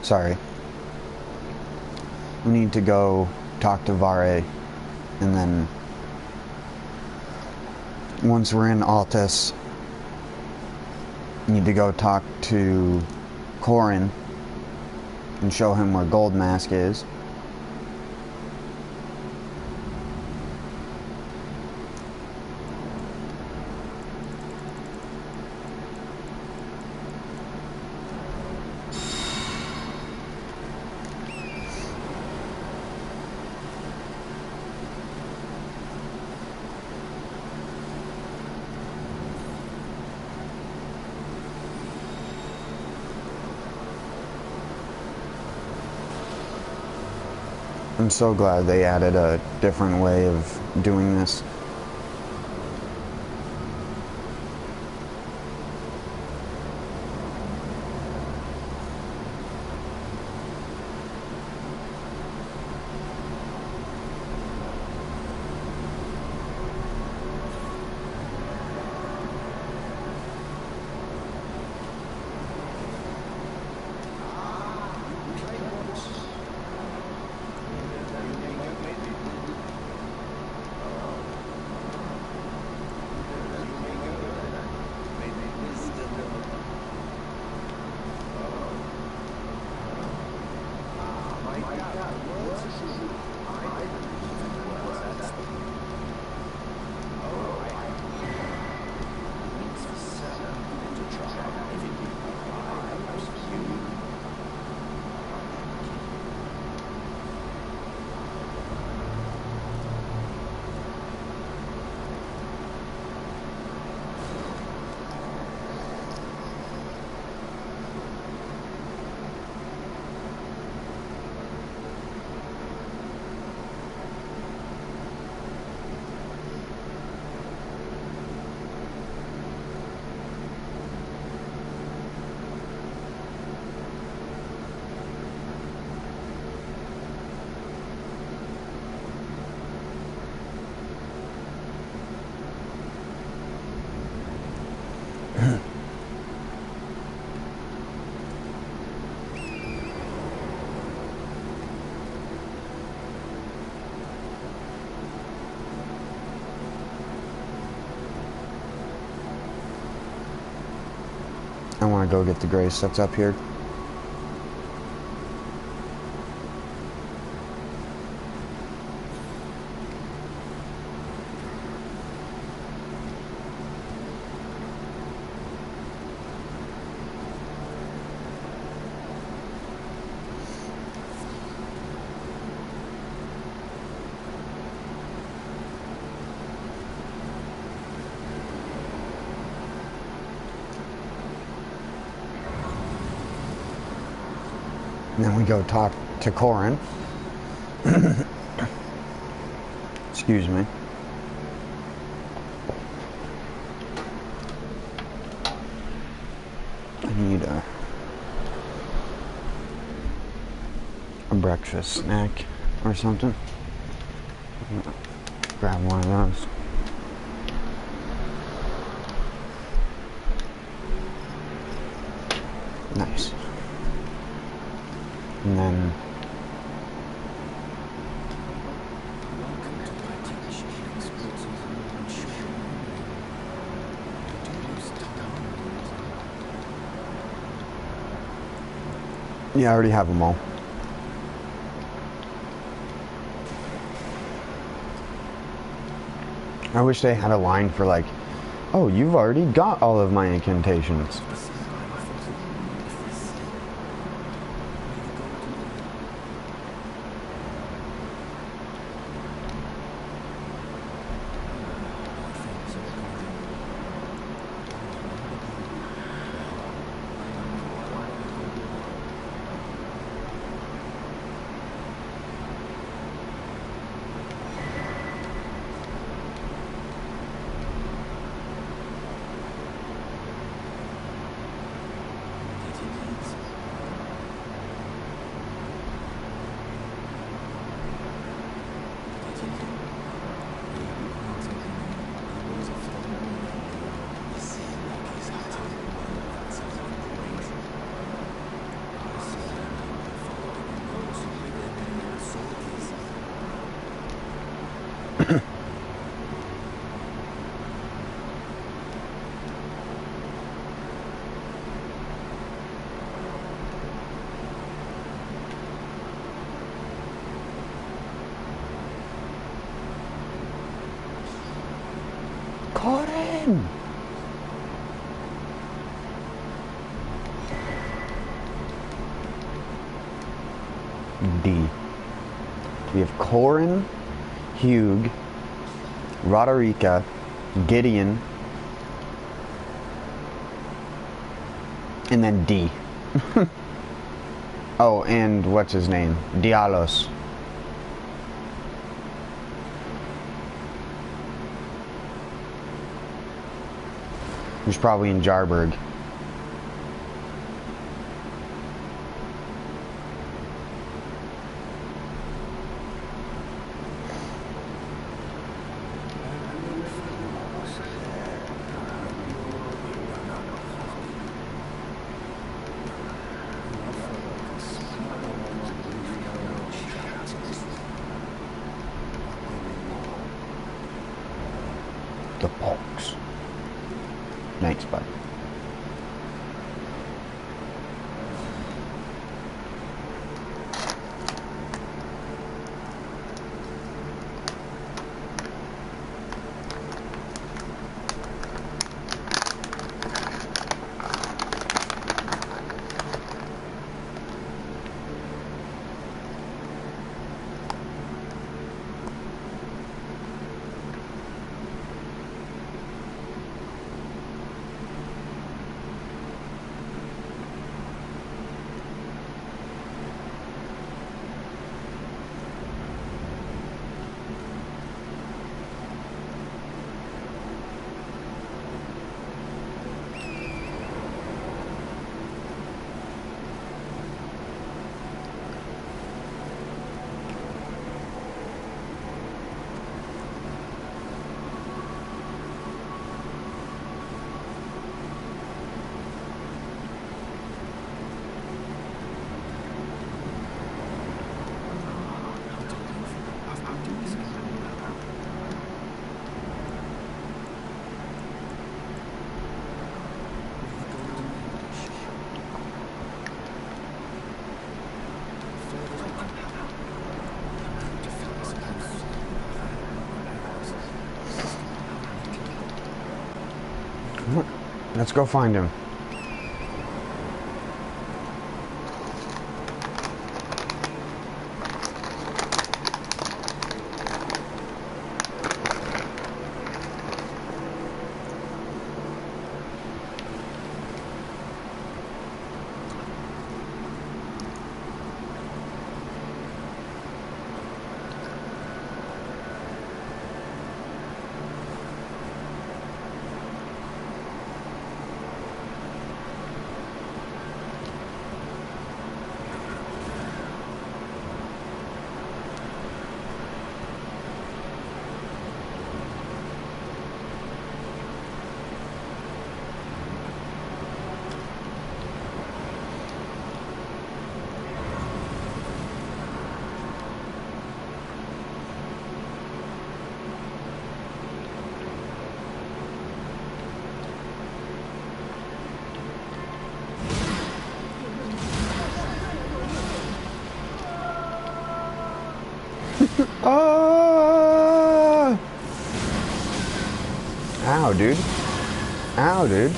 Sorry. We need to go talk to Vare, and then once we're in Altus, we need to go talk to Corin and show him where Gold Mask is. I'm so glad they added a different way of doing this. I want to go get the grace that's up here. And then we go talk to Corin. Excuse me. I need a breakfast snack or something. Grab one of those. Nice. And then yeah, I already have them all. I wish they had a line for like, oh, you've already got all of my incantations. Corin! D. We have Corin, Hugh, Roderica, Gideon, and then D. Oh, and what's his name? Dialos. He's probably in Jarburg. The Pox. Thanks, bud. Let's go find him. Oh! Ow, dude. Ow, dude.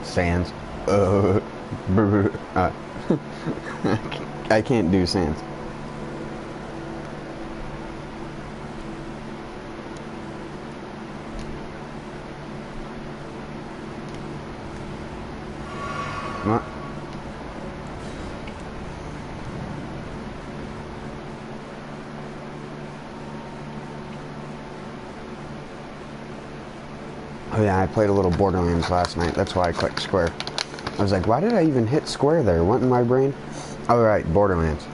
Sands. I can't do sands. What? Oh yeah, I played a little Borderlands last night. That's why I clicked square. I was like, why did I even hit square there? What in my brain? Oh right, Borderlands.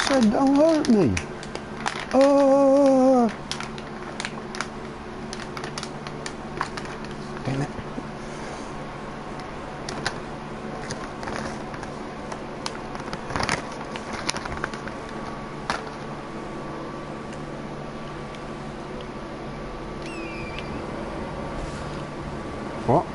said don't hurt me. Oh. Damn it. What?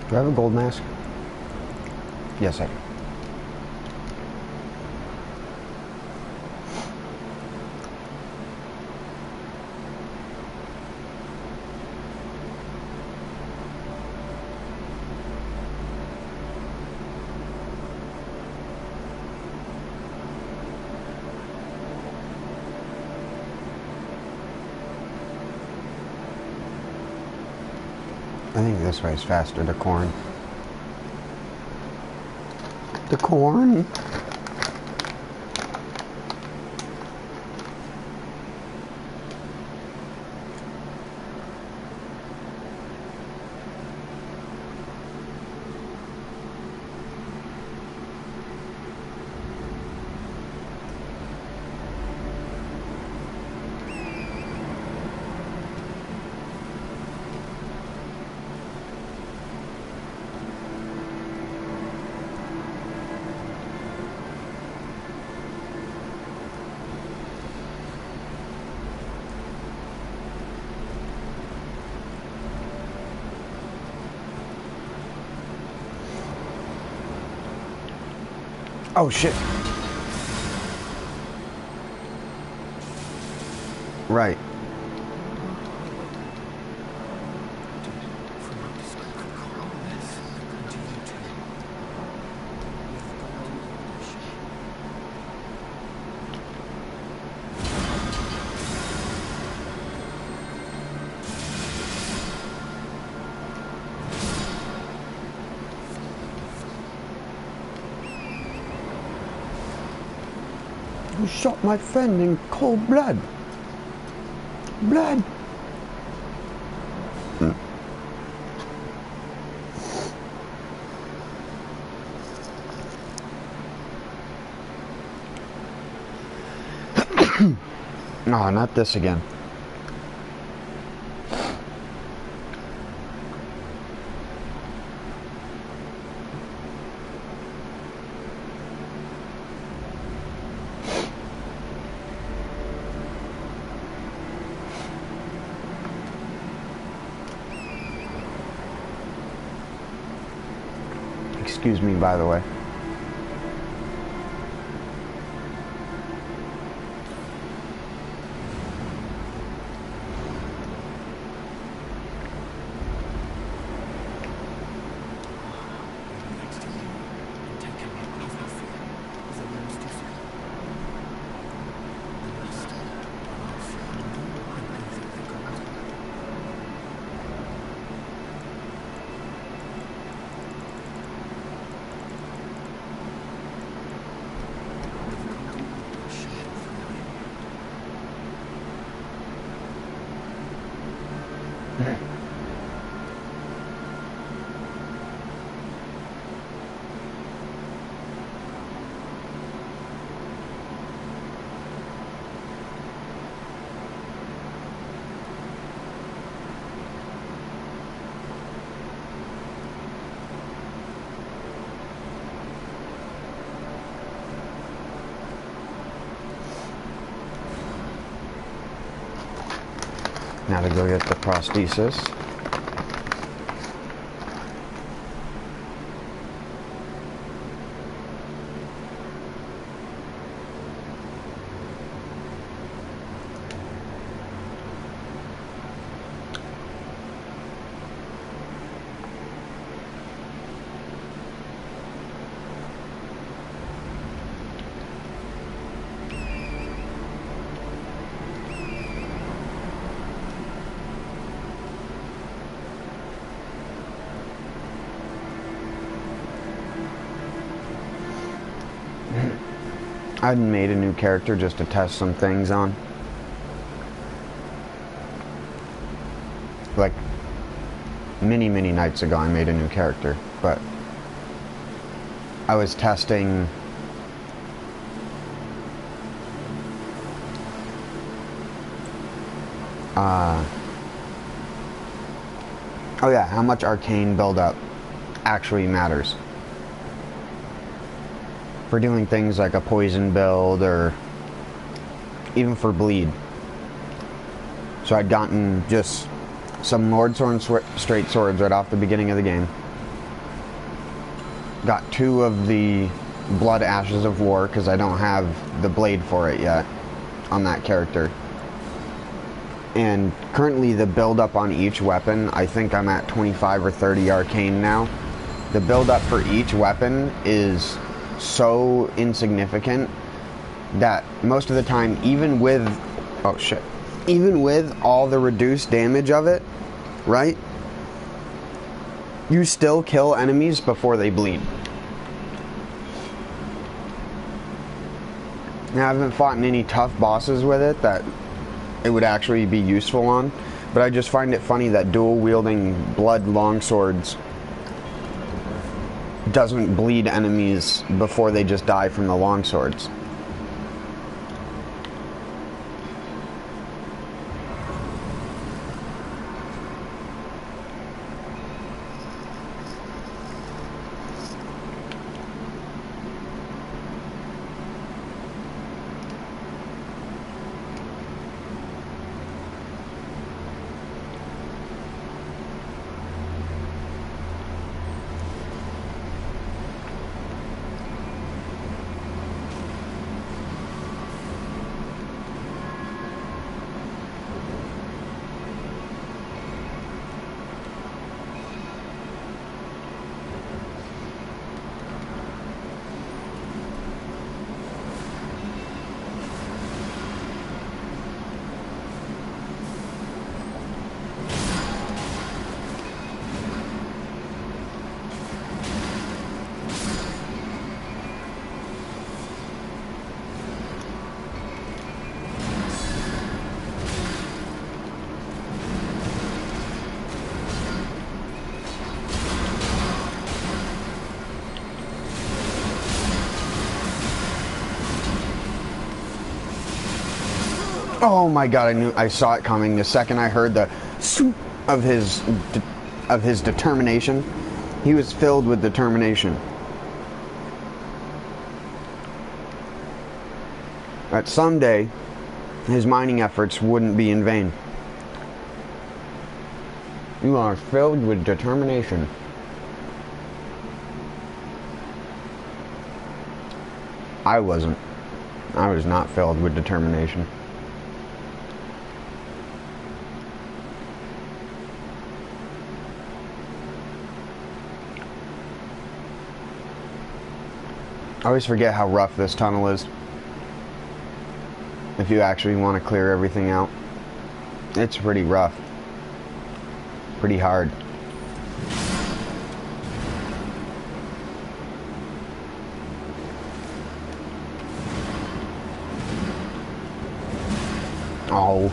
Do I have a gold mask? Yes, I do. I think this way is faster to corn. The corn. Oh shit. Right. You shot my friend in cold blood. Blood. No, not this again. Excuse me, by the way. Now to go get the prosthesis. I made a new character just to test some things on. Like, many nights ago I made a new character, but I was testing oh yeah, how much arcane buildup actually matters for doing things like a poison build or even for bleed. So I'd gotten just some Lord Sword straight swords right off the beginning of the game. Got 2 of the Blood Ashes of War because I don't have the blade for it yet on that character. And currently the build up on each weapon, I think I'm at 25 or 30 arcane now. The build up for each weapon is so insignificant that most of the time, even with even with all the reduced damage of it, right, you still kill enemies before they bleed. Now, I haven't fought any tough bosses with it that it would actually be useful on, but I just find it funny that dual wielding blood longswords doesn't bleed enemies before they just die from the longswords. Oh my god, I saw it coming. The second I heard the swoop of his determination, he was filled with determination. That someday his mining efforts wouldn't be in vain. You are filled with determination. I wasn't. I was not filled with determination. I always forget how rough this tunnel is. If you actually want to clear everything out, it's pretty rough. Pretty hard. Oh.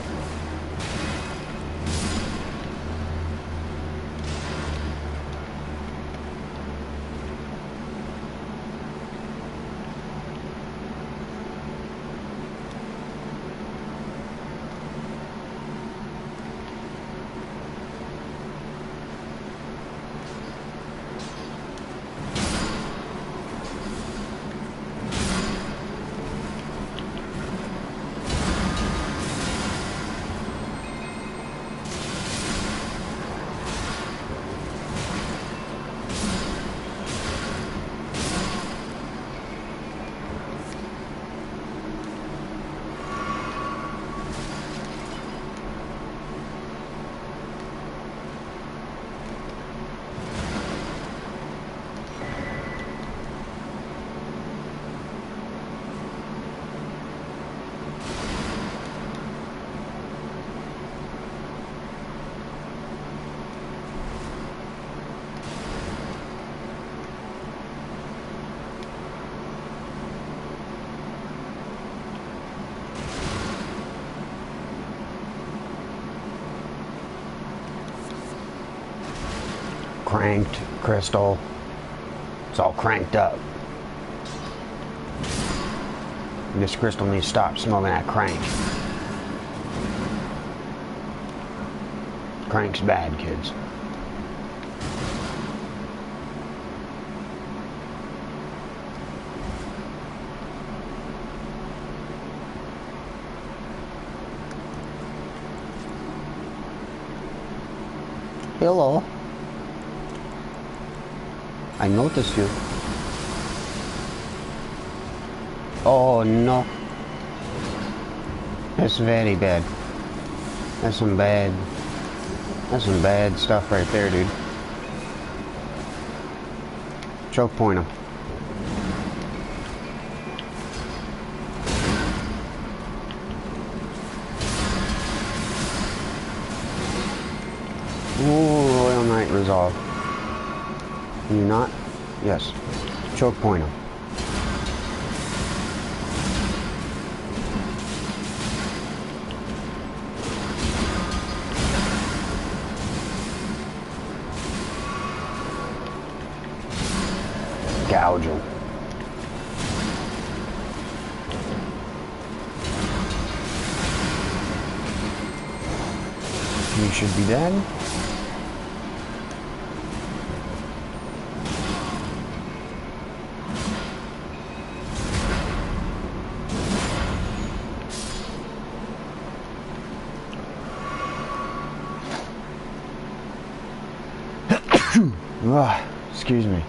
Cranked crystal. It's all cranked up. This crystal needs to stop smoking that crank. Crank's bad, kids. Hello. I noticed you. Oh no. That's very bad. That's some bad stuff right there, dude. Choke point him. Ooh, Royal Knight resolve. Can you not? Yes. Choke point him. Gouge him. You should be dead. Excuse me.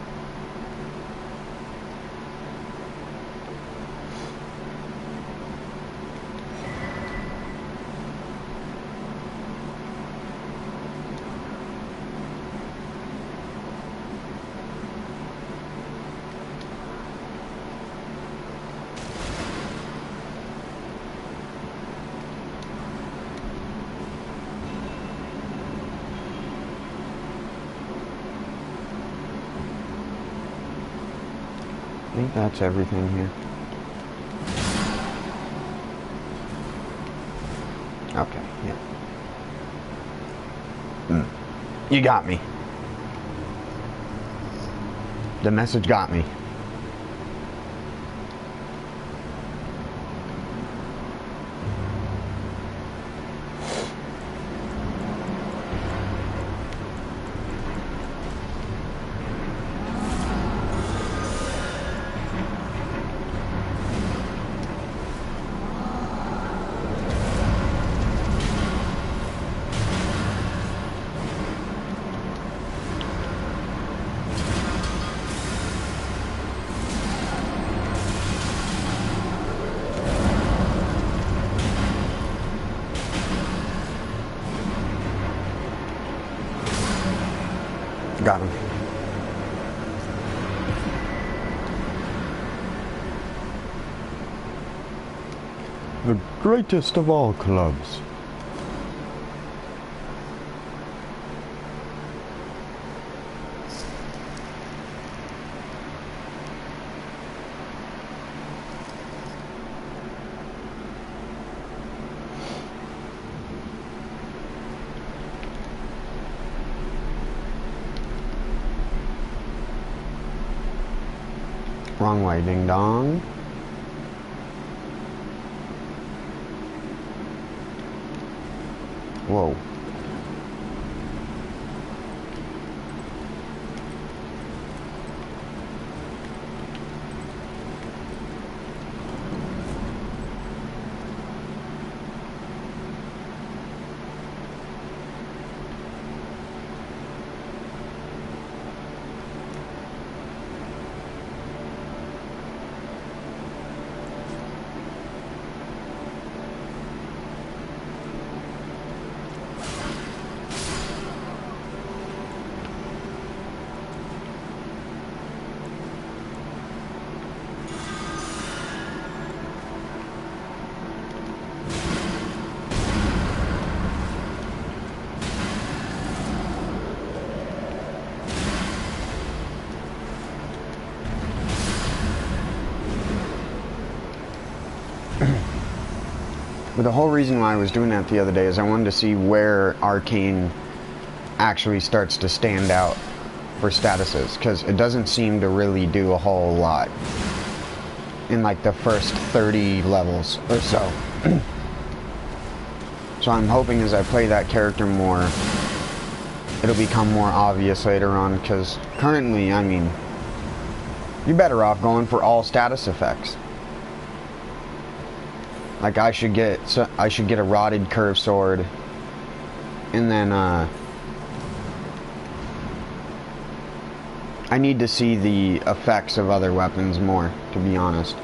I think that's everything here. Okay, yeah. You got me. The message got me. Got him. The greatest of all clubs. Wrong way, ding dong. Whoa. But the whole reason why I was doing that the other day is I wanted to see where Arcane actually starts to stand out for statuses, because it doesn't seem to really do a whole lot in like the first 30 levels or so. So I'm hoping as I play that character more, it'll become more obvious later on, because currently, I mean, you're better off going for all status effects. Like I should get a rotted curved sword, and then I need to see the effects of other weapons more, to be honest.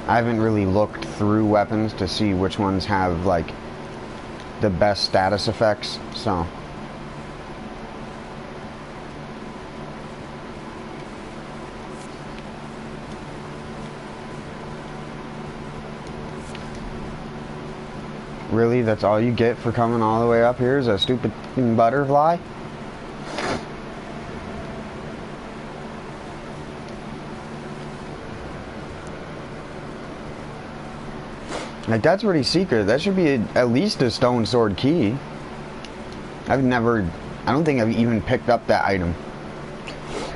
I haven't really looked through weapons to see which ones have like the best status effects, so really, that's all you get for coming all the way up here is a stupid butterfly? Like, that's pretty secret. That should be at least a stone sword key. I don't think I've even picked up that item.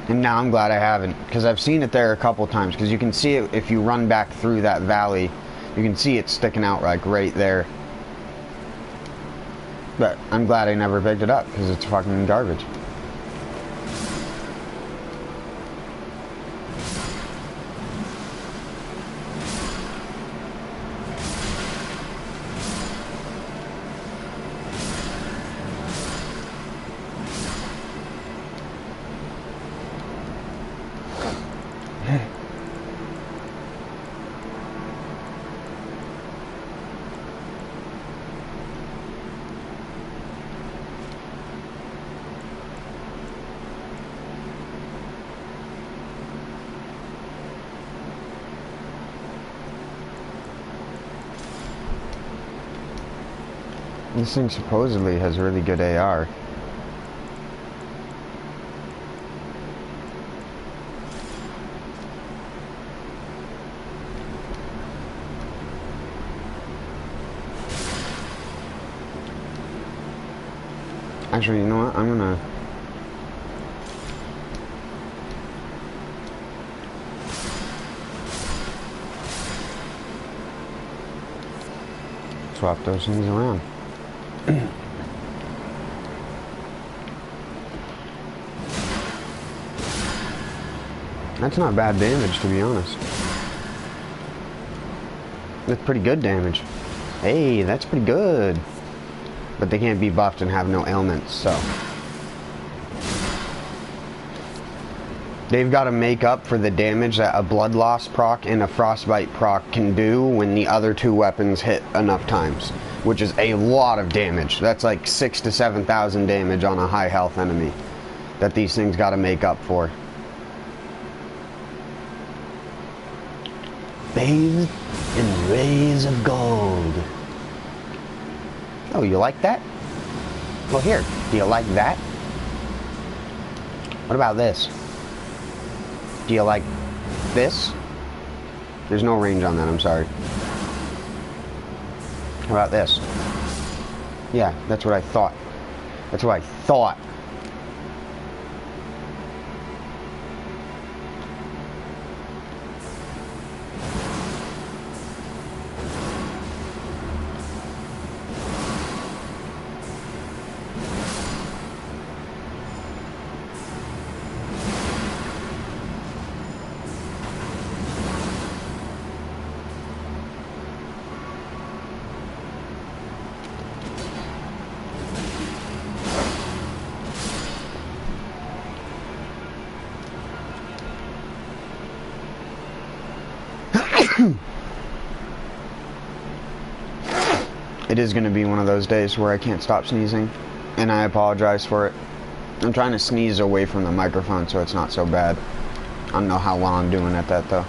And now I'm glad I haven't, because I've seen it there a couple times, because you can see it if you run back through that valley. You can see it sticking out like right there. But I'm glad I never picked it up, because it's fucking garbage. This thing supposedly has really good AR. Actually, you know what? I'm gonna... swap those things around. That's not bad damage, to be honest. That's pretty good damage. Hey, that's pretty good. But they can't be buffed and have no ailments, so... They've got to make up for the damage that a blood loss proc and a frostbite proc can do when the other two weapons hit enough times, which is a lot of damage. That's like 6,000 to 7,000 damage on a high health enemy that these things got to make up for. Bathed in rays of gold. Oh, you like that? Well, here, do you like that? What about this? Do you like this? There's no range on that, I'm sorry. How about this? Yeah, that's what I thought. That's what I thought. It is going to be one of those days where I can't stop sneezing, and I apologize for it. I'm trying to sneeze away from the microphone so it's not so bad. I don't know how well I'm doing at that though.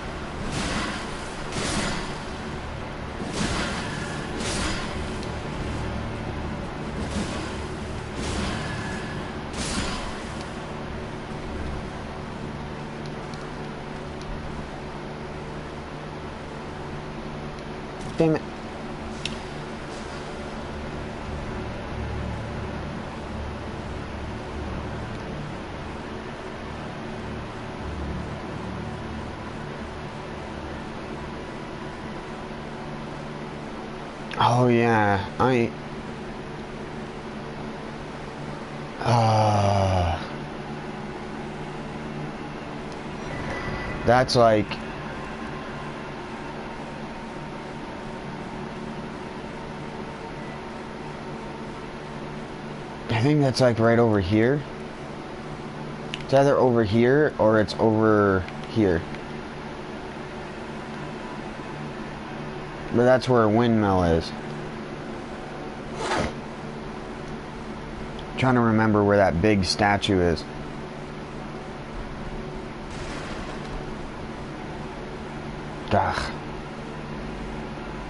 Damn it. Oh yeah, that's like, I think that's like right over here. It's either over here or it's over here. But that's where a windmill is. I'm trying to remember where that big statue is. Ugh.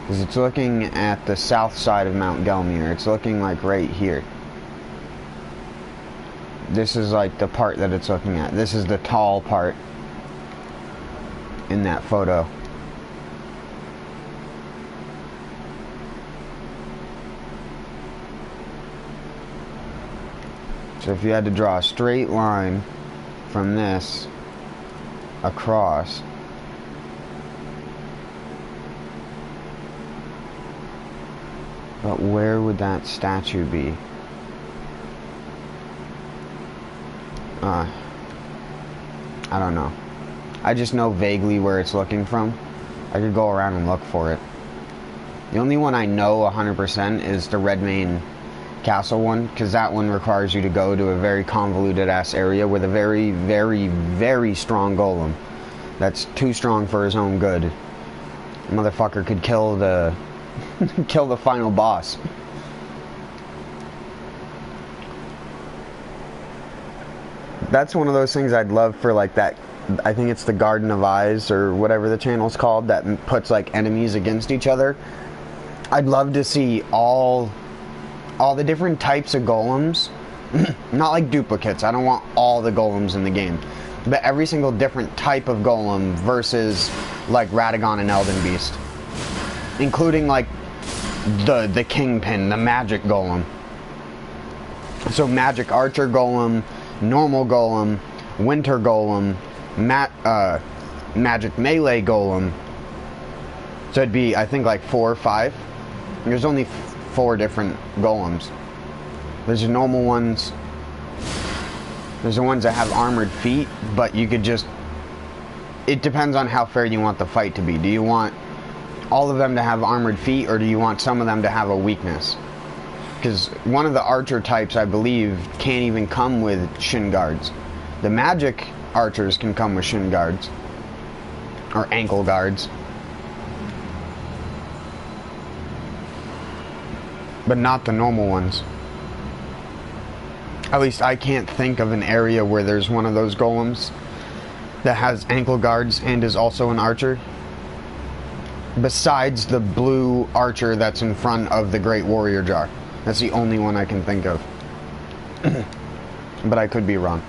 Because it's looking at the south side of Mount Gelmir. It's looking like right here. This is like the part that it's looking at. This is the tall part in that photo. So if you had to draw a straight line from this across, but where would that statue be? I don't know. I just know vaguely where it's looking from. I could go around and look for it. The only one I know 100% is the Redmane Castle one, because that one requires you to go to a very convoluted ass area with a very, very, very strong golem. That's too strong for his own good. Motherfucker could kill the kill the final boss. That's one of those things I'd love for, like, that, I think it's the Garden of Eyes or whatever the channel's called, that puts like enemies against each other. I'd love to see all the different types of golems. Not like duplicates. I don't want all the golems in the game, but every single different type of golem versus like Radagon and Elden Beast, including like the Kingpin, the magic golem. So magic archer golem, normal golem, winter golem, magic melee golem. So it'd be, I think, like 4 or 5. There's only 4 different golems. There's the normal ones. There's the ones that have armored feet, but you could just, it depends on how fair you want the fight to be. Do you want all of them to have armored feet, or do you want some of them to have a weakness? Because one of the archer types, I believe, can't even come with shin guards. The magic archers can come with shin guards. Or ankle guards. But not the normal ones. At least I can't think of an area where there's one of those golems that has ankle guards and is also an archer. Besides the blue archer that's in front of the Great Warrior Jar. That's the only one I can think of. But I could be wrong.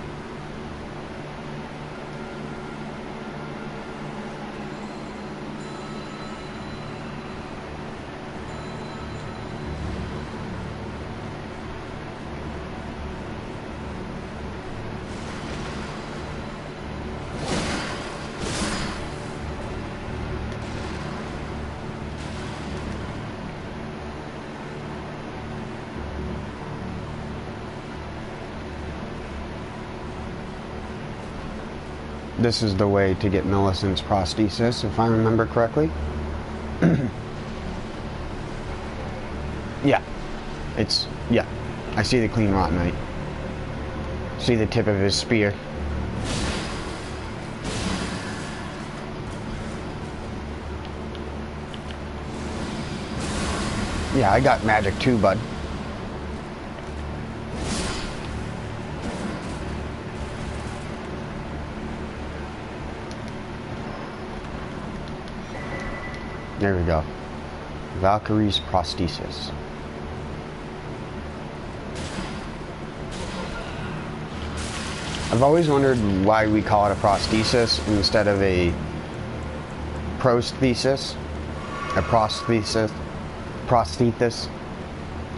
This is the way to get Millicent's prosthesis, if I remember correctly. Yeah. Yeah. I see the clean rot knight. See the tip of his spear. Yeah, I got magic too, bud. There we go. Valkyrie's prosthesis. I've always wondered why we call it a prosthesis instead of a prosthesis. A prosthesis. Prosthesis.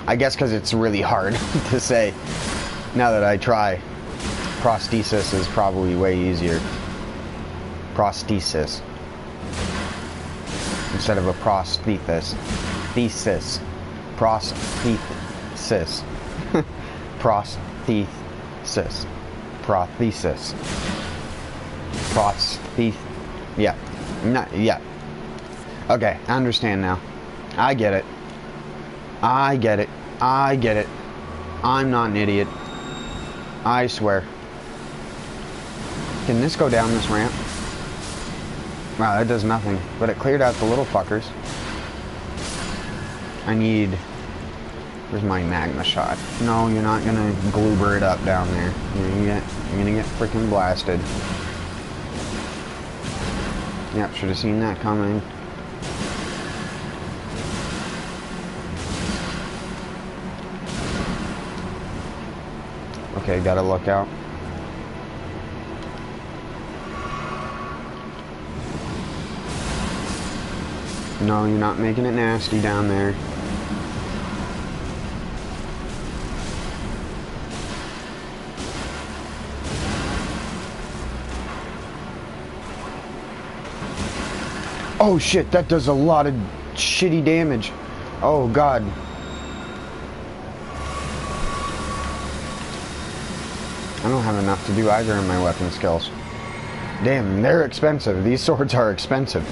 I guess because it's really hard to say. Now that I try, prosthesis is probably way easier. Prosthesis. Instead of a prosthesis. Thesis. Prosthesis. Prosthesis. Prothesis. Prosthe. Yeah. Yeah. Okay, I understand now. I get it. I get it. I get it. I'm not an idiot. I swear. Can this go down this ramp? Wow, that does nothing. But it cleared out the little fuckers. I need... Where's my magma shot? No, you're not gonna gloober it up down there. You're gonna get freaking blasted. Yep, should have seen that coming. Okay, gotta look out. No, you're not making it nasty down there. Oh shit, that does a lot of shitty damage. Oh god. I don't have enough to do either of my weapon skills. Damn, they're expensive. These swords are expensive.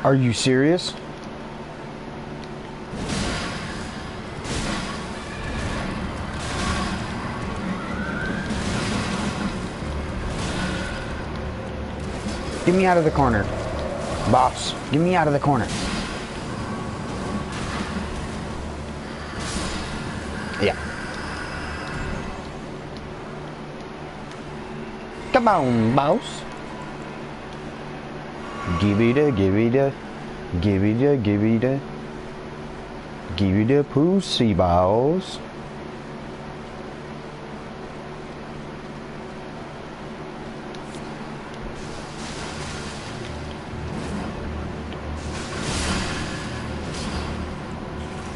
Are you serious? Get me out of the corner. Boss, get me out of the corner. Yeah. Come on, boss. Give me the pussy balls.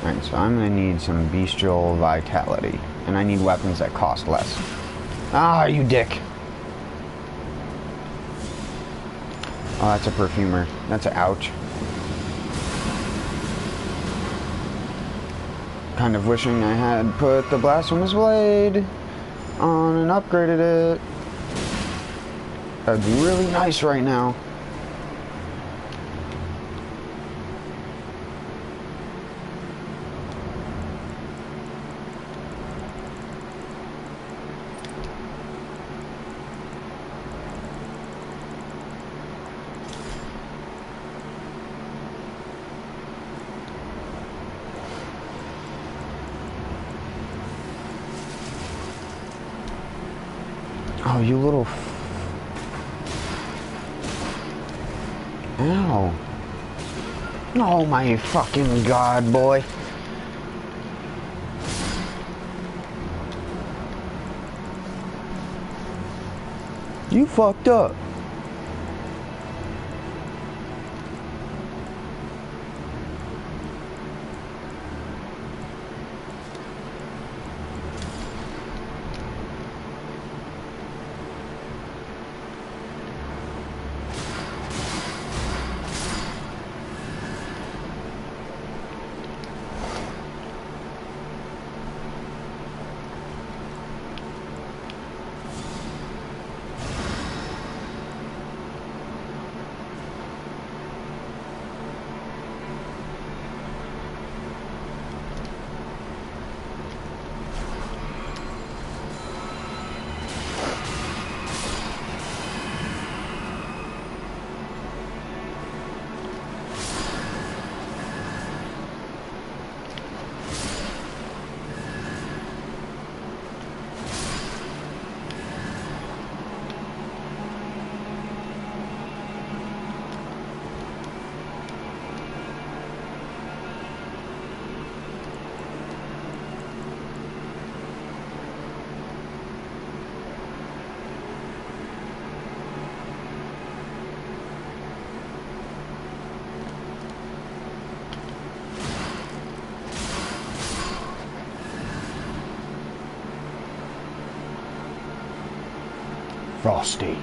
Alright, so I'm gonna need some bestial vitality. And I need weapons that cost less. Ah, you dick! Oh, that's a perfumer. That's an ouch. Kind of wishing I had put the blasphemous blade on and upgraded it. That'd be really nice right now. Oh, you little... Ow. Oh my fucking god, boy. You fucked up. Frosty.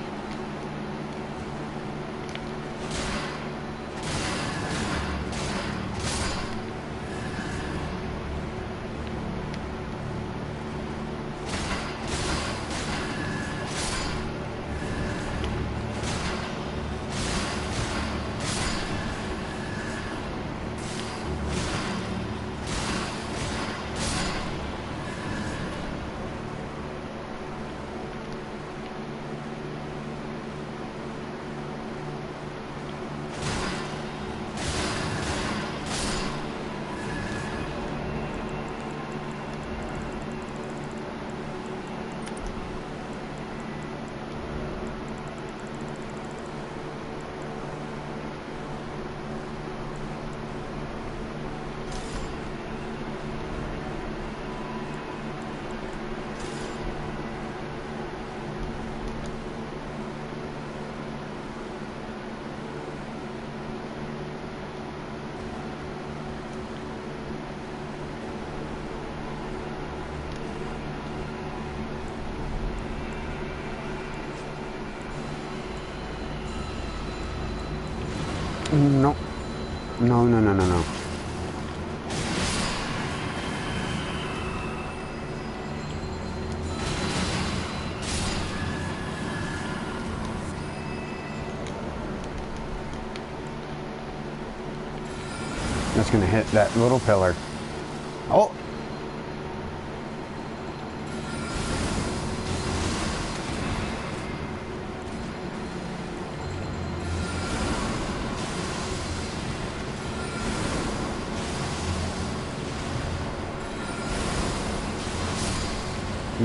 No. No, no, no, no, no. That's gonna hit that little pillar. Oh!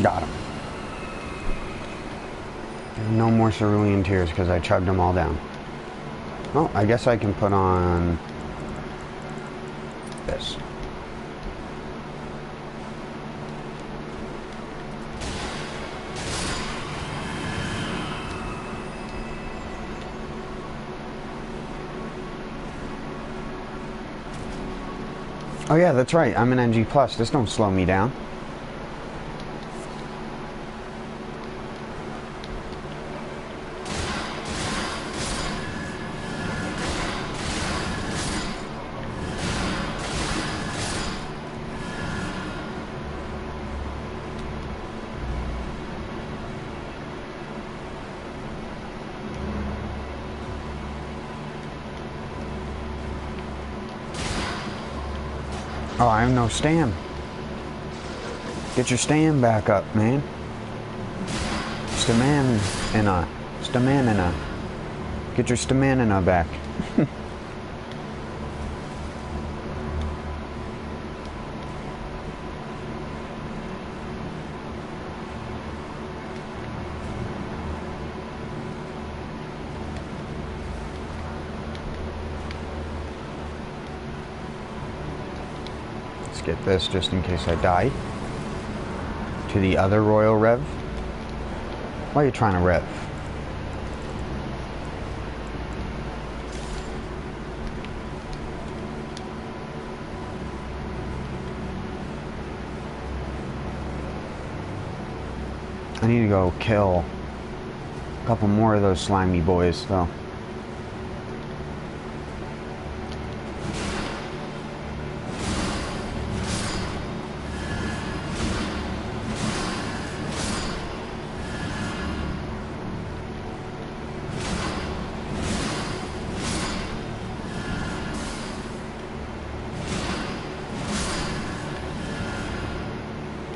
Got him. No more cerulean tears because I chugged them all down. Well, I guess I can put on this. Oh yeah, that's right. I'm an NG+. This don't slow me down. Oh, I have no stam. Get your stam back up, man. Stamina. Stamina. Get your stamina back. Get this just in case I die. To the other Royal Rev. Why are you trying to rev? I need to go kill a couple more of those slimy boys though.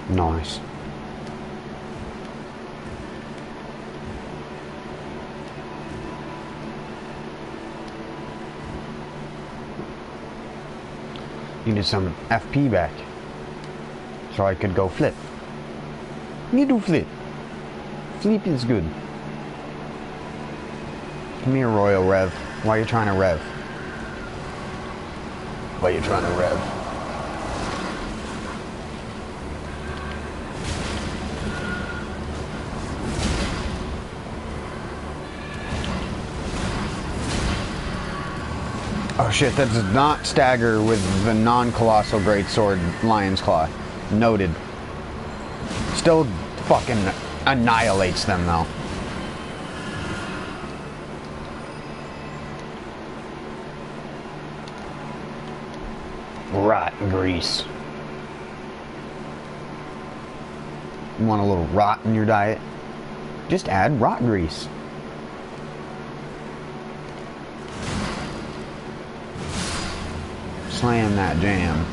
Nice. Needed some FP back so I could go flip. Need to flip. Flip is good. Come here, Royal Rev. Why are you trying to rev? Why are you trying to rev? Oh shit, that does not stagger with the non-colossal greatsword Lion's Claw. Noted. Still fucking annihilates them though. Rot grease. You want a little rot in your diet? Just add rot grease. Slam that jam.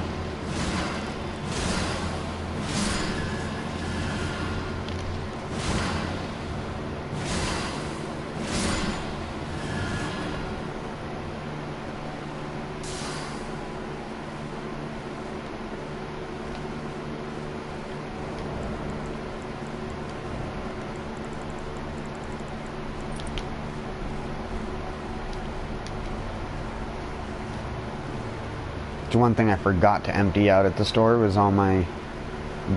One thing I forgot to empty out at the store was all my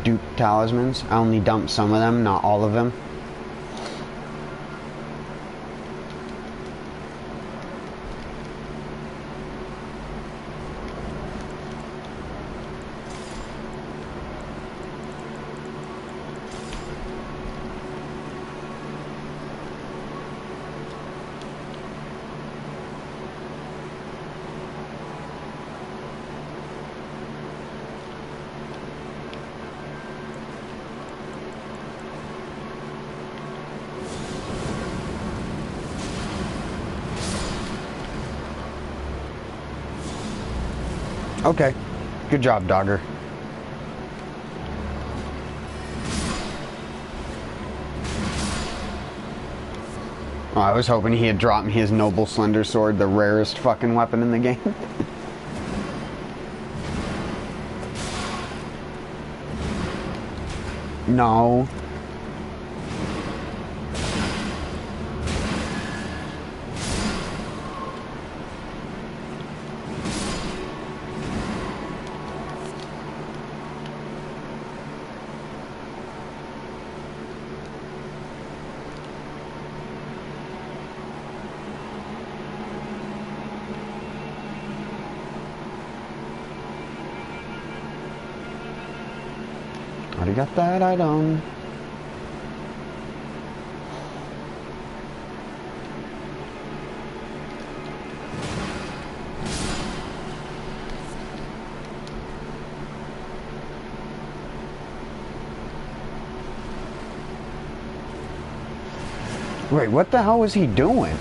Duke talismans. I only dumped some of them, not all of them. Okay. Good job, Dogger. Oh, I was hoping he had dropped me his Noble Slender Sword, the rarest fucking weapon in the game. No. Already got that item. Wait, what the hell was he doing?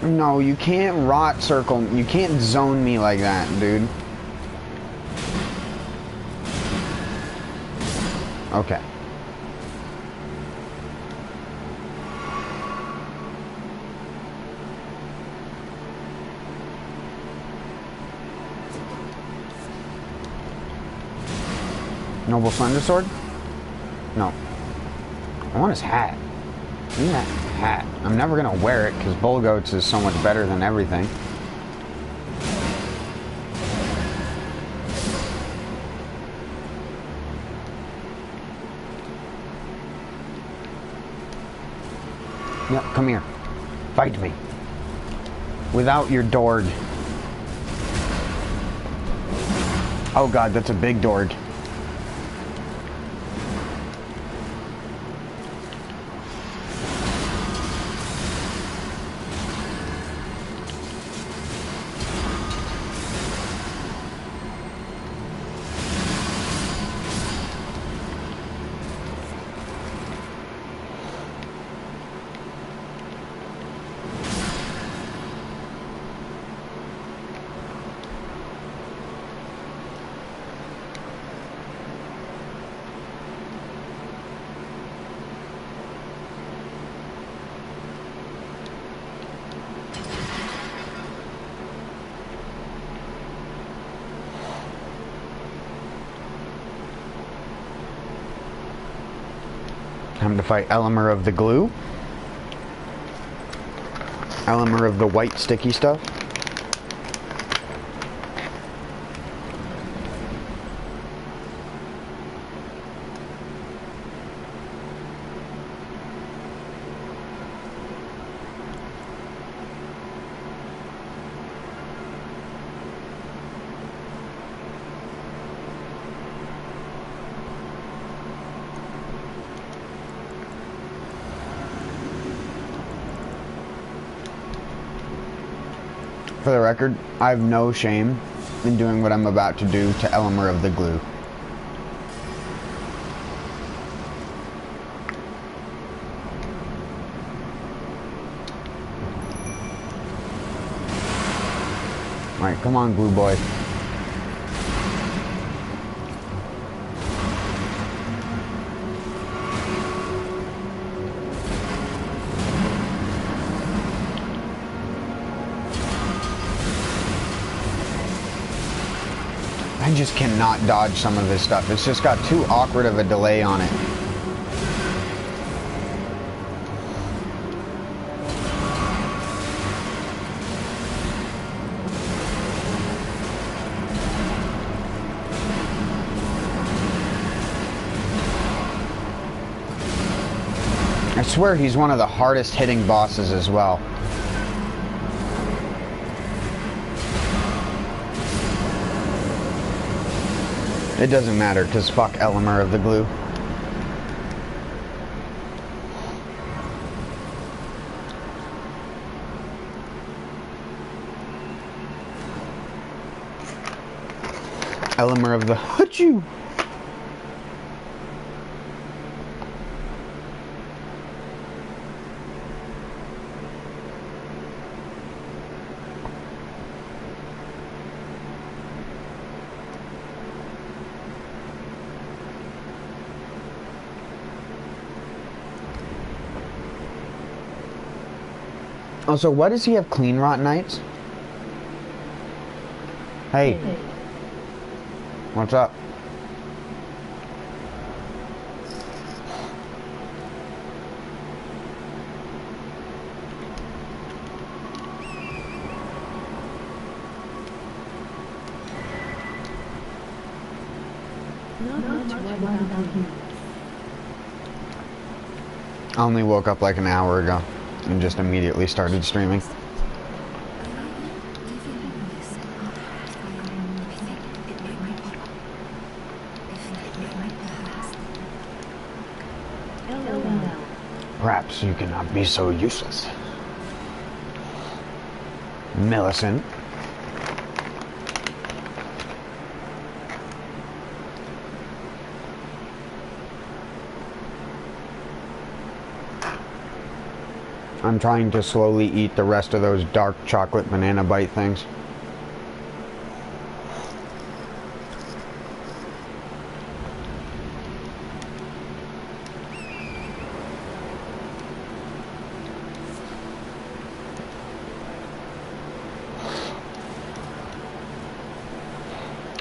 No, you can't rot circle. You can't zone me like that, dude. Okay. Noble Slender Sword? No. I want his hat. Give me that hat. I'm never gonna wear it because Bull Goats is so much better than everything. Yep, come here. Fight me. Without your Dorg. Oh god, that's a big Dorg. Time to fight Elemer of the glue. Elemer of the white sticky stuff. For the record, I have no shame in doing what I'm about to do to Elemer of the glue. Alright, come on, glue boy. I just cannot dodge some of this stuff. It's just got too awkward of a delay on it. I swear he's one of the hardest hitting bosses as well. It doesn't matter, because fuck Elemer of the glue. Elemer of the Hachoo! Also, why does he have clean rot nights? Hey. What's up? I only woke up like an hour ago and just immediately started streaming. Perhaps you cannot be so useless. Millicent. I'm trying to slowly eat the rest of those dark chocolate banana bite things.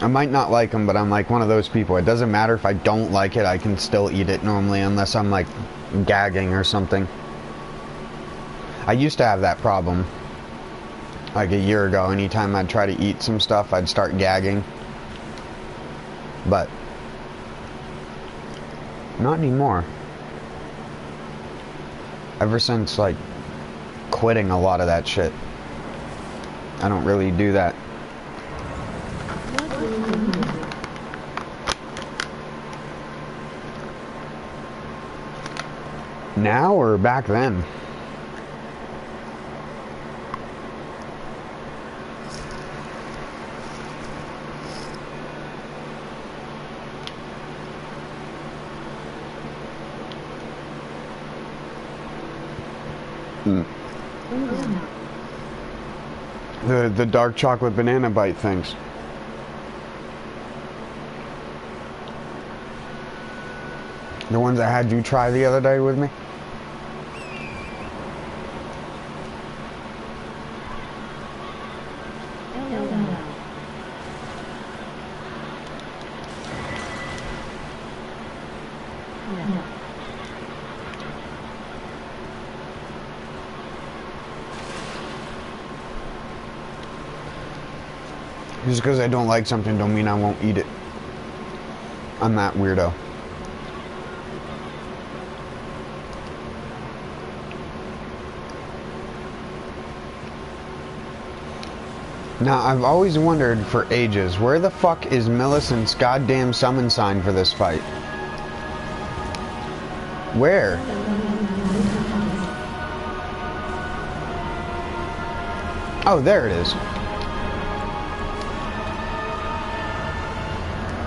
I might not like them, but I'm like one of those people. It doesn't matter if I don't like it, I can still eat it normally unless I'm like gagging or something. I used to have that problem like a year ago. Anytime I'd try to eat some stuff, I'd start gagging. But not anymore. Ever since like quitting a lot of that shit, I don't really do that. Now or back then? The dark chocolate banana bite things. The ones I had you try the other day with me. Just because I don't like something don't mean I won't eat it. I'm that weirdo. Now, I've always wondered for ages, where the fuck is Millicent's goddamn summon sign for this fight? Where? Oh, there it is.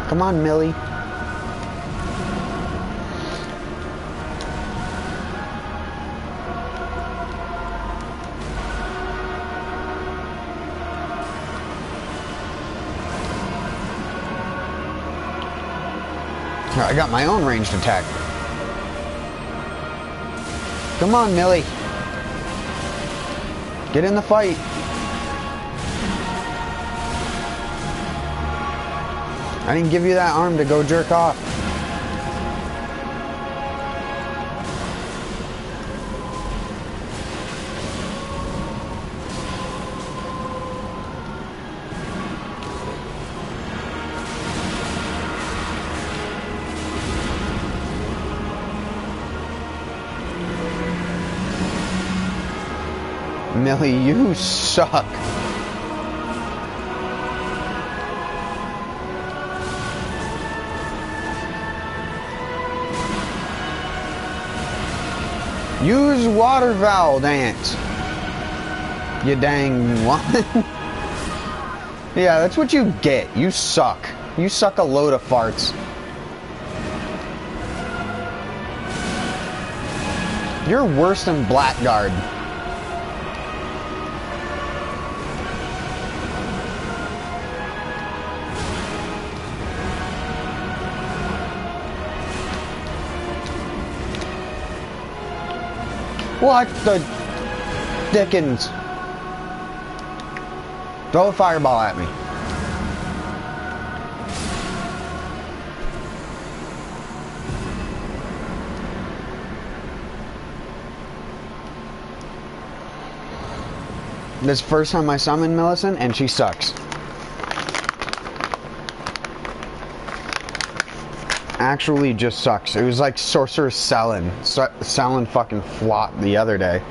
Come on, Millie. I got my own ranged attack. Come on, Millie. Get in the fight. I didn't give you that arm to go jerk off. Millie, you suck. Use water valve dance. You dang woman. Yeah, that's what you get. You suck. You suck a load of farts. You're worse than Blackguard. What the dickens? Throw a fireball at me. This first time I summoned Millicent, and she sucks. Actually just sucks. It was like Sorceress Selin. Selin fucking flopped the other day.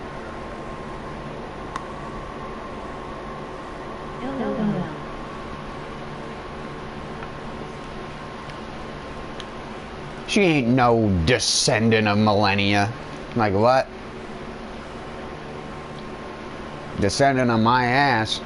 She ain't no descendant of millennia. Like what? Descendant of my ass.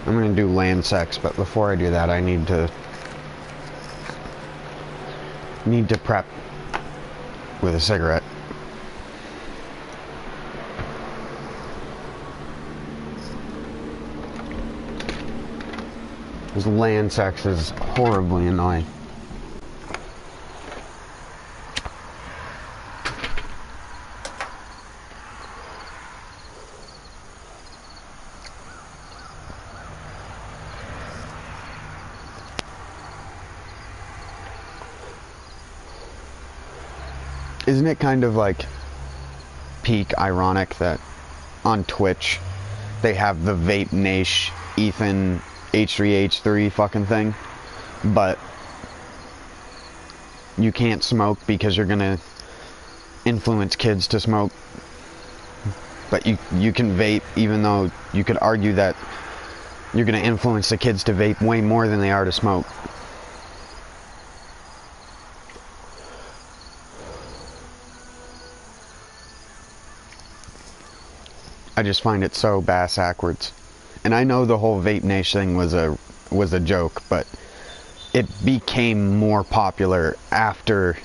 I'm gonna do land sex, but before I do that, I need to prep with a cigarette. Because land sex is horribly annoying. Isn't it kind of like peak ironic that on Twitch they have the Vape Nash Ethan H3H3 fucking thing, but you can't smoke because you're gonna influence kids to smoke, but you can vape, even though you could argue that you're gonna influence the kids to vape way more than they are to smoke. I just find it so bass-ackwards. And I know the whole Vape Nash thing was a joke, but it became more popular after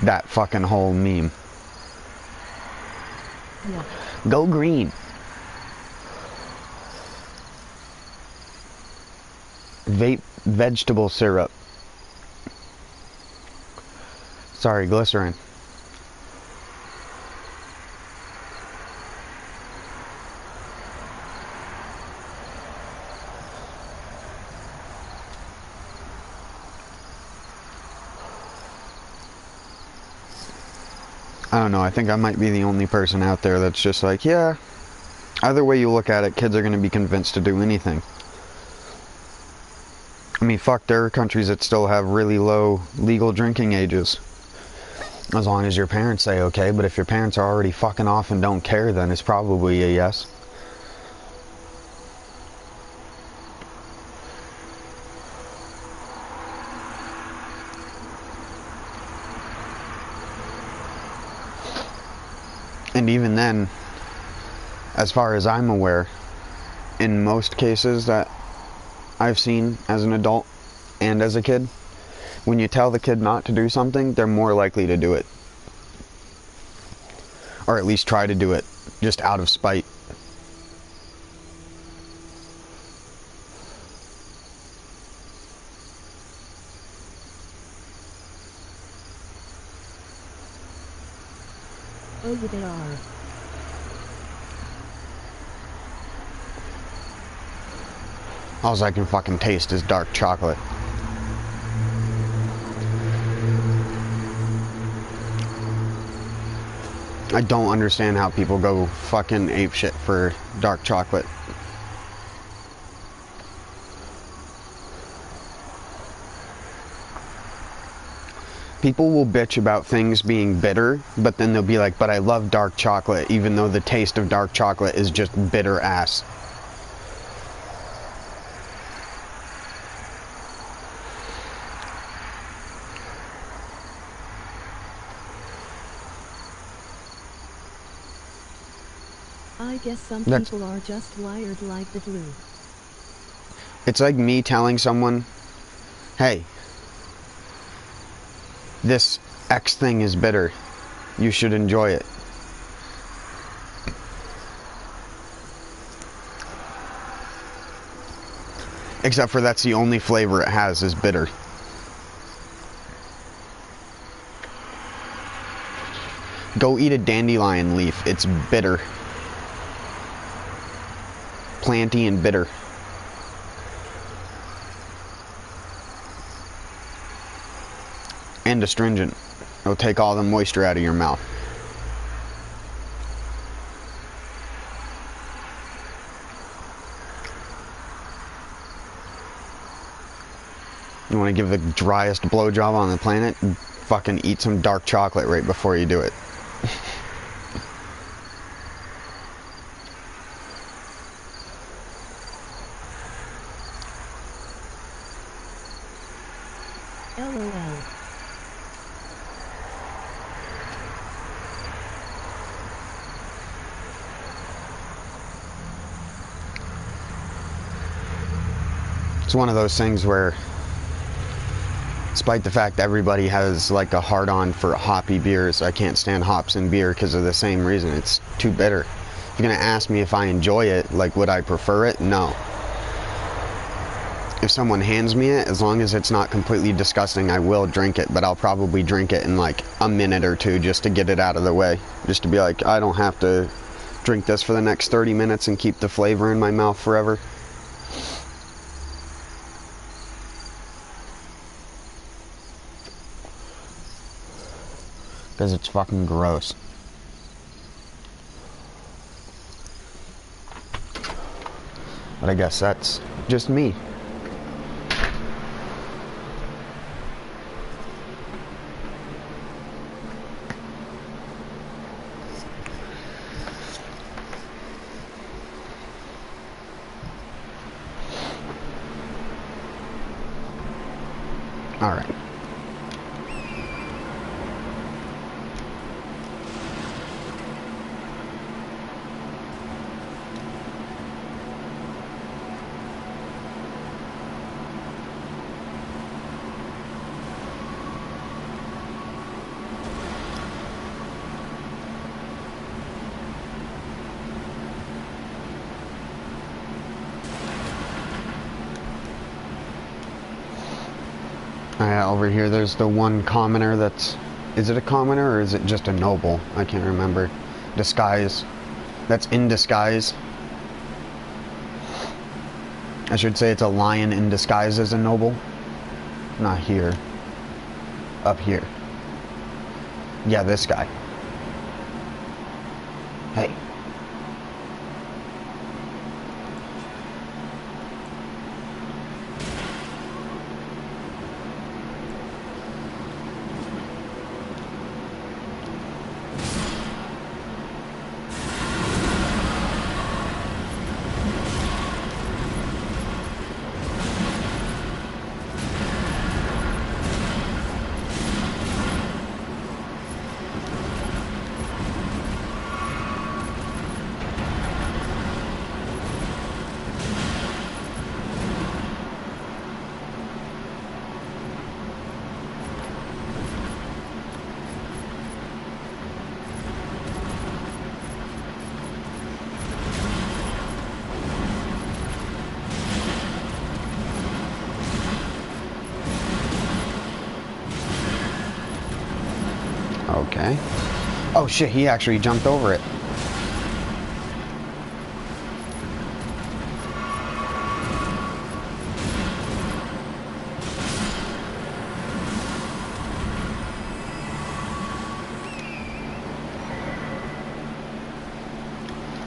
that fucking whole meme. Yeah. Go green. Vape vegetable syrup. Sorry, glycerin. I don't know, I think I might be the only person out there that's just like, yeah, either way you look at it, kids are going to be convinced to do anything. I mean, fuck, there are countries that still have really low legal drinking ages. As long as your parents say okay, but if your parents are already fucking off and don't care, then it's probably a yes. And even then, as far as I'm aware, in most cases that I've seen as an adult and as a kid, when you tell the kid not to do something, they're more likely to do it. Or at least try to do it, just out of spite. Oh, yeah, they are. All I can fucking taste is dark chocolate. I don't understand how people go fucking apeshit for dark chocolate. People will bitch about things being bitter, but then they'll be like, but I love dark chocolate, even though the taste of dark chocolate is just bitter ass. I guess some people are just wired like the flu. It's like me telling someone, hey, this X thing is bitter. You should enjoy it. Except for that's the only flavor it has is bitter. Go eat a dandelion leaf. It's bitter. Planty and bitter. And astringent. It'll take all the moisture out of your mouth. You want to give the driest blowjob on the planet? Fucking eat some dark chocolate right before you do it. LOL. It's one of those things where, despite the fact everybody has like a hard-on for hoppy beers, I can't stand hops in beer because of the same reason. It's too bitter. If you're gonna ask me if I enjoy it, like would I prefer it? No. If someone hands me it, as long as it's not completely disgusting, I will drink it, but I'll probably drink it in like a minute or two just to get it out of the way. Just to be like, I don't have to drink this for the next 30 minutes and keep the flavor in my mouth forever. Because it's fucking gross. But I guess that's just me. All right. Over here there's the one commoner that's... Is it a commoner or is it just a noble? I can't remember. Disguise. That's in disguise. I should say it's a lion in disguise as a noble. Not here. Up here. Yeah, this guy. Hey. Okay. Oh shit, he actually jumped over it.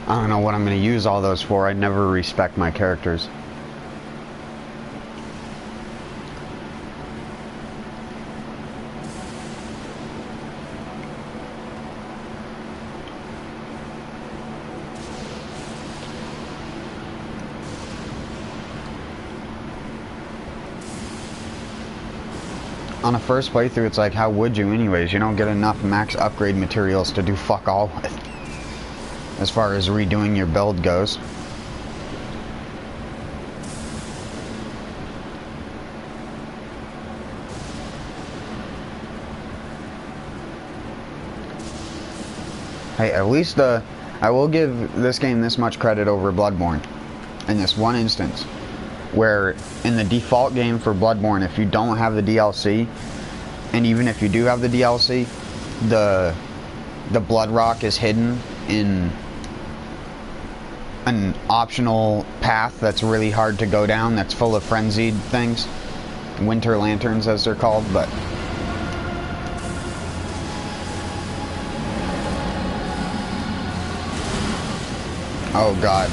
I don't know what I'm going to use all those for. I never respect my characters. On a first playthrough, it's like, how would you anyways? You don't get enough max upgrade materials to do fuck all with, as far as redoing your build goes. Hey, at least I will give this game this much credit over Bloodborne in this one instance. where in the default game for Bloodborne, if you don't have the DLC, and even if you do have the DLC, the blood rock is hidden in an optional path that's really hard to go down, that's full of frenzied things. Winter lanterns, as they're called, but... Oh, God.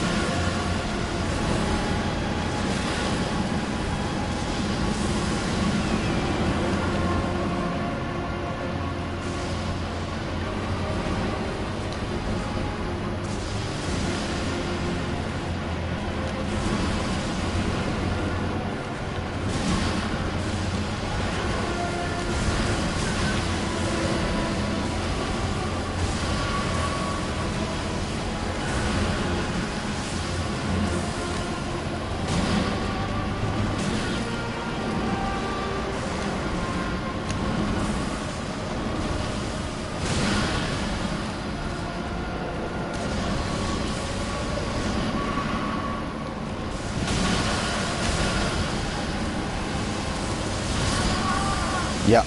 Yep.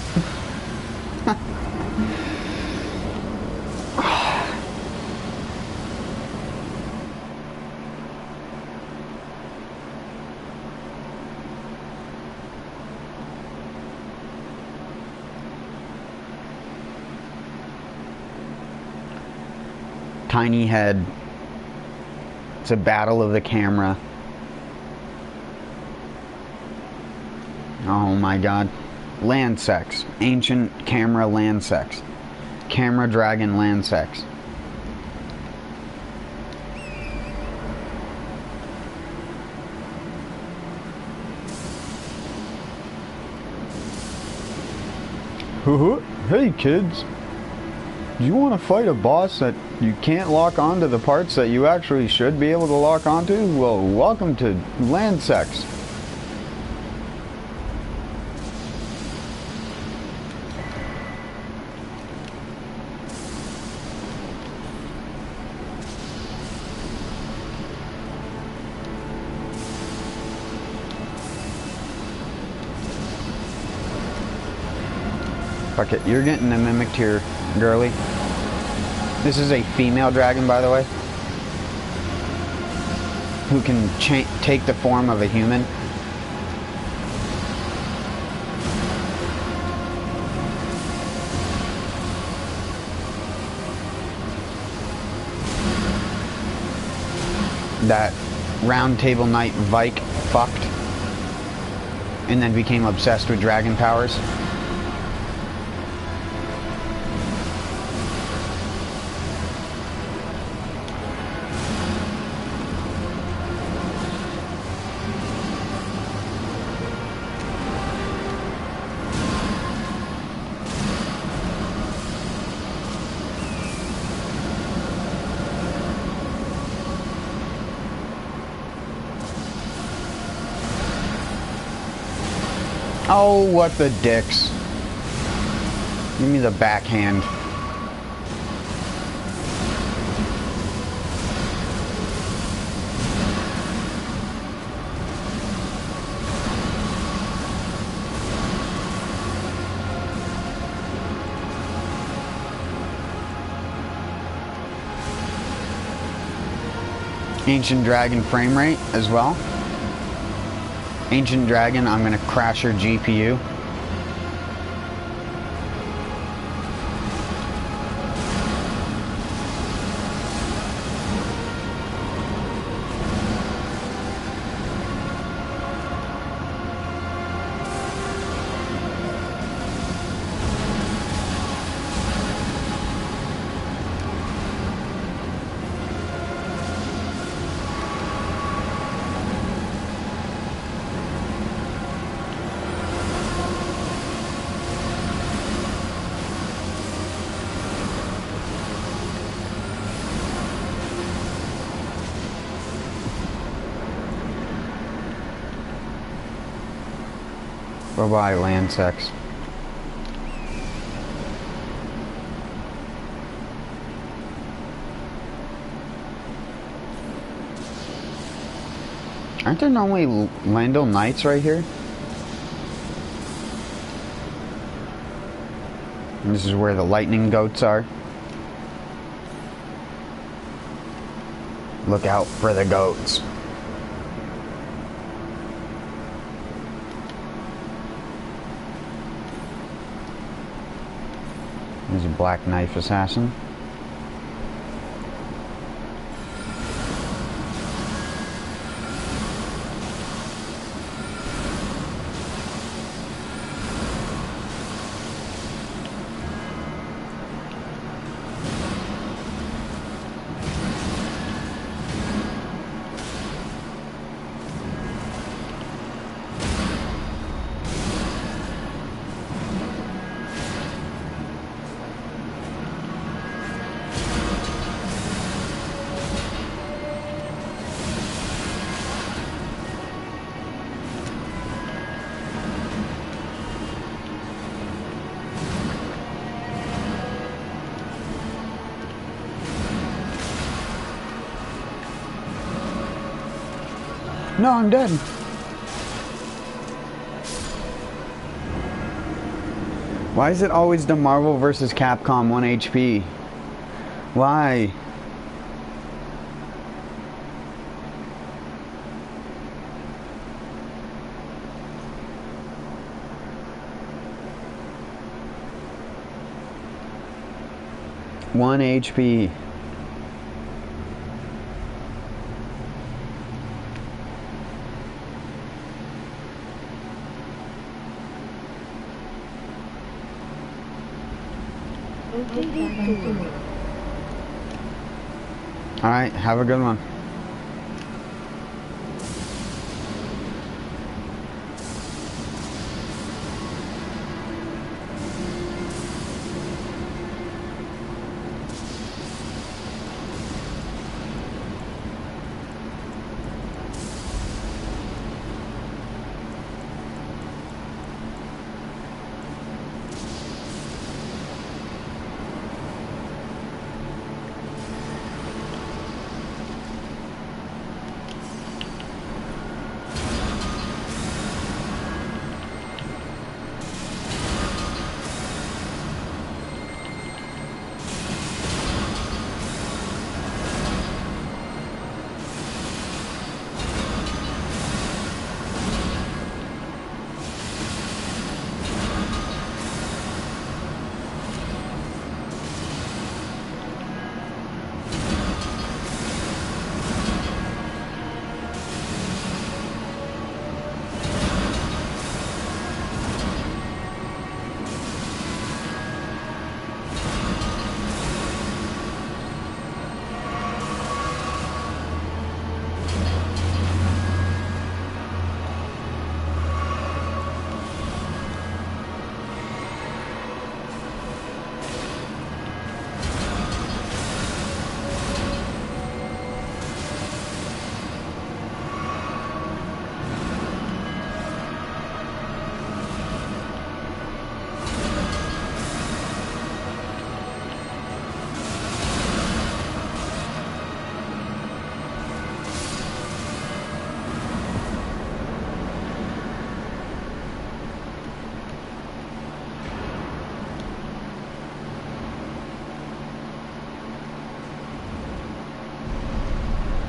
Tiny head. It's a battle of the camera. Oh my God. Land sex. Ancient camera land sex. Camera dragon land sex. Hey kids, do you want to fight a boss that you can't lock onto the parts that you actually should be able to lock onto? Well, welcome to land sex. Fuck it, you're getting a mimicked here, girly. This is a female dragon, by the way, who can take the form of a human. That Round Table Knight Vike fucked, and then became obsessed with dragon powers. Oh, what the dicks. Give me the backhand. Ancient Dragon frame rate as well. Ancient Dragon, I'm gonna crash your GPU. Bye-bye, land sex. Aren't there normally Landell Knights right here? And this is where the lightning goats are. Look out for the goats. There's a black knife assassin. No, I'm dead. Why is it always the Marvel vs. Capcom 1 HP? Why? One HP. Alright, have a good one.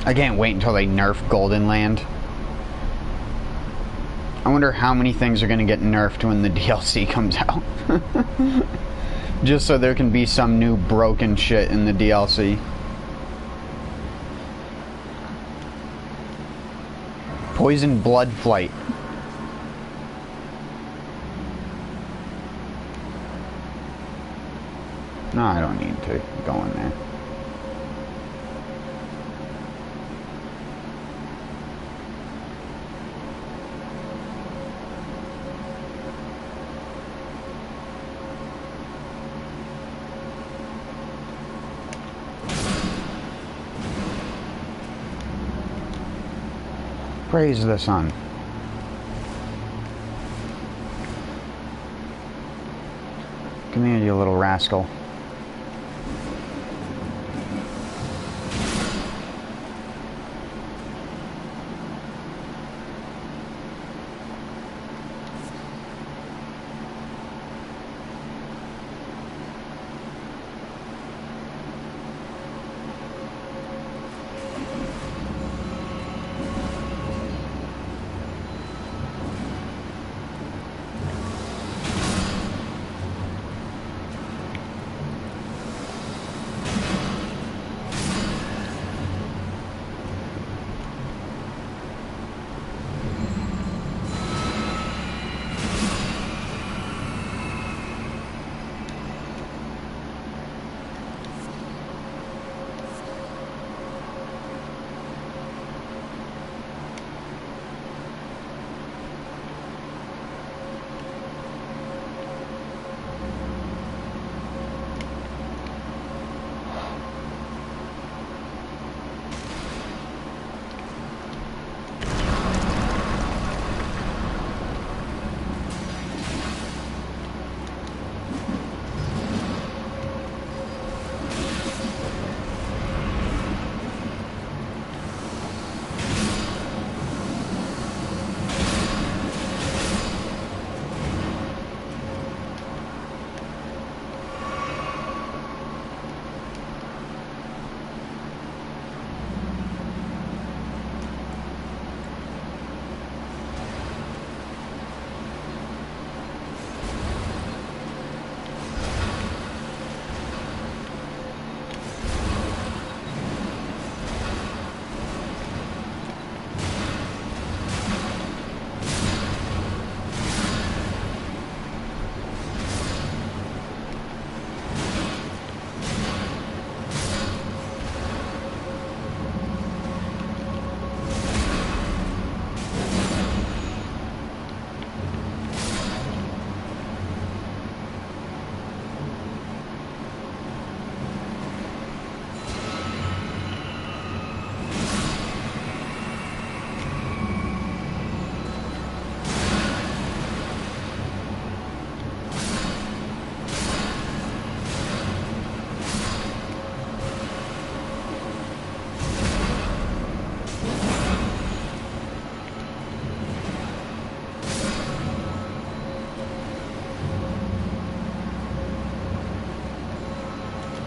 I can't wait until they nerf Golden Land. I wonder how many things are going to get nerfed when the DLC comes out. Just so there can be some new broken shit in the DLC. Poison Blood Flight. No, I don't need to go in there. Praise the sun. Come here, you little rascal.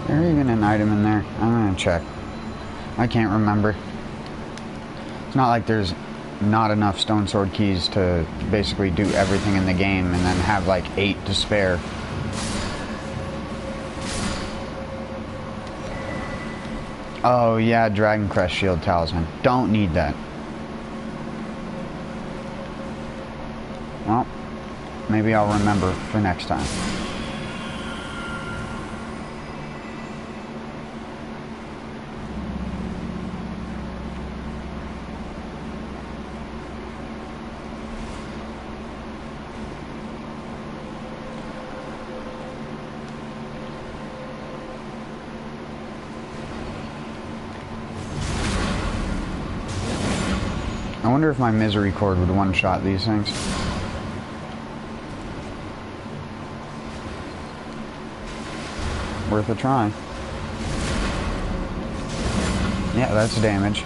there even an item in there? I'm gonna check. I can't remember. It's not like there's not enough stone sword keys to basically do everything in the game and then have like 8 to spare. Oh yeah, Dragon Crest Shield Talisman. Don't need that. Well, maybe I'll remember for next time. I wonder if my misery cord would one-shot these things. Worth a try. Yeah, that's damage.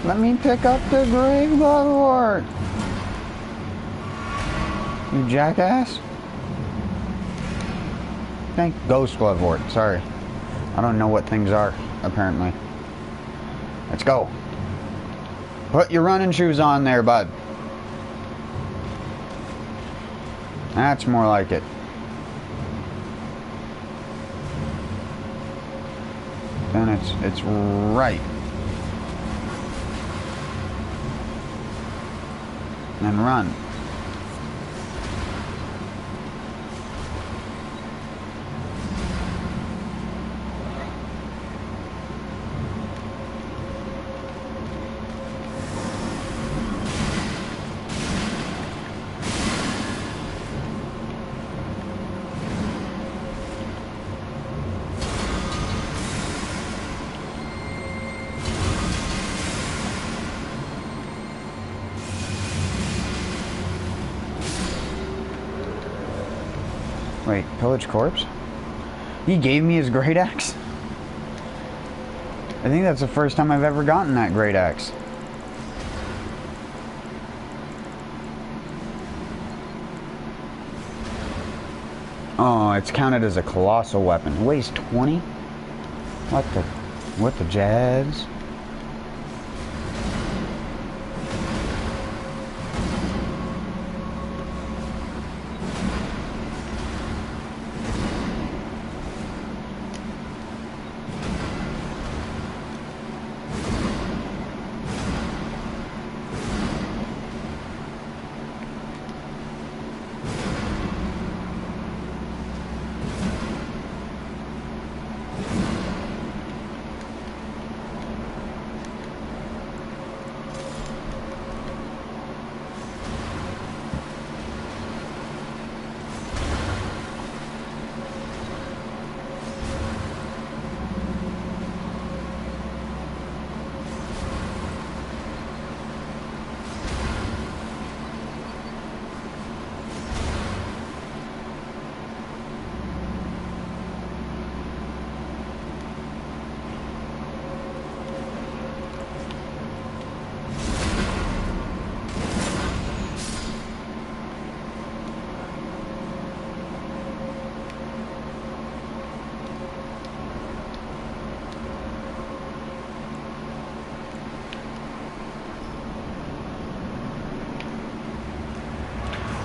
Let me pick up the grave bloodwort. You jackass. Thank ghost bloodwort. Sorry. I don't know what things are, apparently. Let's go. Put your running shoes on there, bud. That's more like it. Then it's right. And run. Wait, Pillage Corpse? He gave me his great axe? I think that's the first time I've ever gotten that great axe. Oh, it's counted as a colossal weapon. It weighs 20? What the jazz?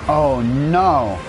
Oh no!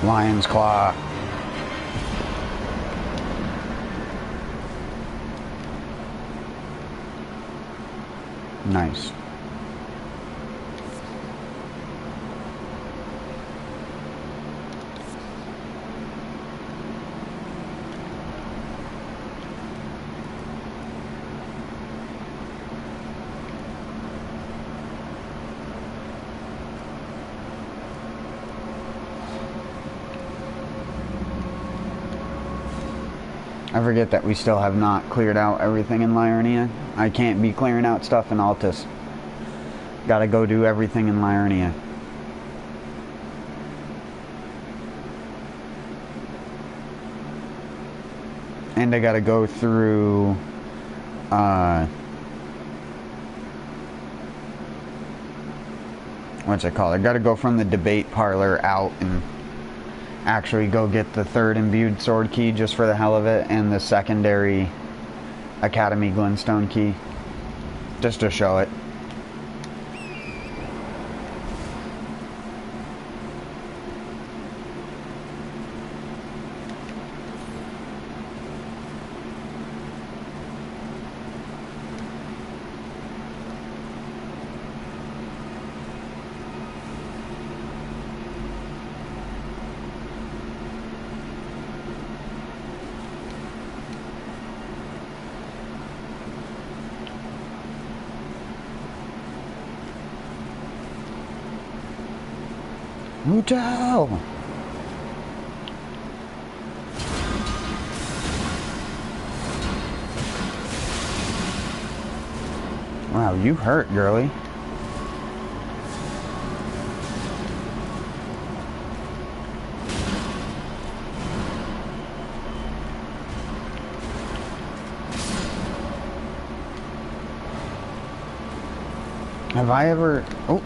Lion's Claw. Nice. I forget that we still have not cleared out everything in Liurnia. I can't be clearing out stuff in Altus. Gotta go do everything in Liurnia. And I gotta go through what's it called? I gotta go from the debate parlor out and actually go get the third imbued sword key just for the hell of it, and the secondary Academy Glintstone key just to show it. Muto! Wow, you hurt, girly. Have I ever... Oh.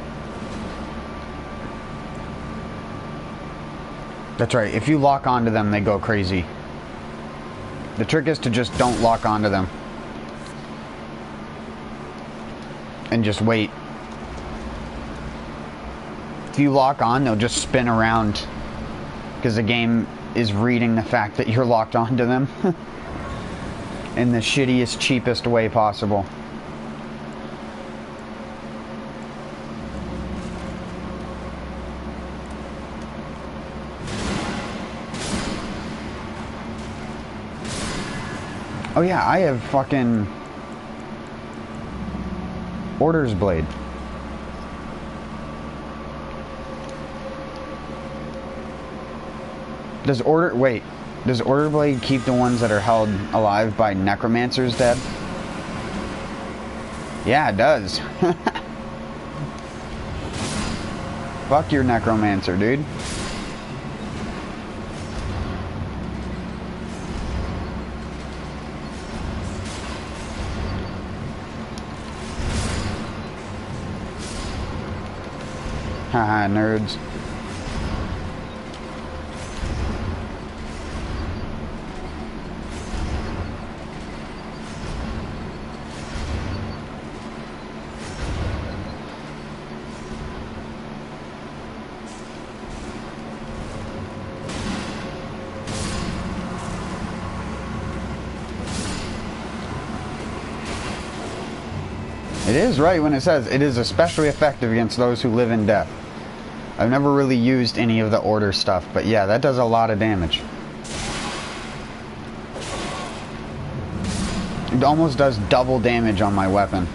That's right, if you lock onto them, they go crazy. The trick is to just don't lock onto them. And just wait. If you lock on, they'll just spin around. Because the game is reading the fact that you're locked onto them. In the shittiest, cheapest way possible. Oh yeah, I have fucking Order's Blade. Does Order Blade keep the ones that are held alive by necromancers dead? Yeah, it does. Fuck your necromancer, dude. Haha, nerds. It is right when it says it is especially effective against those who live in death. I've never really used any of the order stuff, but yeah, that does a lot of damage. It almost does double damage on my weapon.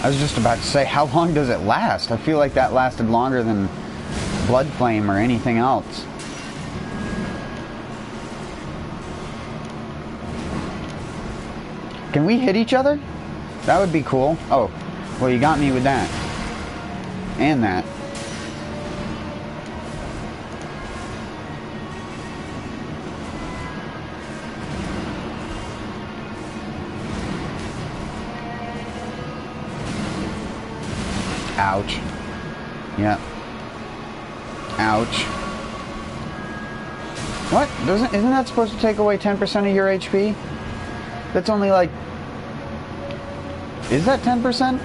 I was just about to say, how long does it last? I feel like that lasted longer than Blood Flame or anything else. Can we hit each other? That would be cool. Oh, well, you got me with that. And that. Ouch. Yep. Ouch. What? Isn't that supposed to take away 10% of your HP? That's only like... Is that 10%?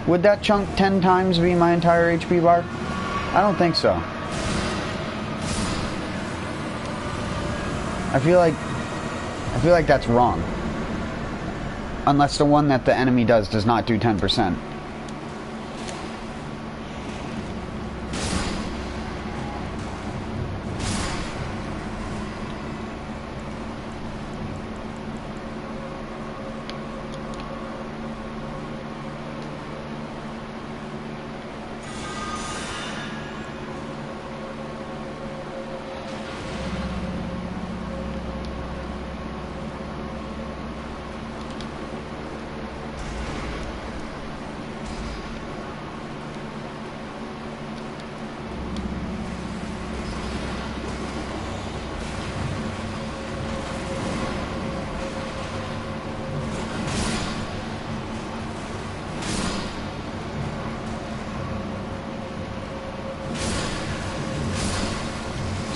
Would that chunk 10 times be my entire HP bar? I don't think so. I feel like that's wrong. Unless the one that the enemy does not do 10%.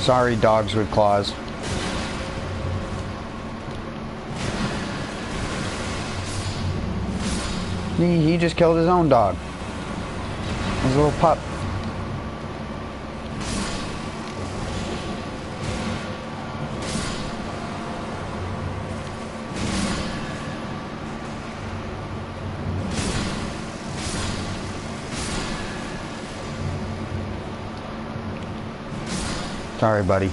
Sorry, dogs with claws. He just killed his own dog. His little pup. Sorry, buddy.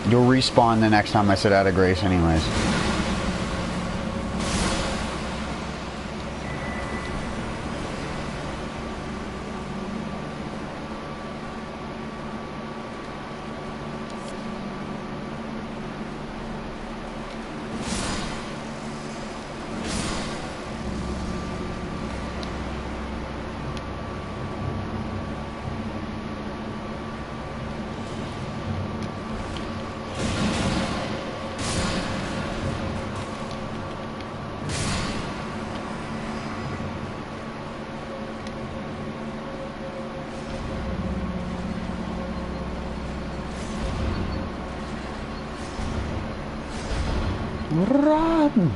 You'll respawn the next time I sit out of grace anyways. Run!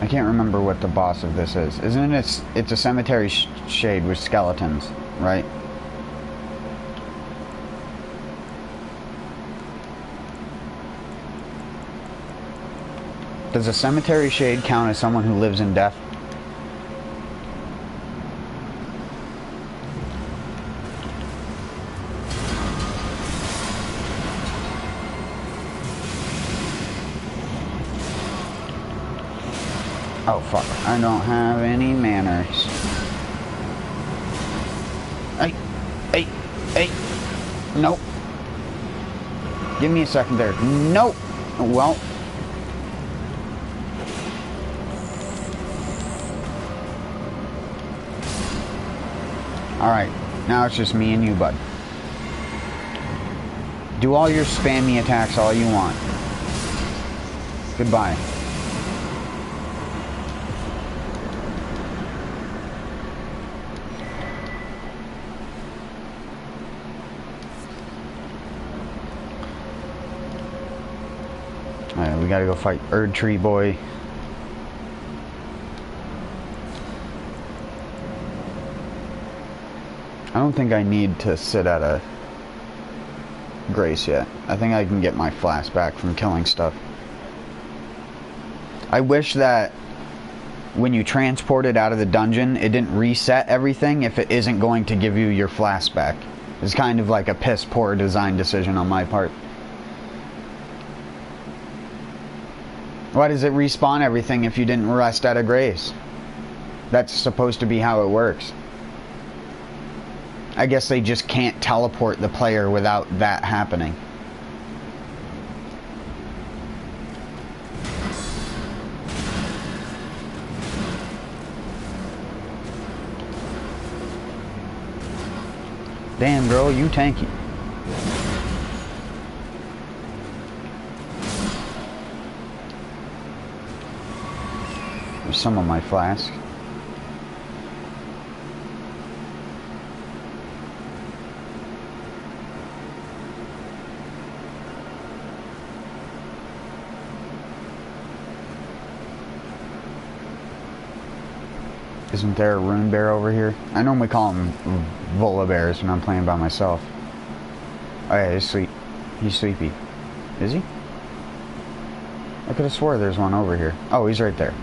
I can't remember what the boss of this is. Isn't it? It's a cemetery shade with skeletons, right? Does a cemetery shade count as someone who lives in death? Oh fuck, I don't have any manners. Hey, nope. Give me a second there. Nope. Well. Alright, now it's just me and you, bud. Do all your spammy attacks all you want. Goodbye. Alright, we gotta go fight Erd Tree Boy. I don't think I need to sit at a grace yet. I think I can get my flask back from killing stuff. I wish that when you transport it out of the dungeon, it didn't reset everything if it isn't going to give you your flask back. It's kind of like a piss poor design decision on my part. Why does it respawn everything if you didn't rest at a grace? That's supposed to be how it works. I guess they just can't teleport the player without that happening. Damn, girl, you tanky. There's some on my flask. Isn't there a rune bear over here? I normally call them Vola bears when I'm playing by myself. Oh yeah, he's sweet. He's sleepy. Is he? I could have swore there's one over here. Oh, he's right there.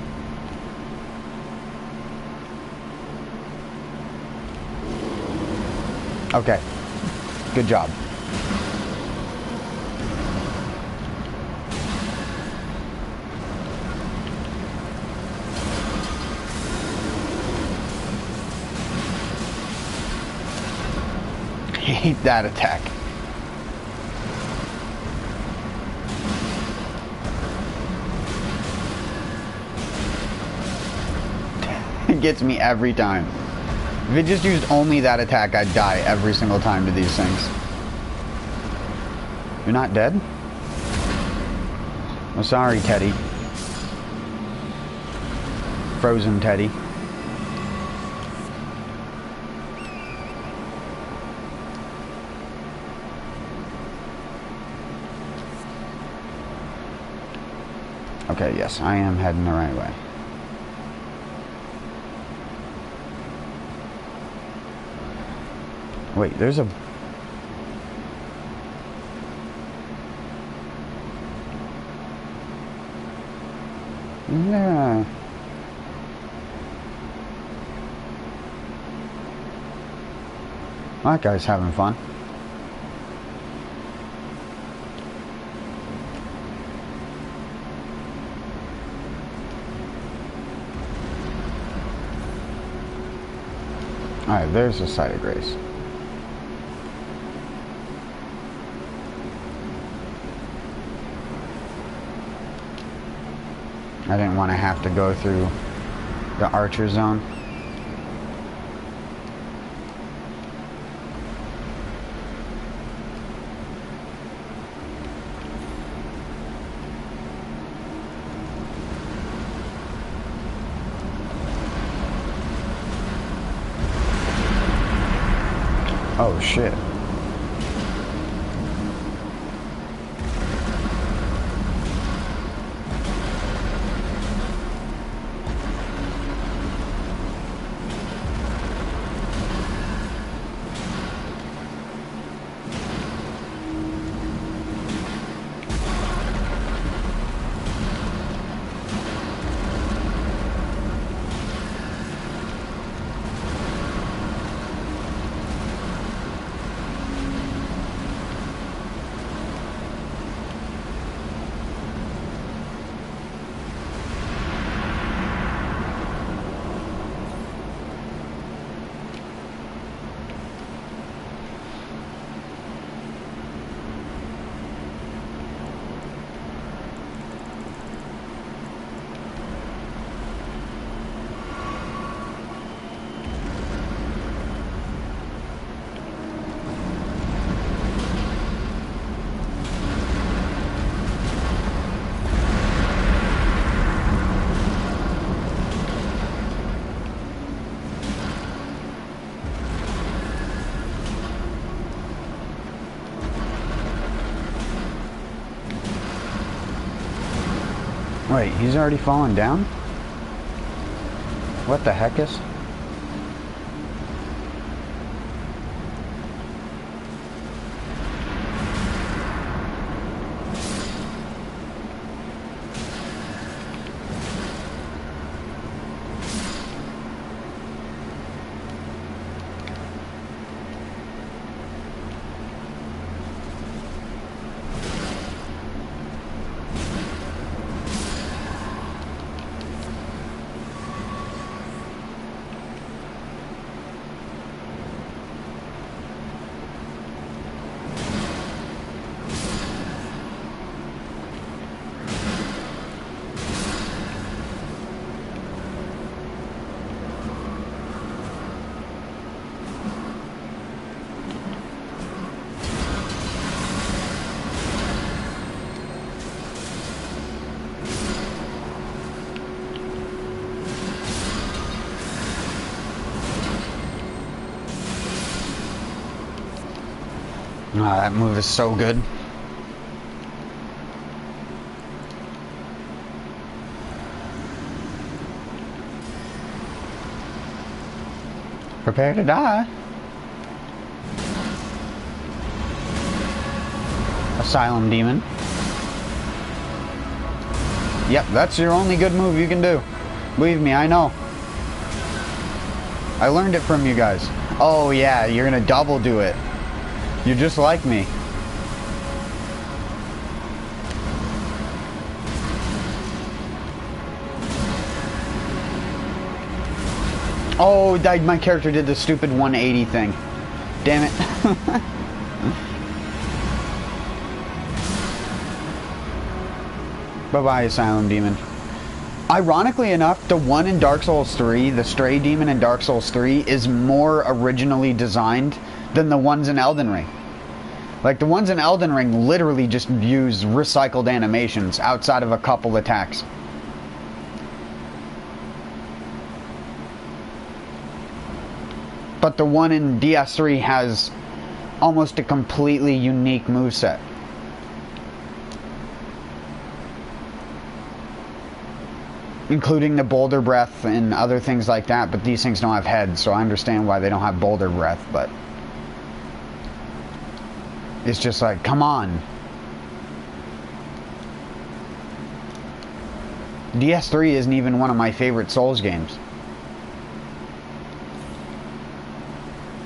Okay. Good job. Hate that attack. It gets me every time. If it just used only that attack, I'd die every single time to these things. You're not dead? Oh, sorry, Teddy. Frozen Teddy. Okay, yes, I am heading the right way. Wait, there's a... Yeah. That guy's having fun. Alright, there's the site of grace. I didn't want to have to go through the archer zone. Oh shit. Wait, he's already fallen down? What the heck is? Oh, that move is so good. Prepare to die. Asylum Demon. Yep, that's your only good move you can do. Believe me, I know. I learned it from you guys. Oh yeah, you're gonna double do it. You're just like me. Oh, my character did the stupid 180 thing. Damn it. Bye-bye, Asylum Demon. Ironically enough, the one in Dark Souls 3, the Stray Demon in Dark Souls 3, is more originally designed than the ones in Elden Ring. Like, the ones in Elden Ring literally just use recycled animations outside of a couple attacks. But the one in DS3 has almost a completely unique moveset. Including the boulder breath and other things like that, but these things don't have heads, so I understand why they don't have boulder breath, but it's just like, come on. DS3 isn't even one of my favorite Souls games.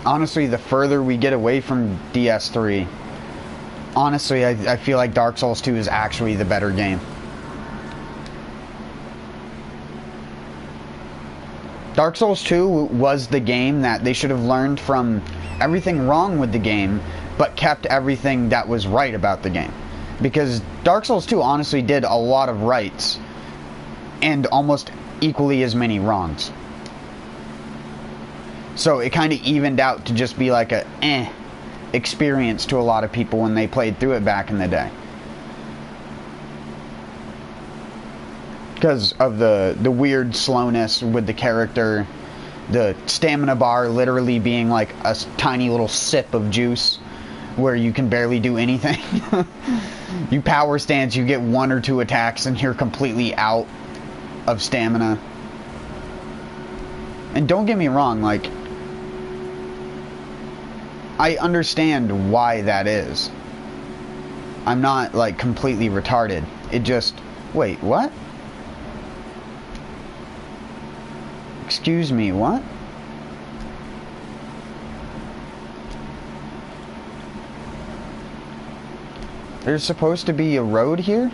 Honestly, the further we get away from DS3, honestly, I feel like Dark Souls 2 is actually the better game. Dark Souls 2 was the game that they should have learned from everything wrong with the game, but kept everything that was right about the game. Because Dark Souls 2 honestly did a lot of rights, and almost equally as many wrongs. So it kind of evened out to just be like a experience to a lot of people when they played through it back in the day. Because of the weird slowness with the character, the stamina bar literally being like a tiny little sip of juice where you can barely do anything. You power stance, you get 1 or 2 attacks and you're completely out of stamina. And don't get me wrong, like, I understand why that is. I'm not like completely retarded. It just, wait, what? Excuse me, what? There's supposed to be a road here?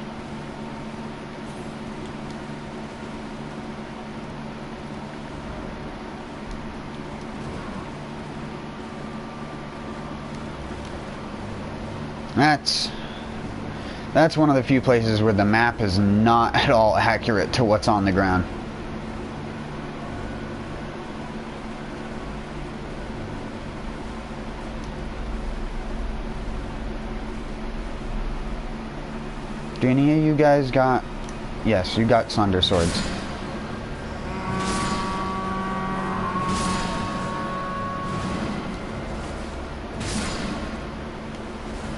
That's one of the few places where the map is not at all accurate to what's on the ground. Do any of you guys got... Yes, you got Thunder Swords.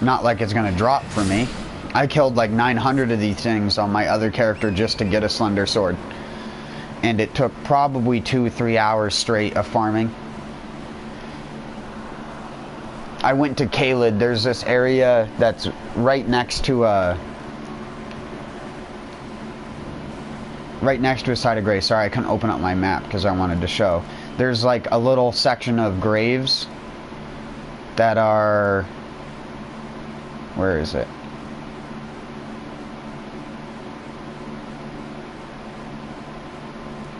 Not like it's gonna drop for me. I killed like 900 of these things on my other character just to get a Slender Sword. And it took probably 2-3 hours straight of farming. I went to Caelid. There's this area that's right next to a... Right next to a site of graves. Sorry, I couldn't open up my map because I wanted to show. There's like a little section of graves that are... Where is it?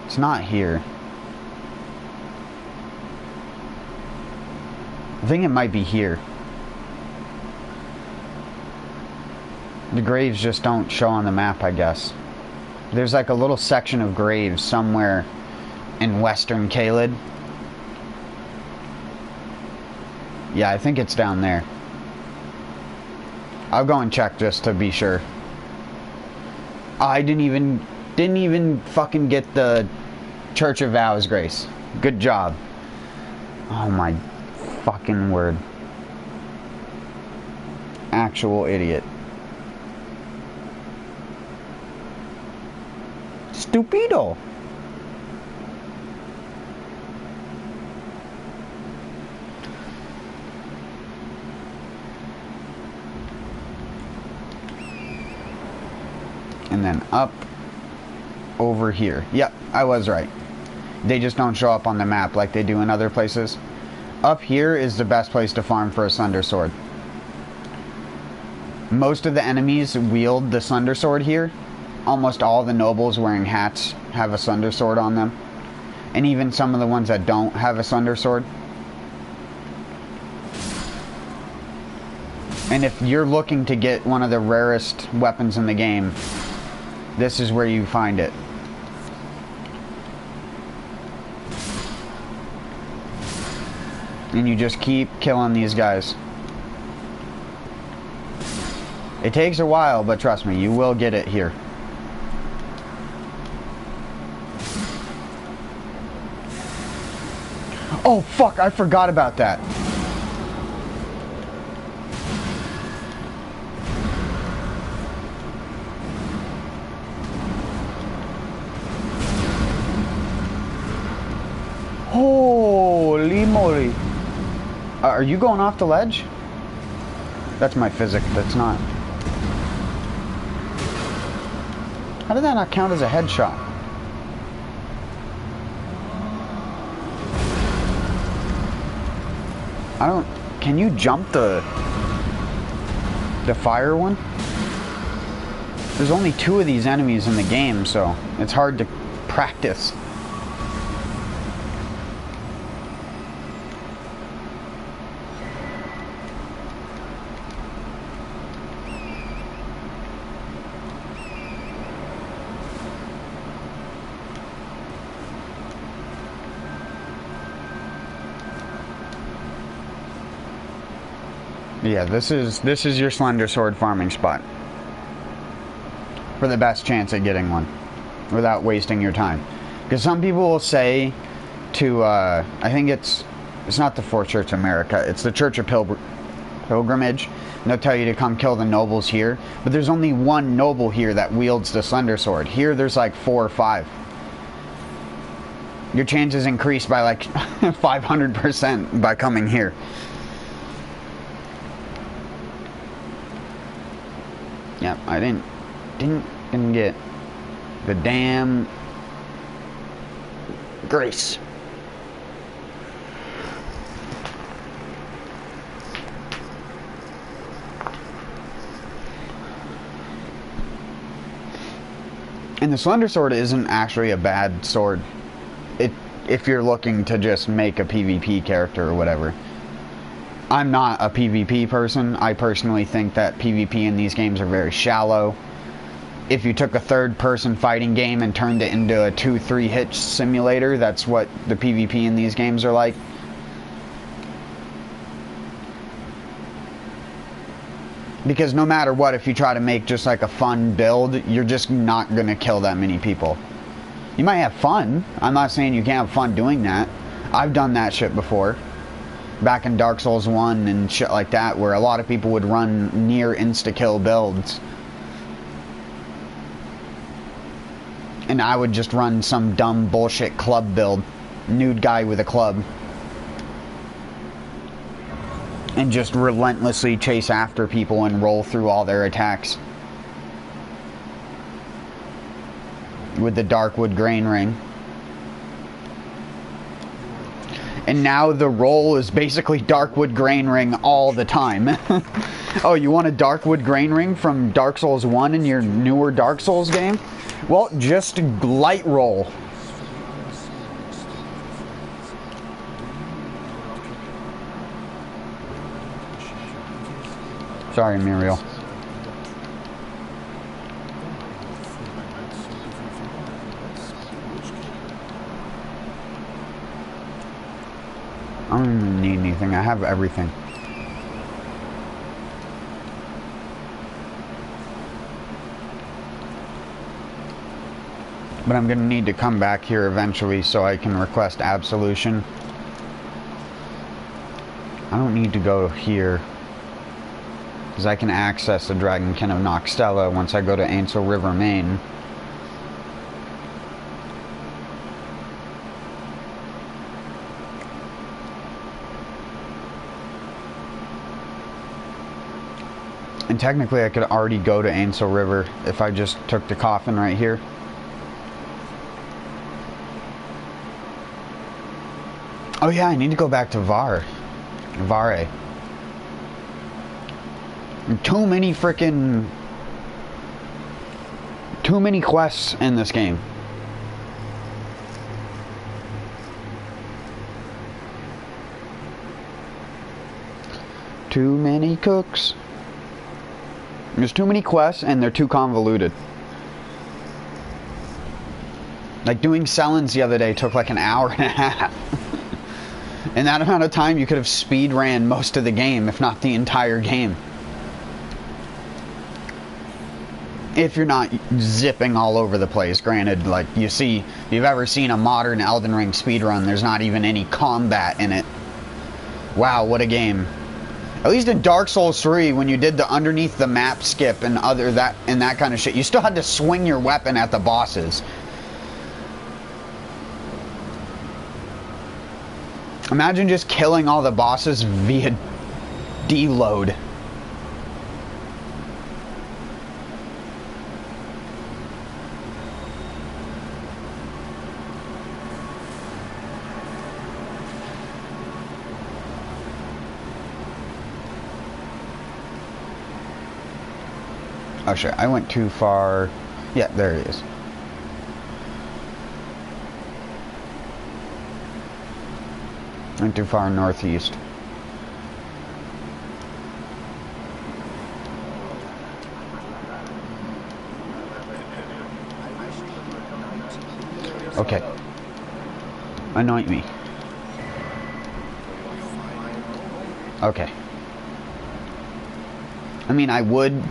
It's not here. I think it might be here. The graves just don't show on the map, I guess. There's like a little section of graves somewhere in western Caelid. Yeah, I think it's down there. I'll go and check just to be sure. I didn't even fucking get the Church of Vows Grace. Good job. Oh my fucking word. Actual idiot. Stupido. And then up over here. Yep, I was right. They just don't show up on the map like they do in other places. Up here is the best place to farm for a Sunder Sword. Most of the enemies wield the Sunder Sword here. Almost all the nobles wearing hats have a Sunder Sword on them. And even some of the ones that don't have a Sunder Sword. And if you're looking to get one of the rarest weapons in the game, this is where you find it. And you just keep killing these guys. It takes a while, but trust me, you will get it here. Oh fuck, I forgot about that. Holy moly. Are you going off the ledge? That's my physic, that's not. How did that not count as a headshot? I don't... Can you jump the fire one? There's only 2 of these enemies in the game, so it's hard to practice. Yeah, this is your Slender Sword farming spot. For the best chance at getting one. Without wasting your time. Because some people will say to, I think it's not the Fourth Church of America, it's the Church of Pilgrimage. And they'll tell you to come kill the nobles here. But there's only one noble here that wields the Slender Sword. Here there's like 4 or 5. Your chances increase by like 500% by coming here. Yep, I didn't get the damn grace. And the Slender Sword isn't actually a bad sword. If you're looking to just make a PvP character or whatever. I'm not a PvP person. I personally think that PvP in these games are very shallow. If you took a third-person fighting game and turned it into a 2-3 hit simulator, that's what the PvP in these games are like. Because no matter what, if you try to make just like a fun build, you're just not going to kill that many people. You might have fun. I'm not saying you can't have fun doing that. I've done that shit before. Back in Dark Souls 1 and shit like that, where a lot of people would run near insta-kill builds. And I would just run some dumb bullshit club build. Nude guy with a club. And just relentlessly chase after people and roll through all their attacks. With the Darkwood Grain Ring. And now the roll is basically Darkwood Grain Ring all the time. Oh, you want a Darkwood Grain Ring from Dark Souls 1 in your newer Dark Souls game? Well, just light roll. Sorry, Muriel. I don't even need anything. I have everything. But I'm going to need to come back here eventually so I can request absolution. I don't need to go here. Because I can access the Dragonkin of Noxtella once I go to Ainsel River, Maine. And technically I could already go to Ainsel River if I just took the coffin right here. Oh yeah, I need to go back to Vare. Too many quests in this game. Too many cooks. There's too many quests and they're too convoluted. Like doing Sellens the other day took like an hour and a half. In that amount of time you could have speed ran most of the game, if not the entire game. If you're not zipping all over the place. Granted, like if you've ever seen a modern Elden Ring speedrun, there's not even any combat in it. Wow, what a game. At least in Dark Souls 3, when you did the underneath the map skip and that kind of shit, you still had to swing your weapon at the bosses. Imagine just killing all the bosses via deload. Oh shit, I went too far. Yeah, there it is. Went too far northeast. Okay. Anoint me. Okay. I mean, I would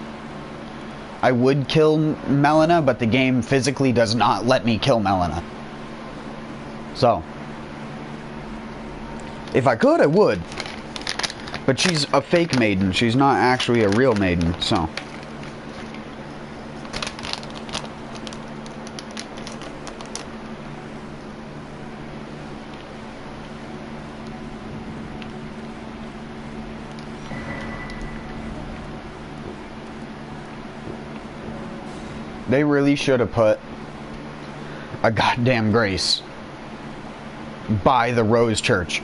kill Melina, but the game physically does not let me kill Melina. So, if I could, I would. But she's a fake maiden. She's not actually a real maiden, so. They really should have put a goddamn grace by the Rose Church.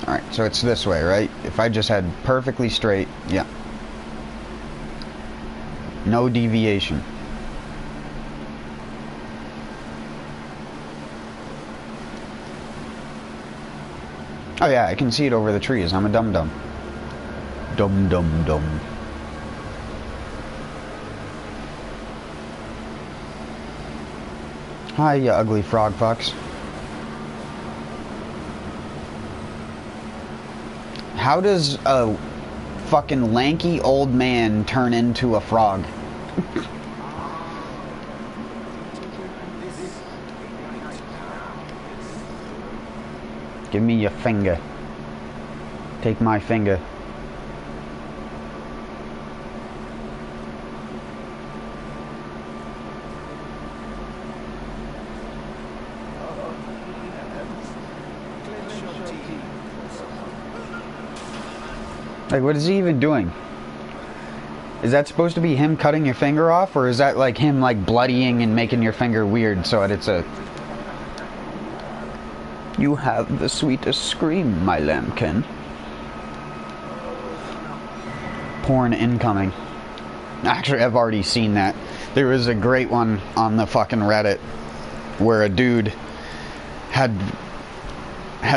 Alright, so it's this way, right? If I just had perfectly straight, yeah. No deviation. Oh yeah, I can see it over the trees. I'm a dum-dum. Dum-dum-dum. Hi, you ugly frog fucks. How does a fucking lanky old man turn into a frog? Give me your finger. Take my finger. Like, what is he even doing? Is that supposed to be him cutting your finger off, or is that like him like bloodying and making your finger weird so that it's a... You have the sweetest scream, my lambkin. Porn incoming. Actually, I've already seen that. There was a great one on the fucking Reddit where a dude had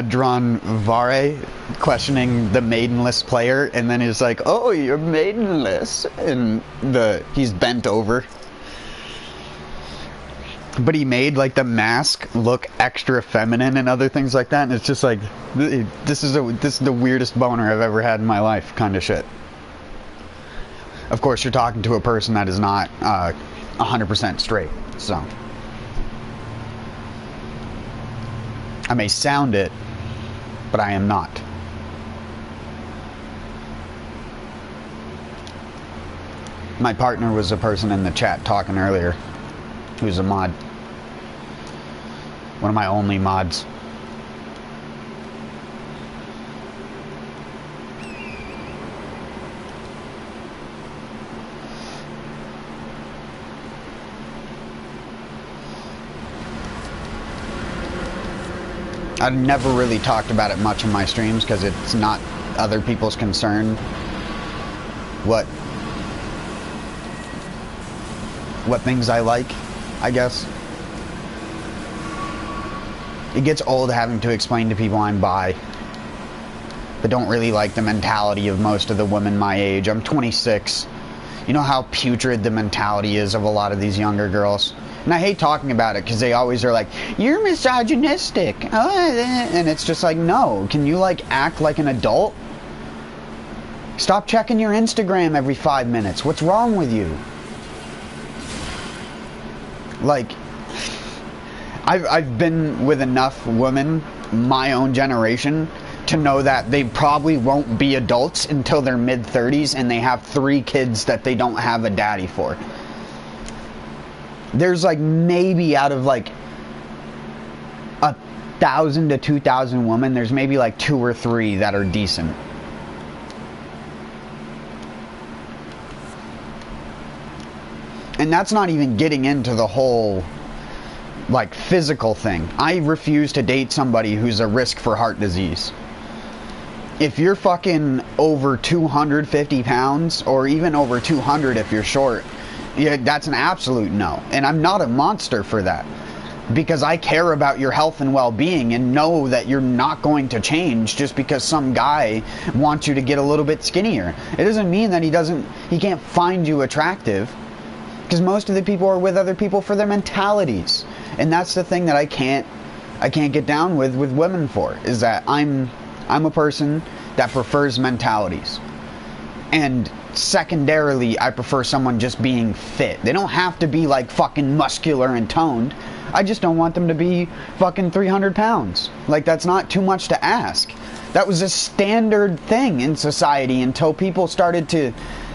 drawn Vare questioning the maidenless player, and then he's like, "Oh, you're maidenless," and he's bent over. But he made like the mask look extra feminine and other things like that, and it's just like, this is the weirdest boner I've ever had in my life, kind of shit. Of course, you're talking to a person that is not 100% straight, so I may sound it, but I am not. My partner was a person in the chat talking earlier who's a mod. One of my only mods. I've never really talked about it much in my streams because it's not other people's concern what things I like, I guess. It gets old having to explain to people I'm bi. That don't really like the mentality of most of the women my age. I'm 26. You know how putrid the mentality is of a lot of these younger girls? And I hate talking about it because they always are like, you're misogynistic. And it's just like, no. Can you like act like an adult? Stop checking your Instagram every 5 minutes. What's wrong with you? Like, I've been with enough women, my own generation, to know that they probably won't be adults until their mid-30s and they have 3 kids that they don't have a daddy for. There's like maybe out of like 1,000 to 2,000 women, there's maybe like 2 or 3 that are decent. And that's not even getting into the whole like physical thing. I refuse to date somebody who's a risk for heart disease. If you're fucking over 250 pounds, or even over 200 if you're short, yeah, that's an absolute no. And I'm not a monster for that. Because I care about your health and well-being and know that you're not going to change just because some guy wants you to get a little bit skinnier. It doesn't mean that he can't find you attractive. Because most of the people are with other people for their mentalities. And that's the thing that I can't get down with women for, is that I'm a person that prefers mentalities. And secondarily, I prefer someone just being fit. They don't have to be like fucking muscular and toned. I just don't want them to be fucking 300 pounds. Like, that's not too much to ask. That was a standard thing in society until people started to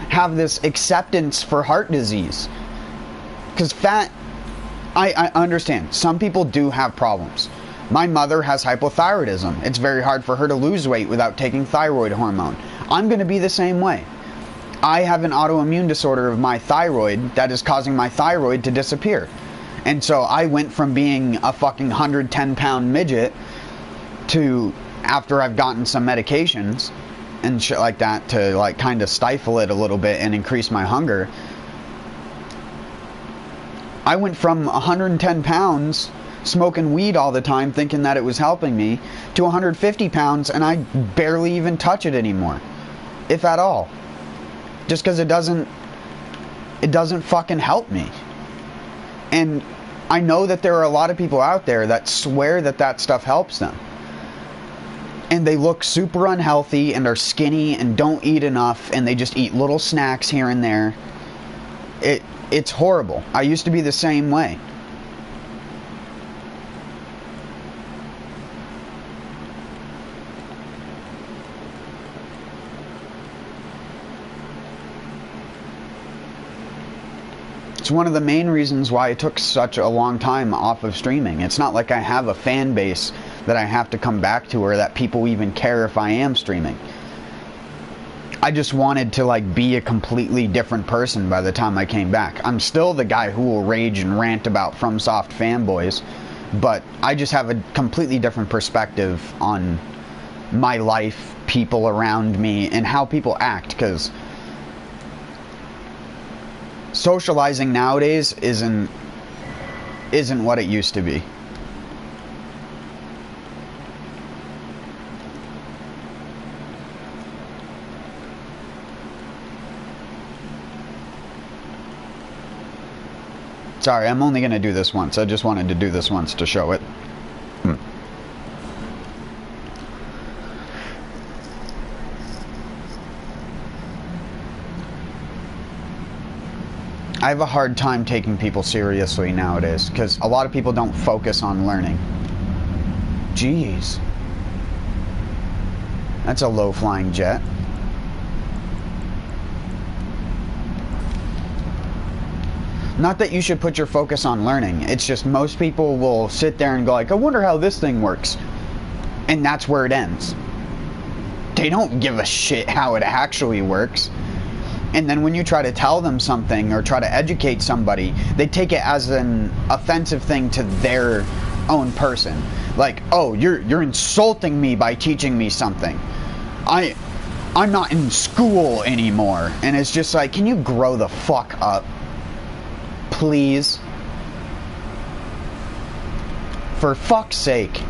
have this acceptance for heart disease. Because fat, I understand, some people do have problems. My mother has hypothyroidism. It's very hard for her to lose weight without taking thyroid hormone. I'm going to be the same way. I have an autoimmune disorder of my thyroid that is causing my thyroid to disappear. And so I went from being a fucking 110-pound midget to, after I've gotten some medications and shit like that to like kind of stifle it a little bit and increase my hunger, I went from 110 pounds smoking weed all the time thinking that it was helping me to 150 pounds and I barely even touch it anymore, if at all, just because it doesn't fucking help me. And I know that there are a lot of people out there that swear that that stuff helps them, and they look super unhealthy and are skinny and don't eat enough and they just eat little snacks here and there. It's horrible. I used to be the same way. It's one of the main reasons why it took such a long time off of streaming. It's not like I have a fan base that I have to come back to or that people even care if I am streaming. I just wanted to like be a completely different person by the time I came back. I'm still the guy who will rage and rant about FromSoft fanboys, but I just have a completely different perspective on my life, people around me, and how people act, because socializing nowadays isn't what it used to be. Sorry, I'm only going to do this once. I just wanted to do this once to show it. I have a hard time taking people seriously nowadays because a lot of people don't focus on learning. Jeez. That's a low-flying jet. Not that you should put your focus on learning. It's just most people will sit there and go like, I wonder how this thing works. And that's where it ends. They don't give a shit how it actually works. And then when you try to tell them something or try to educate somebody, they take it as an offensive thing to their own person. Like, oh, you're insulting me by teaching me something. I'm not in school anymore. And it's just like, can you grow the fuck up? Please. For fuck's sake.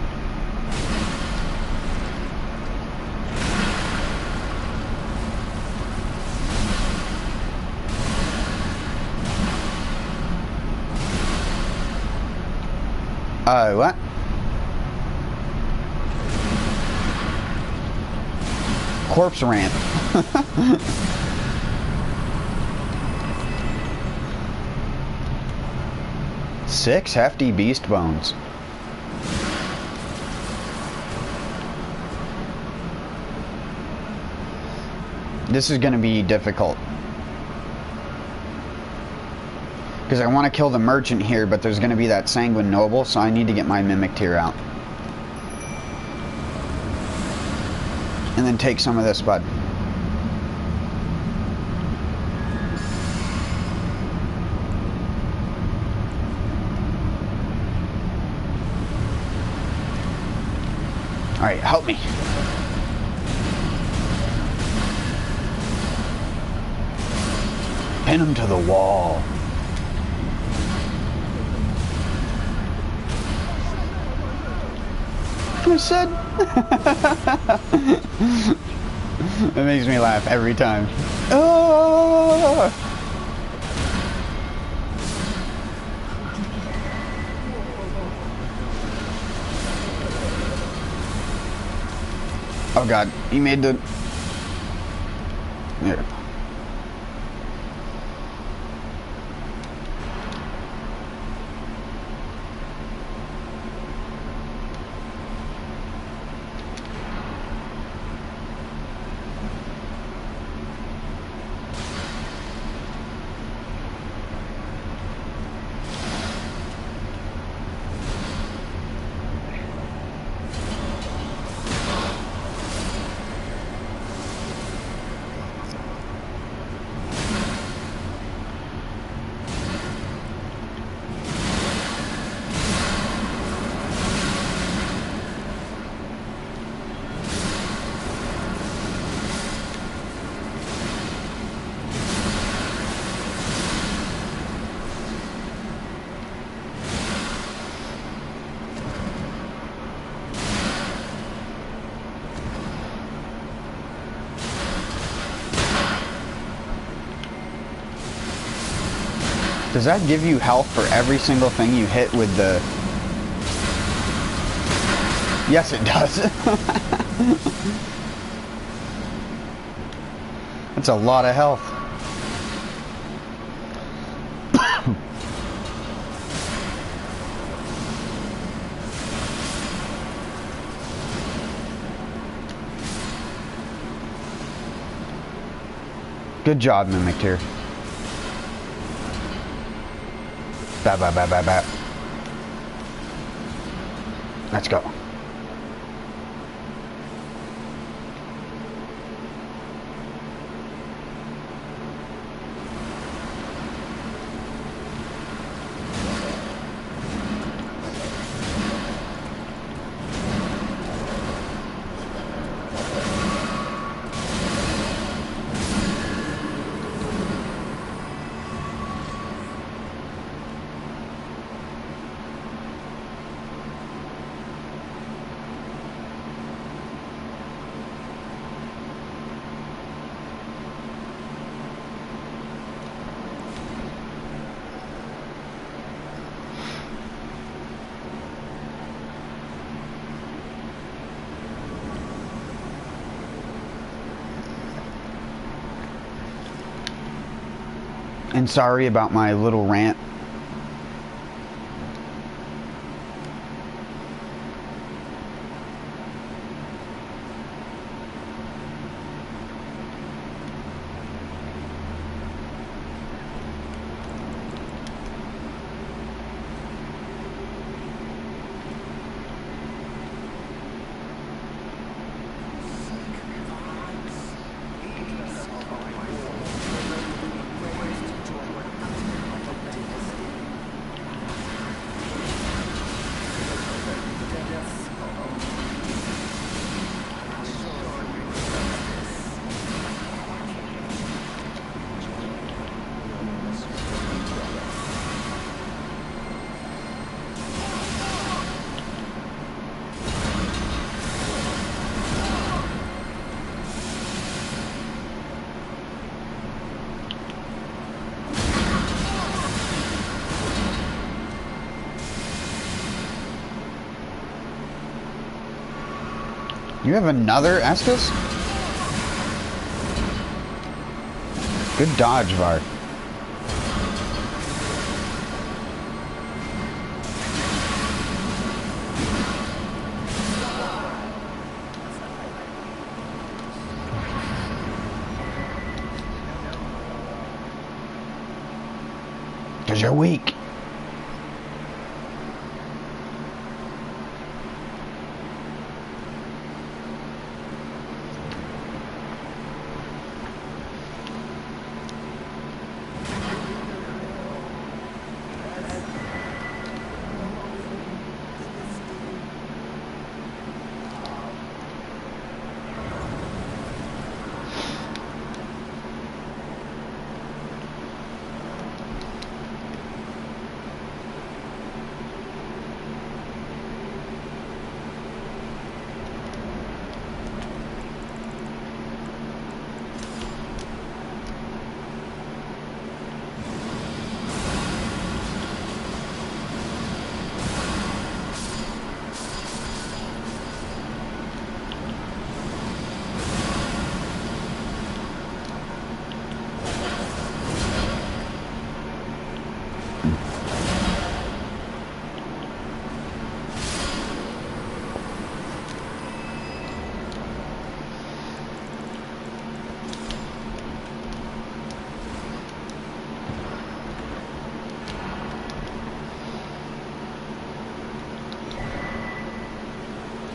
What? Corpse ramp. 6 hefty beast bones. This is going to be difficult. Because I want to kill the merchant here, but there's going to be that sanguine noble, so I need to get my mimic tier out. And then take some of this bud. Alright, help me. Pin him to the wall. I said. It makes me laugh every time. Oh! Oh god, he made the... Here. Does that give you health for every single thing you hit with the... Yes, it does. That's a lot of health. Good job, Mimic Tier. Bap, bap, bap, bap, bap. Let's go. And sorry about my little rant. You have another Estus? Good dodge, Var. Because you're weak.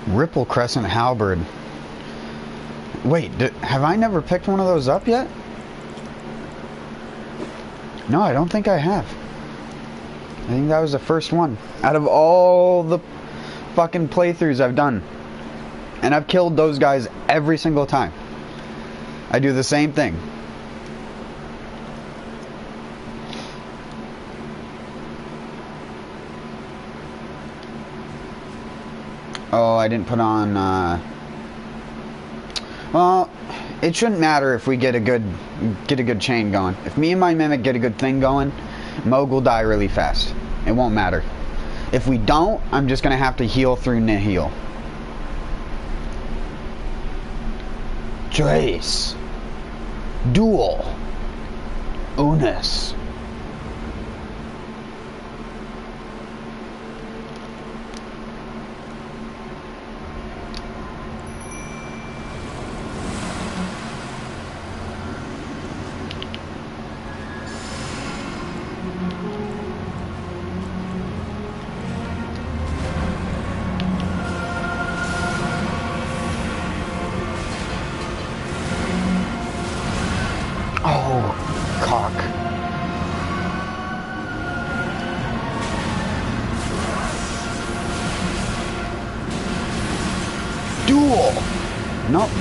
Ripple Crescent Halberd. Wait, have I never picked one of those up yet? No, I don't think I have. I think that was the first one. Out of all the fucking playthroughs I've done. And I've killed those guys every single time. I do the same thing. Oh, I didn't put on, well, it shouldn't matter if we get a good chain going. If me and my Mimic get a good thing going, Mogh will die really fast. It won't matter. If we don't, I'm just gonna have to heal through Nihil. Trace. Duel. Unis.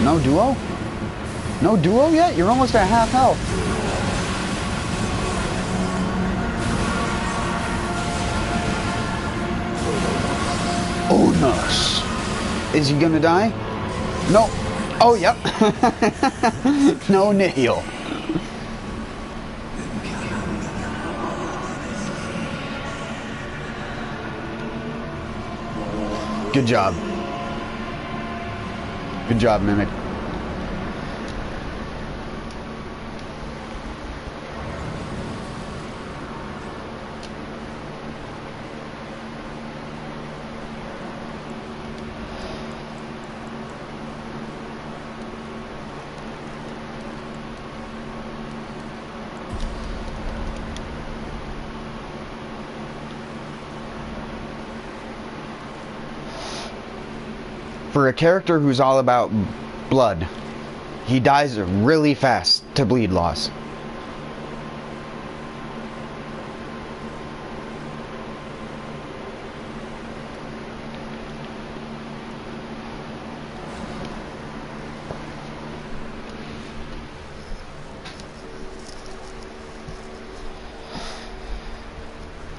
No duo? No duo yet? You're almost at half health. Unos. Is he gonna die? No. Oh, yep. No Nihil. Good job. Good job, Mimic. For a character who's all about blood, he dies really fast to bleed loss.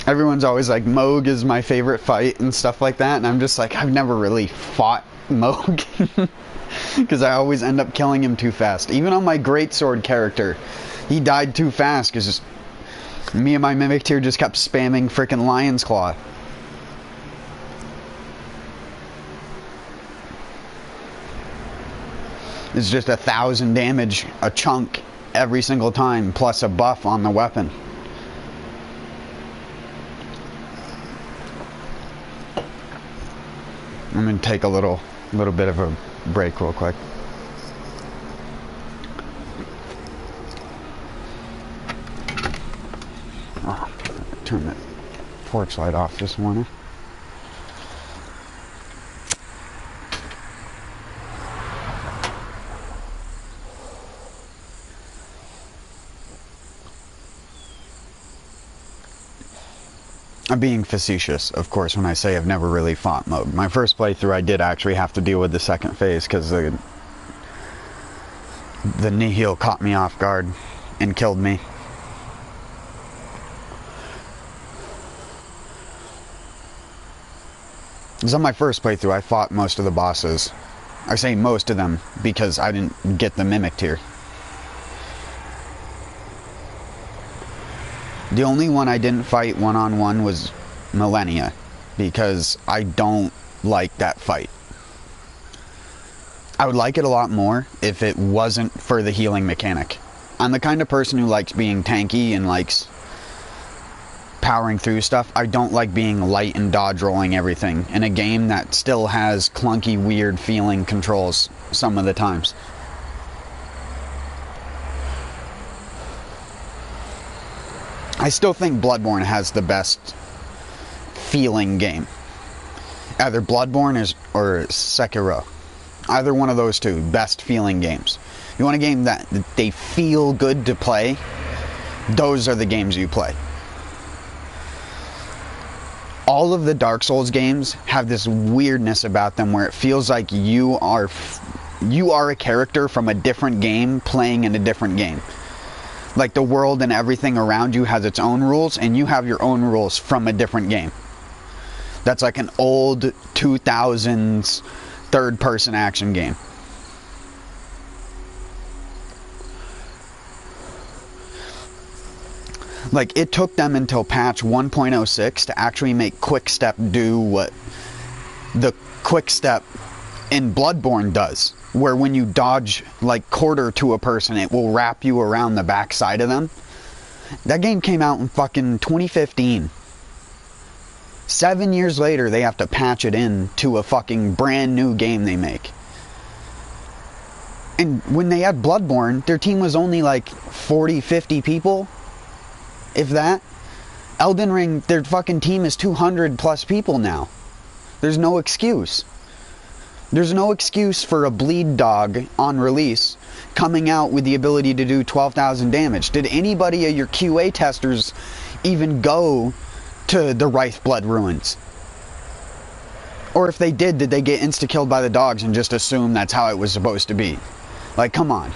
Everyone's always like, Mogh is my favorite fight and stuff like that, and I'm just like, I've never really fought Mogh because I always end up killing him too fast. Even on my greatsword character, he died too fast because me and my Mimic Tier just kept spamming frickin' Lion's Claw. It's just 1,000 damage a chunk every single time, plus a buff on the weapon. I'm gonna take a little bit of a break real quick. Oh, turn that porch light off this morning. I'm being facetious, of course, when I say I've never really fought Mogh. My first playthrough, I did actually have to deal with the second phase because the Nihil caught me off guard and killed me. Because on my first playthrough, I fought most of the bosses. I say most of them because I didn't get the Mimic Tier. The only one I didn't fight one-on-one was Millennia, because I don't like that fight. I would like it a lot more if it wasn't for the healing mechanic. I'm the kind of person who likes being tanky and likes powering through stuff. I don't like being light and dodge rolling everything in a game that still has clunky, weird feeling controls some of the times. I still think Bloodborne has the best feeling game. Either Bloodborne or Sekiro. Either one of those two, best feeling games. You want a game that they feel good to play, those are the games you play. All of the Dark Souls games have this weirdness about them where it feels like you are a character from a different game playing in a different game. Like the world and everything around you has its own rules, and you have your own rules from a different game. That's like an old 2000s third-person action game. Like, it took them until patch 1.06 to actually make Quickstep do what the Quickstep in Bloodborne does. Where when you dodge like quarter to a person, it will wrap you around the back side of them. That game came out in fucking 2015. 7 years later, they have to patch it in to a fucking brand new game they make. And when they had Bloodborne, their team was only like 40, 50 people. If that. Elden Ring, their fucking team is 200 plus people now. There's no excuse. There's no excuse for a bleed dog on release coming out with the ability to do 12,000 damage. Did anybody of your QA testers even go to the Rife Blood Ruins? Or if they did they get insta-killed by the dogs and just assume that's how it was supposed to be? Like, come on.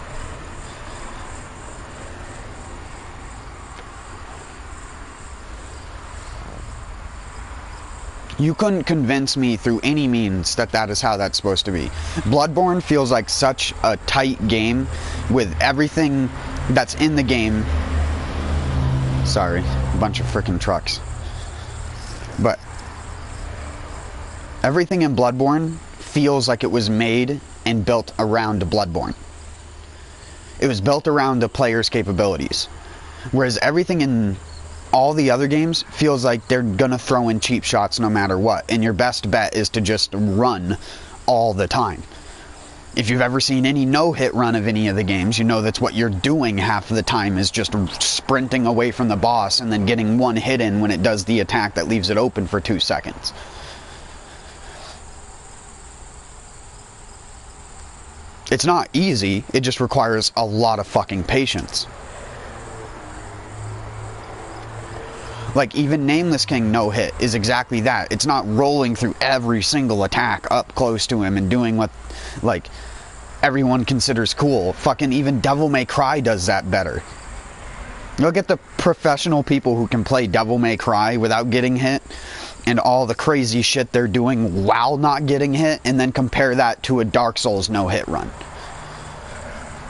You couldn't convince me through any means that that is how that's supposed to be. Bloodborne feels like such a tight game with everything that's in the game. Sorry, a bunch of freaking trucks. But everything in Bloodborne feels like it was made and built around Bloodborne. It was built around the player's capabilities. Whereas everything in all the other games feels like they're gonna throw in cheap shots no matter what, and your best bet is to just run all the time. If you've ever seen any no-hit run of any of the games, you know that's what you're doing half of the time, is just sprinting away from the boss and then getting one hit in when it does the attack that leaves it open for 2 seconds. It's not easy, it just requires a lot of fucking patience. Like, even Nameless King no hit is exactly that. It's not rolling through every single attack up close to him and doing what, like, everyone considers cool. Fucking even Devil May Cry does that better. Look at the professional people who can play Devil May Cry without getting hit, and all the crazy shit they're doing while not getting hit, and then compare that to a Dark Souls no-hit run.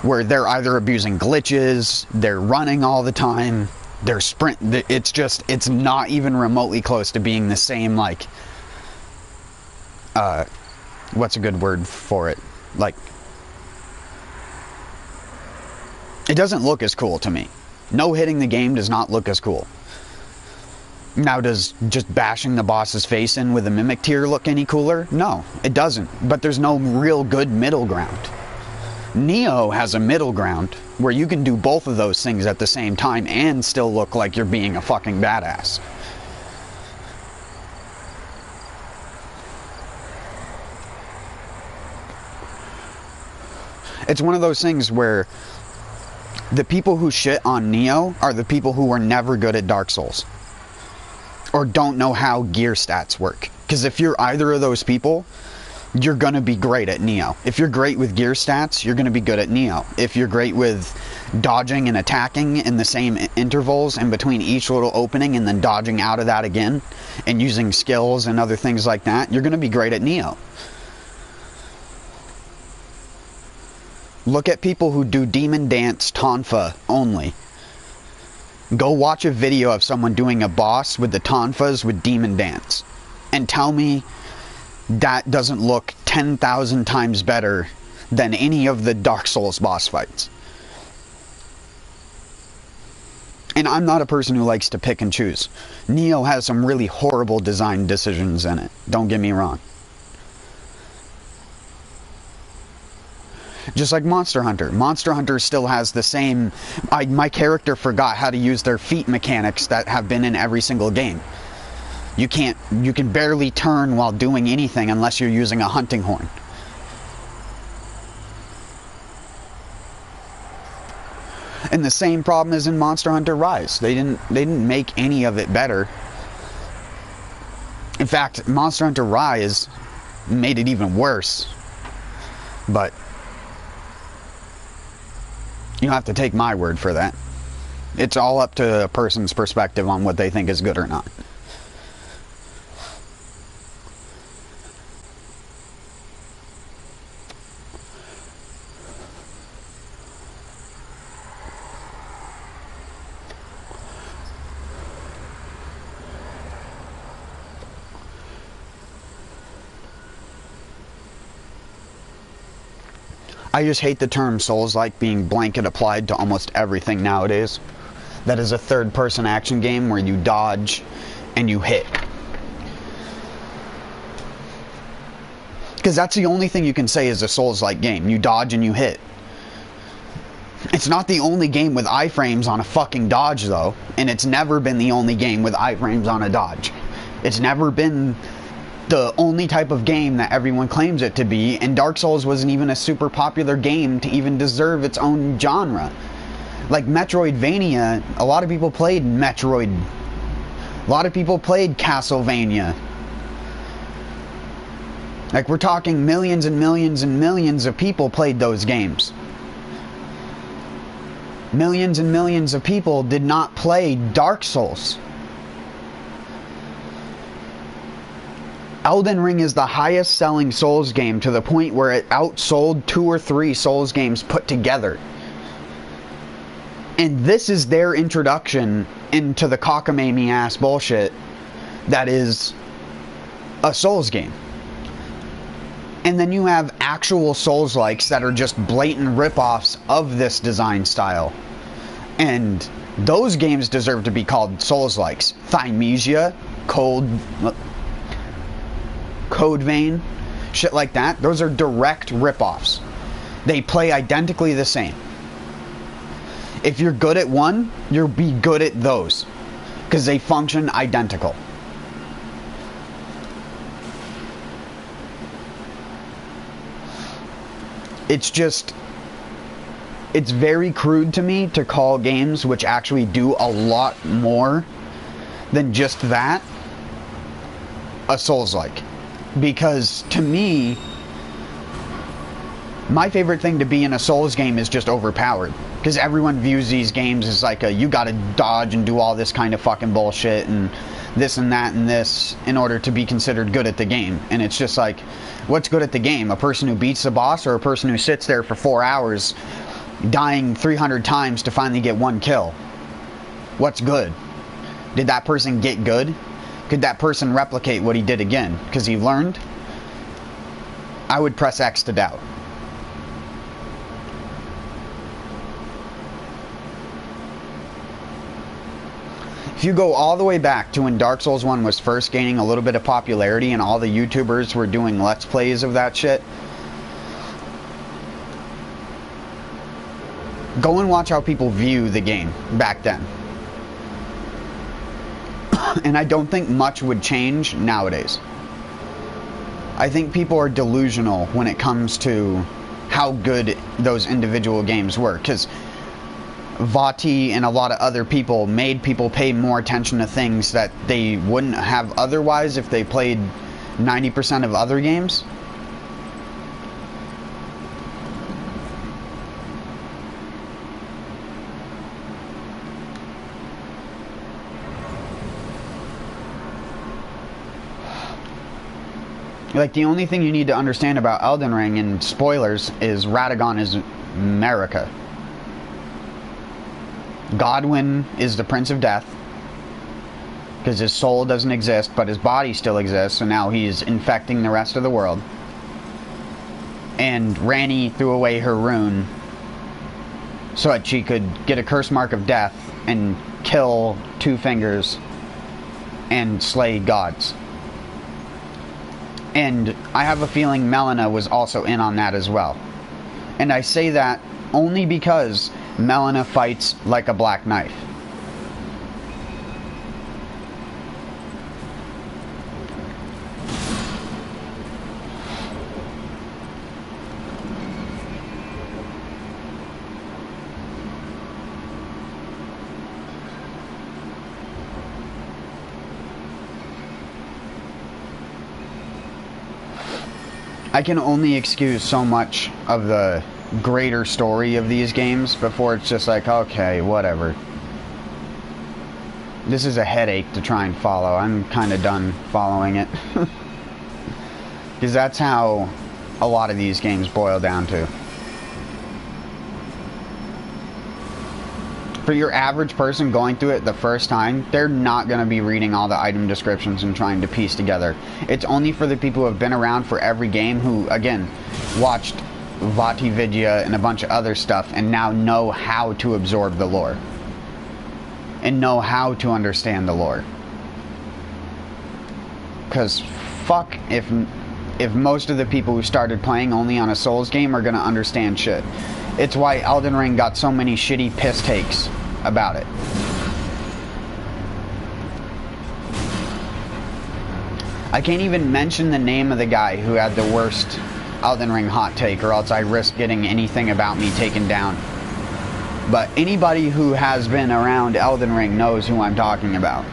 Where they're either abusing glitches, they're running all the time, they're it's not even remotely close to being the same, like, what's a good word for it? Like, it doesn't look as cool to me. No hitting the game does not look as cool. Now, does just bashing the boss's face in with a mimic tear look any cooler? No, it doesn't. But there's no real good middle ground. Neo has a middle ground where you can do both of those things at the same time and still look like you're being a fucking badass. It's one of those things where the people who shit on Neo are the people who are never good at Dark Souls. Or don't know how gear stats work. Because if you're either of those people, you're going to be great at Neo. If you're great with gear stats, you're going to be good at Neo. If you're great with dodging and attacking in the same intervals in between each little opening and then dodging out of that again and using skills and other things like that, you're going to be great at Neo. Look at people who do Demon Dance Tonfa only. Go watch a video of someone doing a boss with the Tonfas with Demon Dance. And tell me that doesn't look 10,000 times better than any of the Dark Souls boss fights. And I'm not a person who likes to pick and choose. Neo has some really horrible design decisions in it. Don't get me wrong. Just like Monster Hunter. Monster Hunter still has the same... my character forgot how to use their feet mechanics that have been in every single game. You can barely turn while doing anything unless you're using a hunting horn. And the same problem is in Monster Hunter Rise. They didn't make any of it better. In fact, Monster Hunter Rise made it even worse. But you don't have to take my word for that. It's all up to a person's perspective on what they think is good or not. I just hate the term Souls-like being blanket applied to almost everything nowadays. That is a third-person action game where you dodge and you hit. Because that's the only thing you can say is a Souls-like game. You dodge and you hit. It's not the only game with iframes on a fucking dodge, though. And it's never been the only game with iframes on a dodge. It's never been the only type of game that everyone claims it to be, and Dark Souls wasn't even a super popular game to even deserve its own genre. Like Metroidvania, a lot of people played Metroid. A lot of people played Castlevania. Like, we're talking millions and millions and millions of people played those games. Millions and millions of people did not play Dark Souls. Elden Ring is the highest selling Souls game to the point where it outsold 2 or 3 Souls games put together. And this is their introduction into the cockamamie ass bullshit that is a Souls game. And then you have actual Souls-likes that are just blatant rip-offs of this design style. And those games deserve to be called Souls-likes. Thymesia, Code Vein, shit like that. Those are direct rip-offs. They play identically the same. If you're good at one, you'll be good at those. Because they function identical. it's just, it's very crude to me to call games which actually do a lot more than just that a Souls-like. Because to me, my favorite thing to be in a Souls game is just overpowered. Because everyone views these games as like you gotta dodge and do all this kind of fucking bullshit and this and that and this in order to be considered good at the game. And it's just like, what's good at the game? A person who beats the boss, or a person who sits there for 4 hours dying 300 times to finally get one kill? What's good? Did that person get good? Could that person replicate what he did again because he learned? I would press X to doubt. If you go all the way back to when Dark Souls 1 was first gaining a little bit of popularity and all the YouTubers were doing Let's Plays of that shit, go and watch how people view the game back then. And I don't think much would change nowadays. I think people are delusional when it comes to how good those individual games were, because Vati and a lot of other people made people pay more attention to things that they wouldn't have otherwise if they played 90% of other games. Like, the only thing you need to understand about Elden Ring, and spoilers, is Radagon is America. Godwyn is the Prince of Death, because his soul doesn't exist, but his body still exists, so now he's infecting the rest of the world. And Ranni threw away her rune so that she could get a curse mark of death and kill Two Fingers and slay gods. And I have a feeling Melina was also in on that as well. And I say that only because Melina fights like a black knife. I can only excuse so much of the greater story of these games before it's just like, okay, whatever. This is a headache to try and follow. I'm kind of done following it. Because that's how a lot of these games boil down to. For your average person going through it the first time, they're not going to be reading all the item descriptions and trying to piece together. It's only for the people who have been around for every game who, again, watched Vati Vidya and a bunch of other stuff and now know how to absorb the lore. And know how to understand the lore. Because fuck if most of the people who started playing only on a Souls game are going to understand shit. It's why Elden Ring got so many shitty piss takes about it. I can't even mention the name of the guy who had the worst Elden Ring hot take, or else I risk getting anything about me taken down. But anybody who has been around Elden Ring knows who I'm talking about.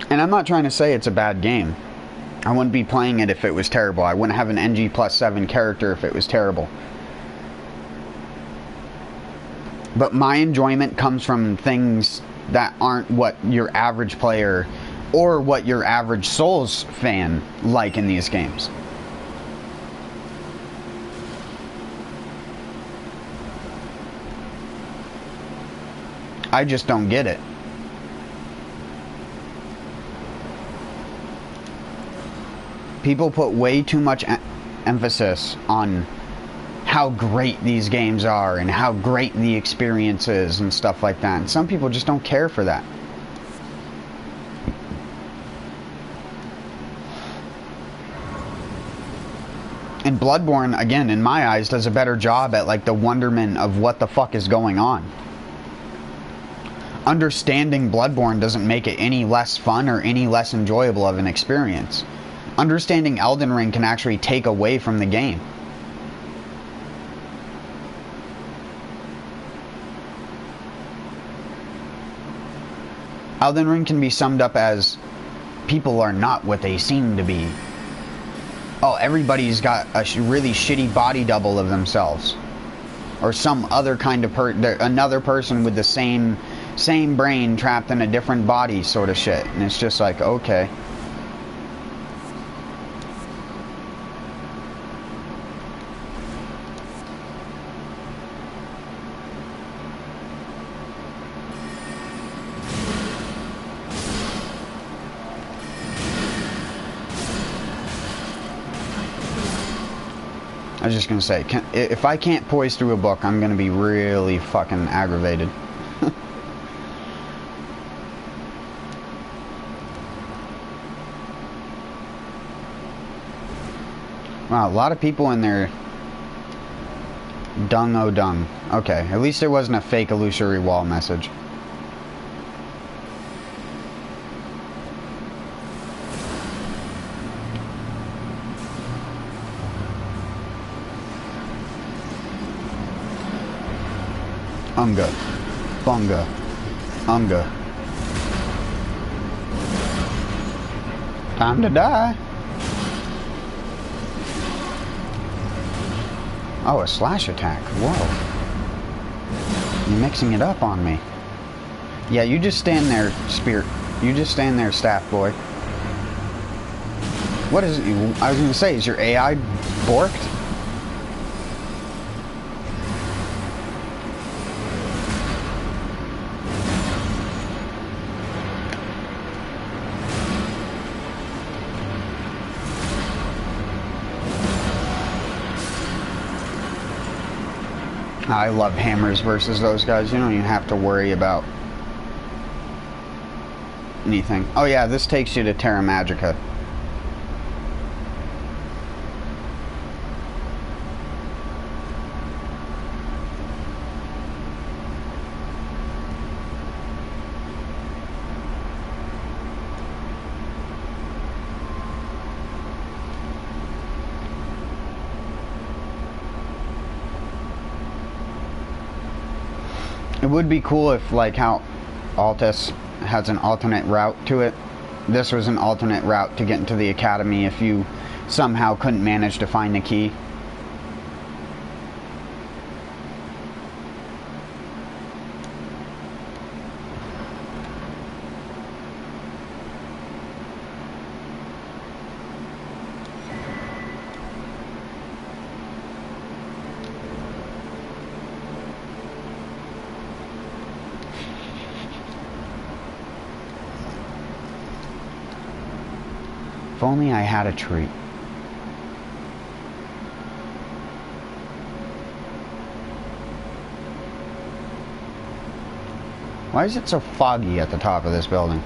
And I'm not trying to say it's a bad game. I wouldn't be playing it if it was terrible. I wouldn't have an NG+7 character if it was terrible. But my enjoyment comes from things that aren't what your average player or what your average Souls fan like in these games. I just don't get it. People put way too much emphasis on how great these games are and how great the experience is and stuff like that. And some people just don't care for that. And Bloodborne, again, in my eyes, does a better job at like the wonderment of what the fuck is going on. Understanding Bloodborne doesn't make it any less fun or any less enjoyable of an experience. Understanding Elden Ring can actually take away from the game. Elden Ring can be summed up as, people are not what they seem to be. Oh, everybody's got a really shitty body double of themselves. Or some other kind of another person with the same brain trapped in a different body sort of shit. And it's just like, okay. I was just gonna say, if I can't poise through a book, I'm gonna be really fucking aggravated. Wow, a lot of people in there. Dung oh dung. Okay, at least it wasn't a fake illusory wall message. Unga. Bunga. Unga. Time to die. Oh, a slash attack. Whoa. You're mixing it up on me. Yeah, you just stand there, Spirit. You just stand there, staff boy. What is it? I was going to say, is your AI borked? I love hammers versus those guys. You don't even have to worry about anything. Oh yeah, this takes you to Terra Magica. It would be cool if, like how Altus has an alternate route to it, this was an alternate route to get into the academy if you somehow couldn't manage to find the key. If only I had a treat. Why is it so foggy at the top of this building?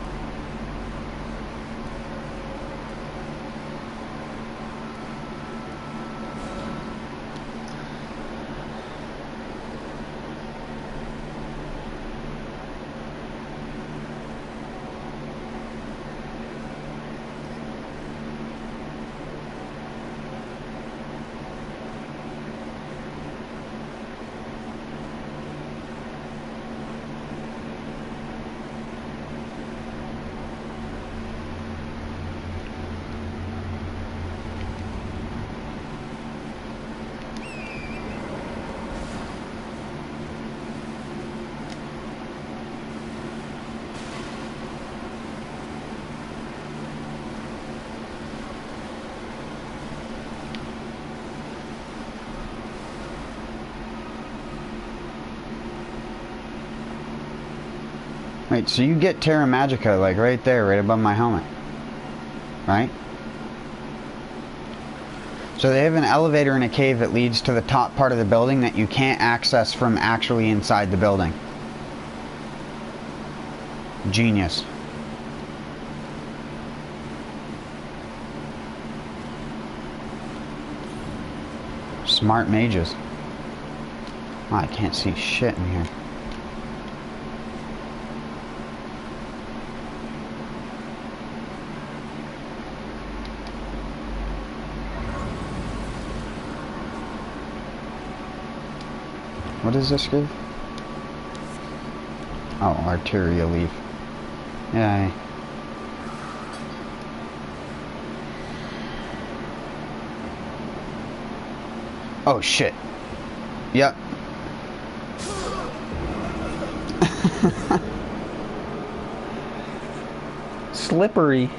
Wait, so you get Terra Magica, like, right there, right above my helmet. Right? So they have an elevator in a cave that leads to the top part of the building that you can't access from actually inside the building. Genius. Smart mages. Oh, I can't see shit in here. What does this give? Oh, arterial leaf. Yay. Oh shit. Yep. Slippery.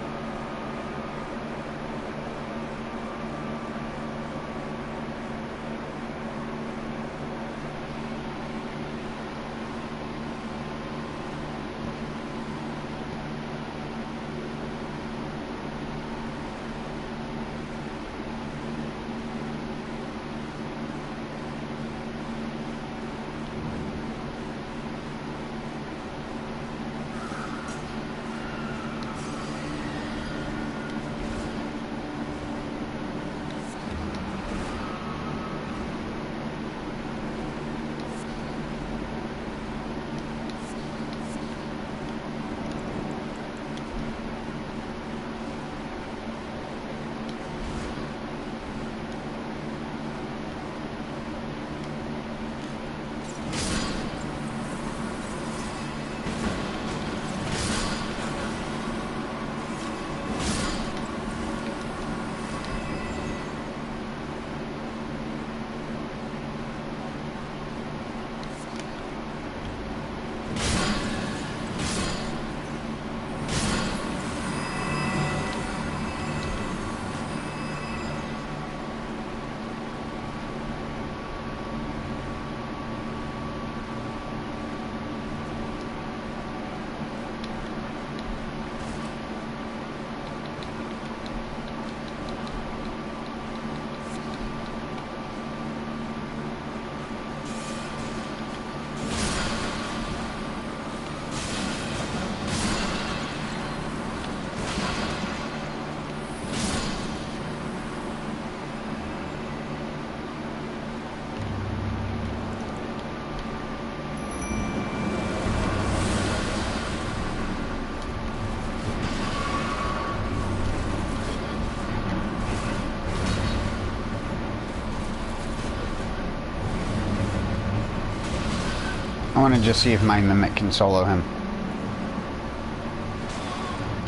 I want to just see if my mimic can solo him.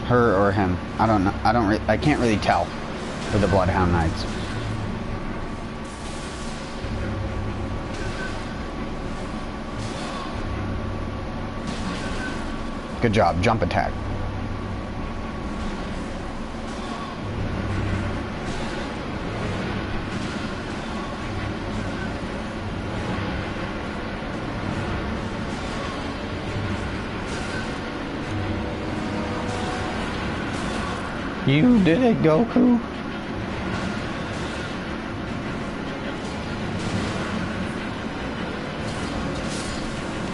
Her or him. I don't know. I can't really tell with the Bloodhound Knights. Good job. Jump attack. You did it, Goku.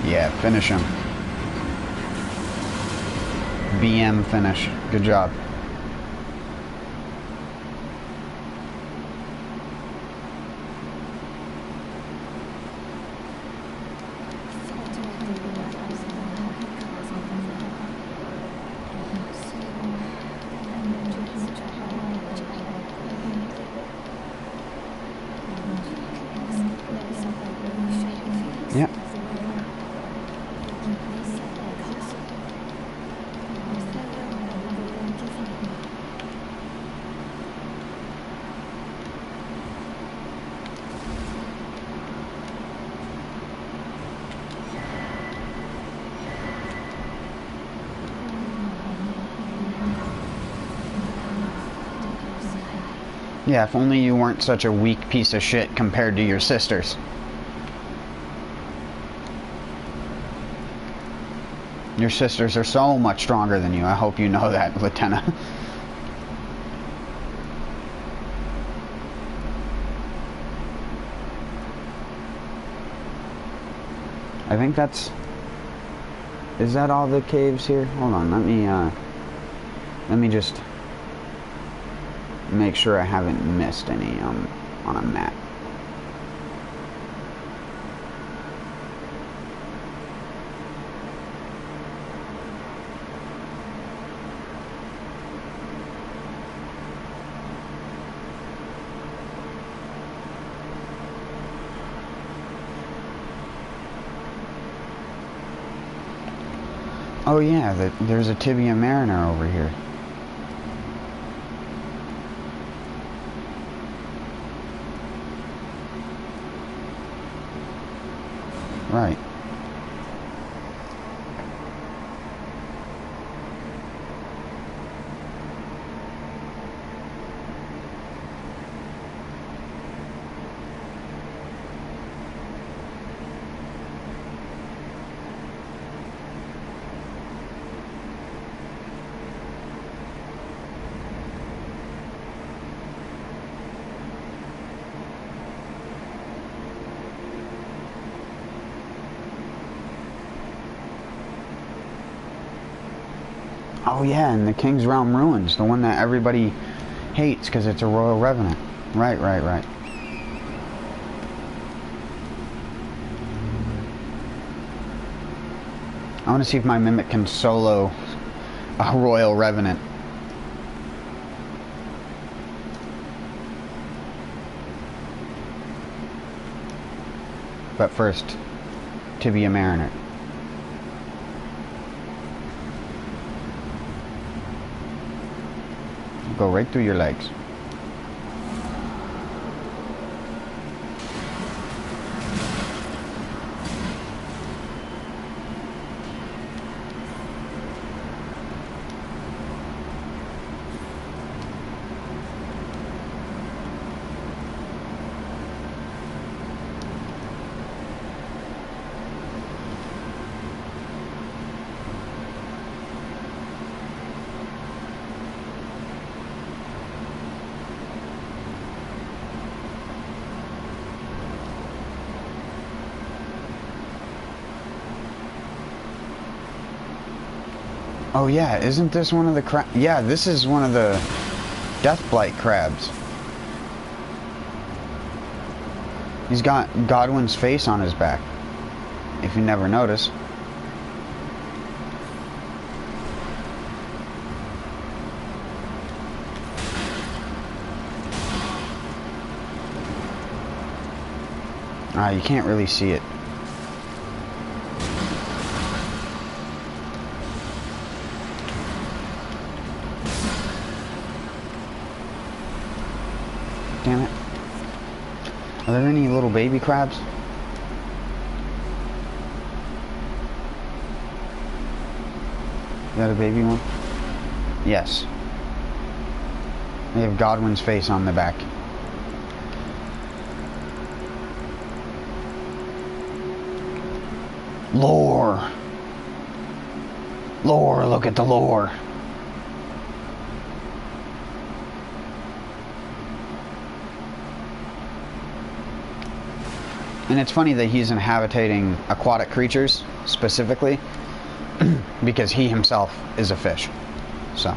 Yeah, finish him. BM finish. Good job. Yep. Yeah, if only you weren't such a weak piece of shit compared to your sisters. Your sisters are so much stronger than you. I hope you know that, Lieutenant. I think that's... Is that all the caves here? Hold on, let me just make sure I haven't missed any on a map. Oh yeah, there's a Tibia Mariner over here. Right. Oh yeah, and the King's Realm Ruins, the one that everybody hates because it's a Royal Revenant. Right. I want to see if my Mimic can solo a Royal Revenant. But first, Tibia Mariner. Go right through your legs. Oh yeah, isn't this one of the yeah, this is one of the Deathblight crabs. He's got Godwin's face on his back, if you never notice. You can't really see it. Damn it. Are there any little baby crabs? Is that a baby one? Yes. They have Godwin's face on the back. Lore! Lore, look at the lore! And it's funny that he's inhabiting aquatic creatures, specifically, because he himself is a fish. So.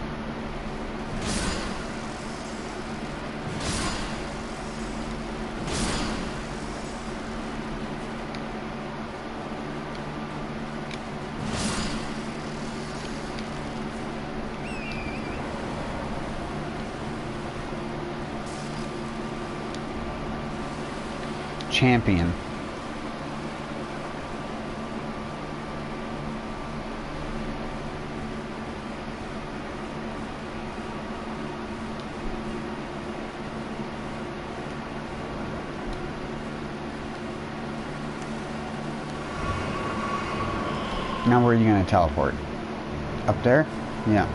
Champion. Now where are you going to teleport? Up there? Yeah.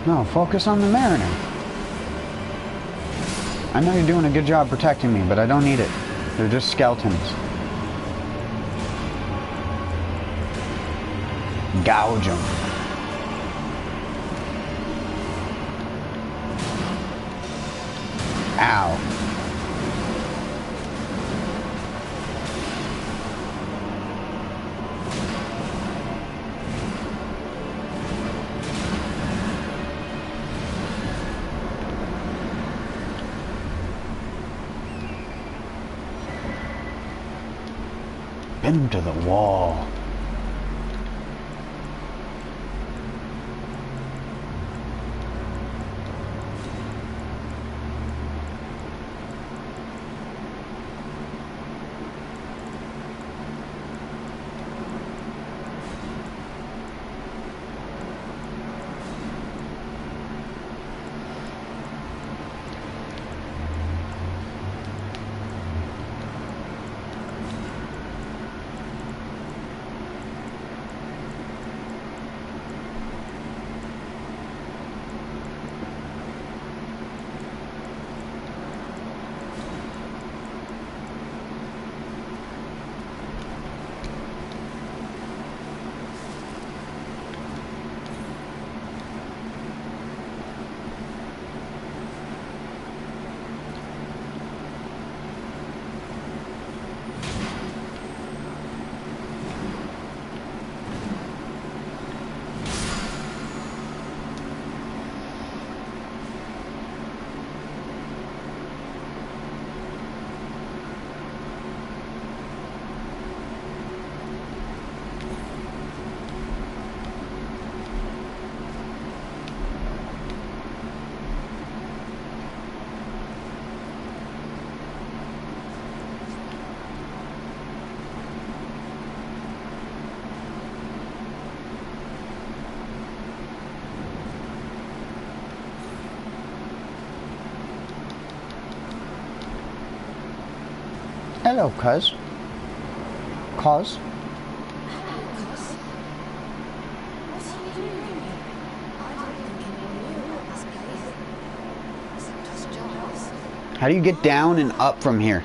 No, focus on the Mariner. I know you're doing a good job protecting me, but I don't need it. They're just skeletons. Gouge them. Ow. Pin him to the wall. Hello, cuz. Cuz. How do you get down and up from here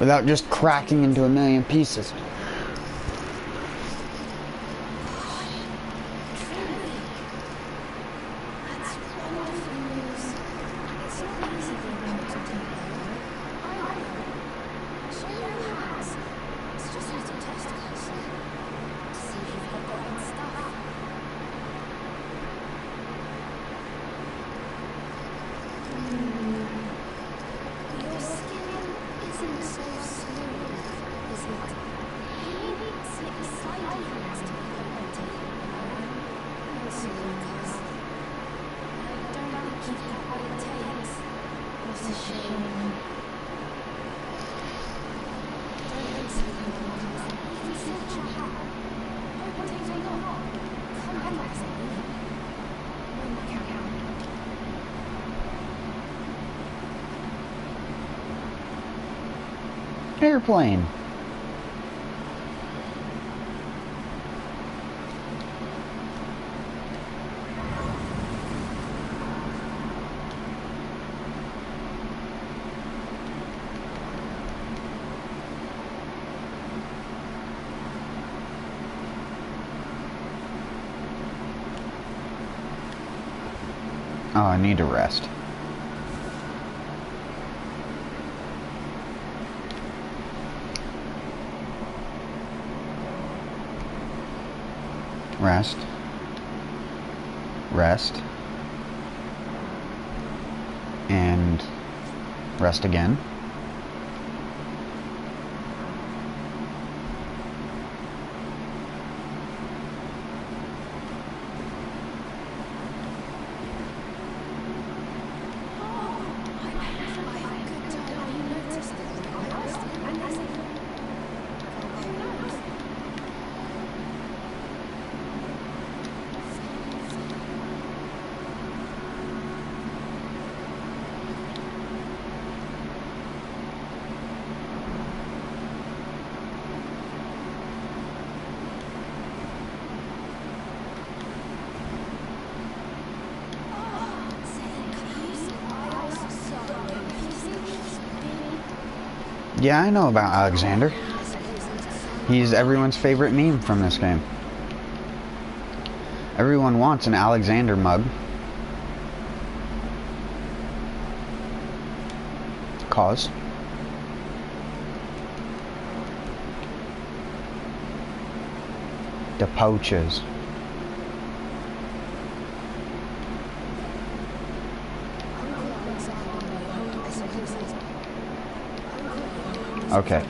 without just cracking into a million pieces? Airplane. Oh, I need to rest. Rest. Rest. And rest again. Yeah, I know about Alexander. He's everyone's favorite meme from this game. Everyone wants an Alexander mug. Cause. The poachers. Okay.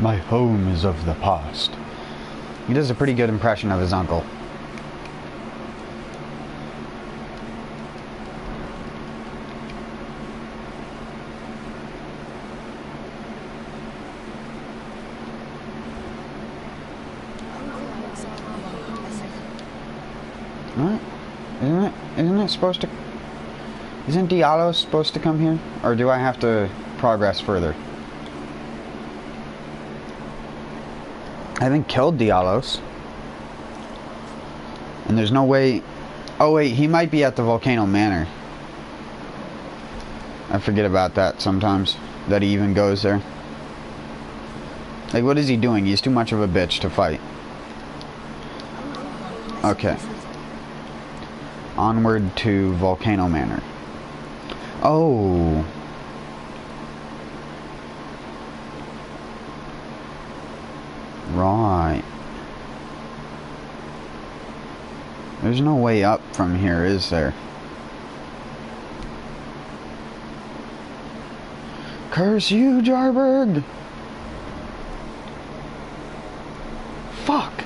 My home is of the past. He does a pretty good impression of his uncle. What? Isn't it supposed to... Isn't Diallo supposed to come here? Or do I have to progress further? I haven't killed Diallos. And there's no way... Oh wait, he might be at the Volcano Manor. I forget about that sometimes. That he even goes there. Like, what is he doing? He's too much of a bitch to fight. Okay. Onward to Volcano Manor. Oh. Right. There's no way up from here, is there? Curse you, Jarburg! Fuck!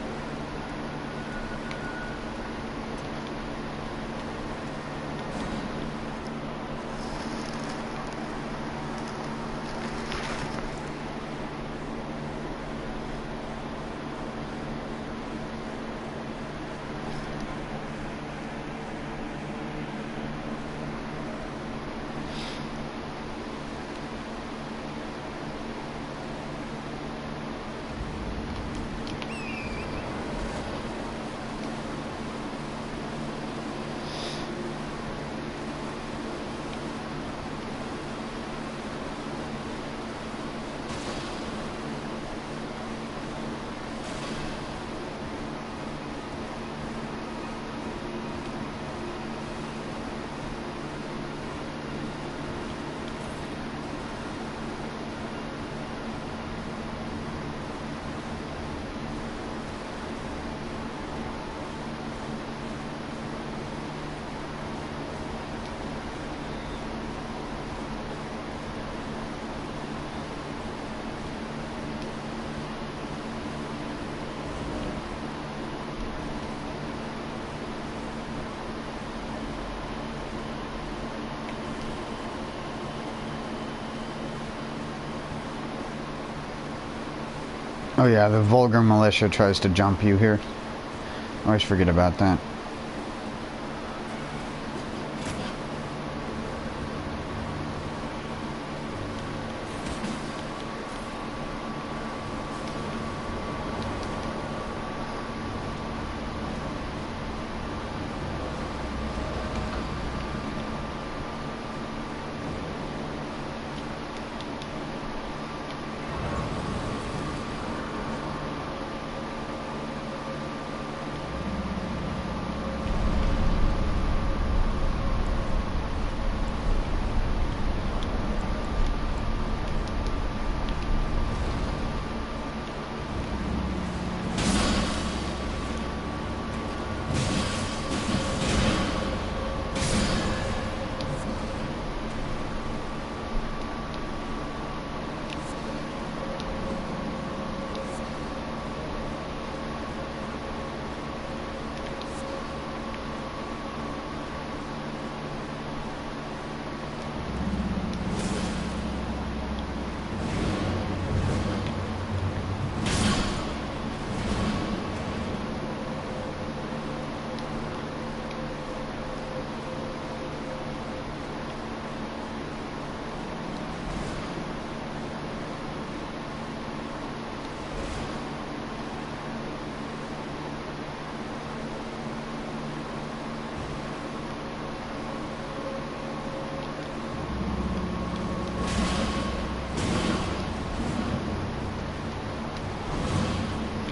Oh yeah, the vulgar militia tries to jump you here. Always forget about that.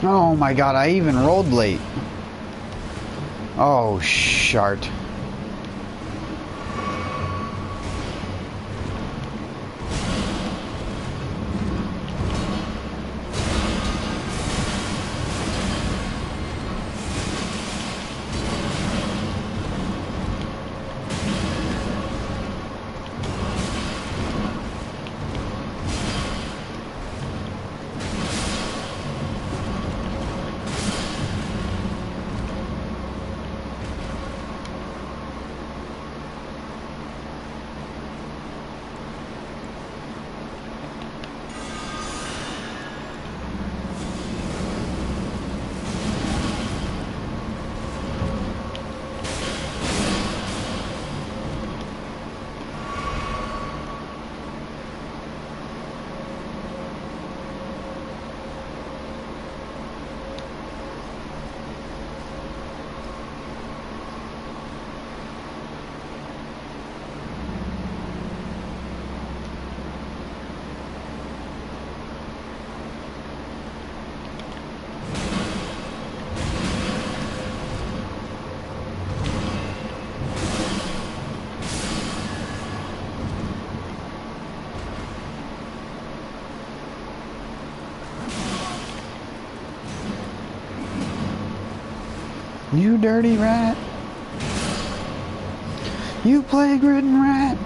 Oh my god, I even rolled late. Oh, shart. You dirty rat. You plague-ridden rat.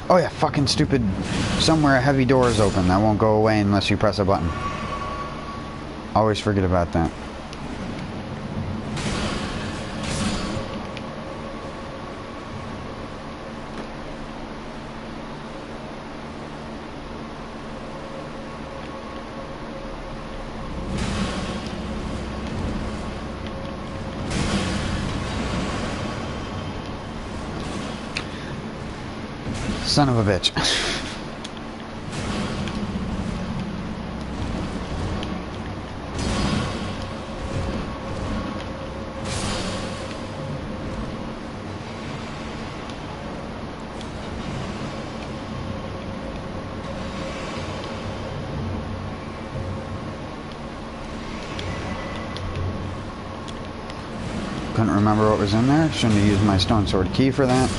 Oh yeah, fucking stupid. Somewhere a heavy door is open. That won't go away unless you press a button. Always forget about that. Son of a bitch. Couldn't remember what was in there. Shouldn't have used my stone sword key for that.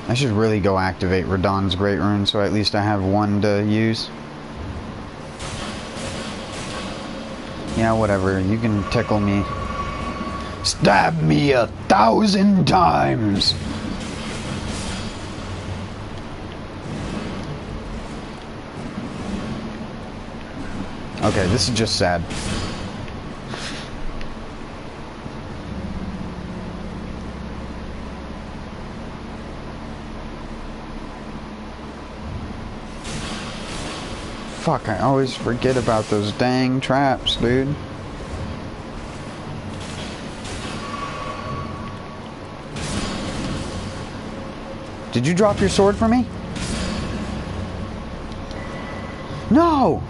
I should really go activate Radahn's Great Rune so at least I have one to use. Yeah, whatever. You can tickle me. Stab me 1,000 times! Okay, this is just sad. Fuck, I always forget about those dang traps, dude. Did you drop your sword for me? No!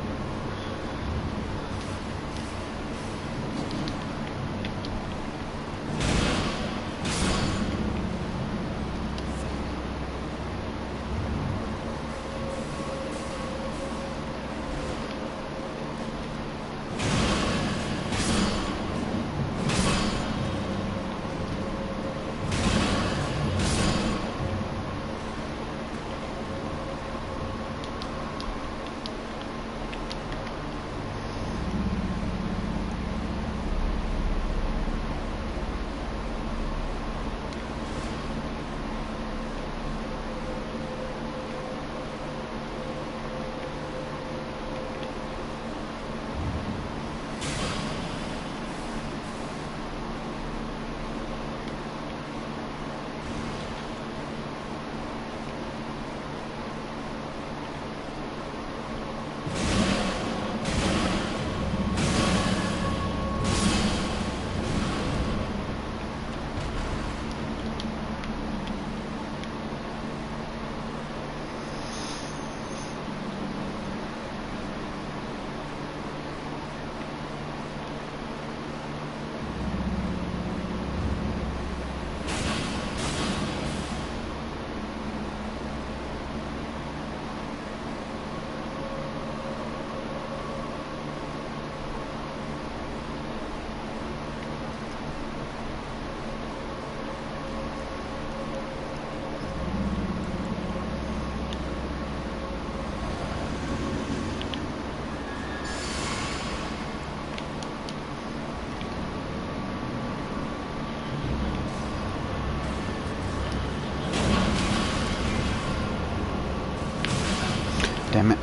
Damn it.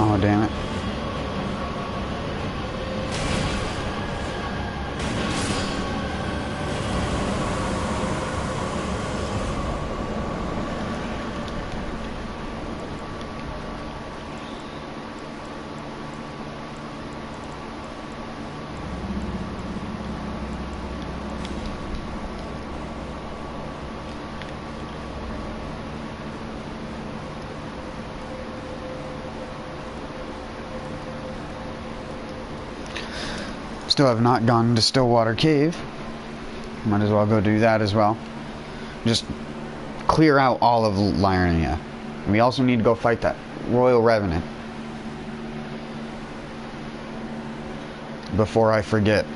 Oh, damn it. still have not gone to Stillwater Cave. Might as well go do that as well. Just clear out all of Liurnia. We also need to go fight that Royal Revenant. Before I forget.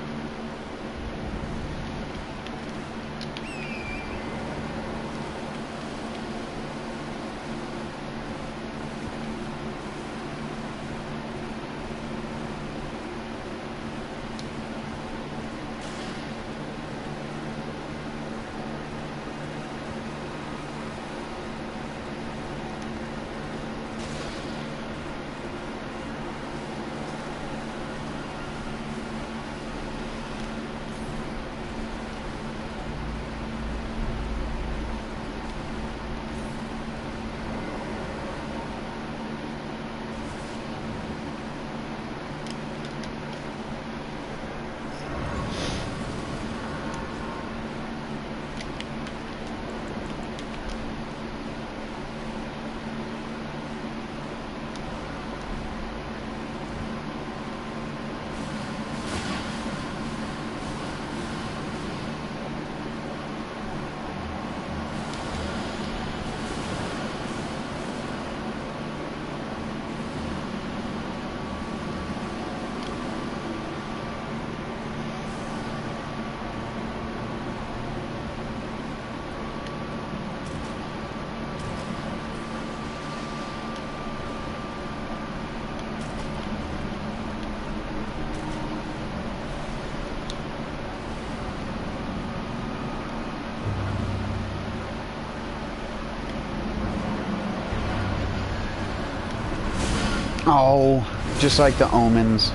Oh, just like the omens.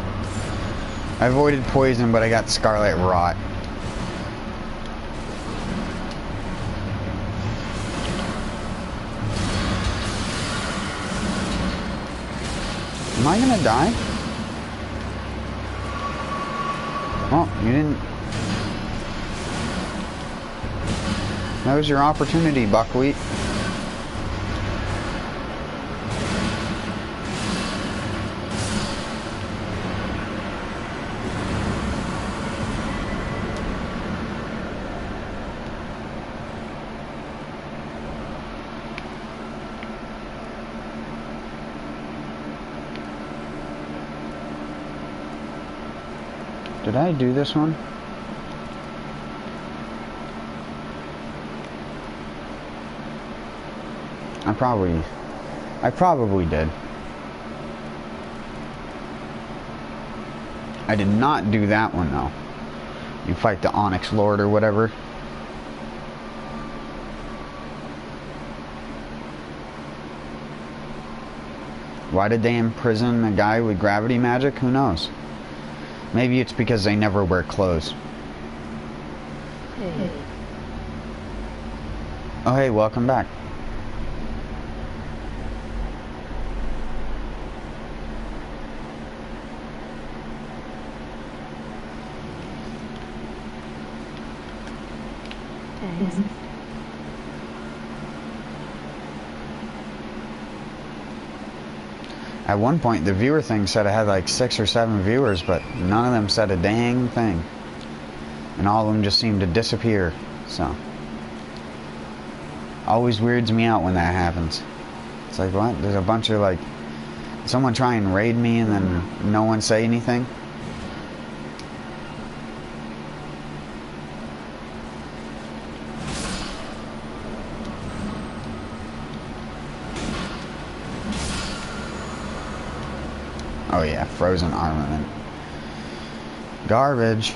I avoided poison, but I got scarlet rot. Am I gonna die? Well, you didn't. That was your opportunity, Buckwheat. Did I do this one? I probably did. I did not do that one though. You fight the Onyx Lord or whatever. Why did they imprison a guy with gravity magic? Who knows? Maybe it's because they never wear clothes. Hey. Oh hey, welcome back. Thanks. At one point, the viewer thing said I had like 6 or 7 viewers, but none of them said a dang thing. And all of them just seemed to disappear, so. Always weirds me out when that happens. It's like, what? There's a bunch of like, someone try and raid me and then no one say anything? Oh yeah, frozen armament. Garbage.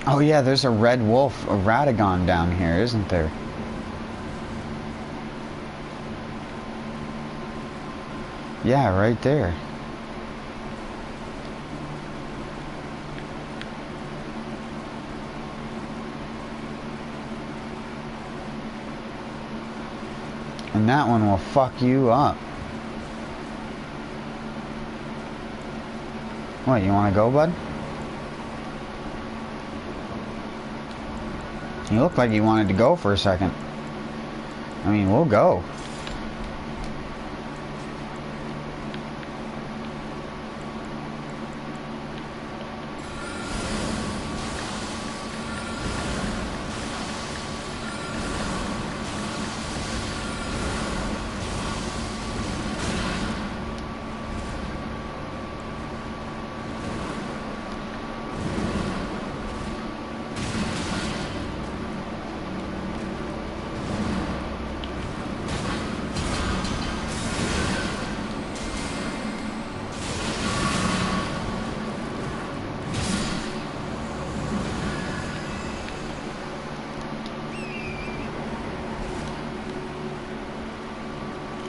Oh yeah, there's a red wolf, a Radagon down here, isn't there? Yeah, right there. And that one will fuck you up. What, you want to go, bud? You look like you wanted to go for a second. I mean, we'll go.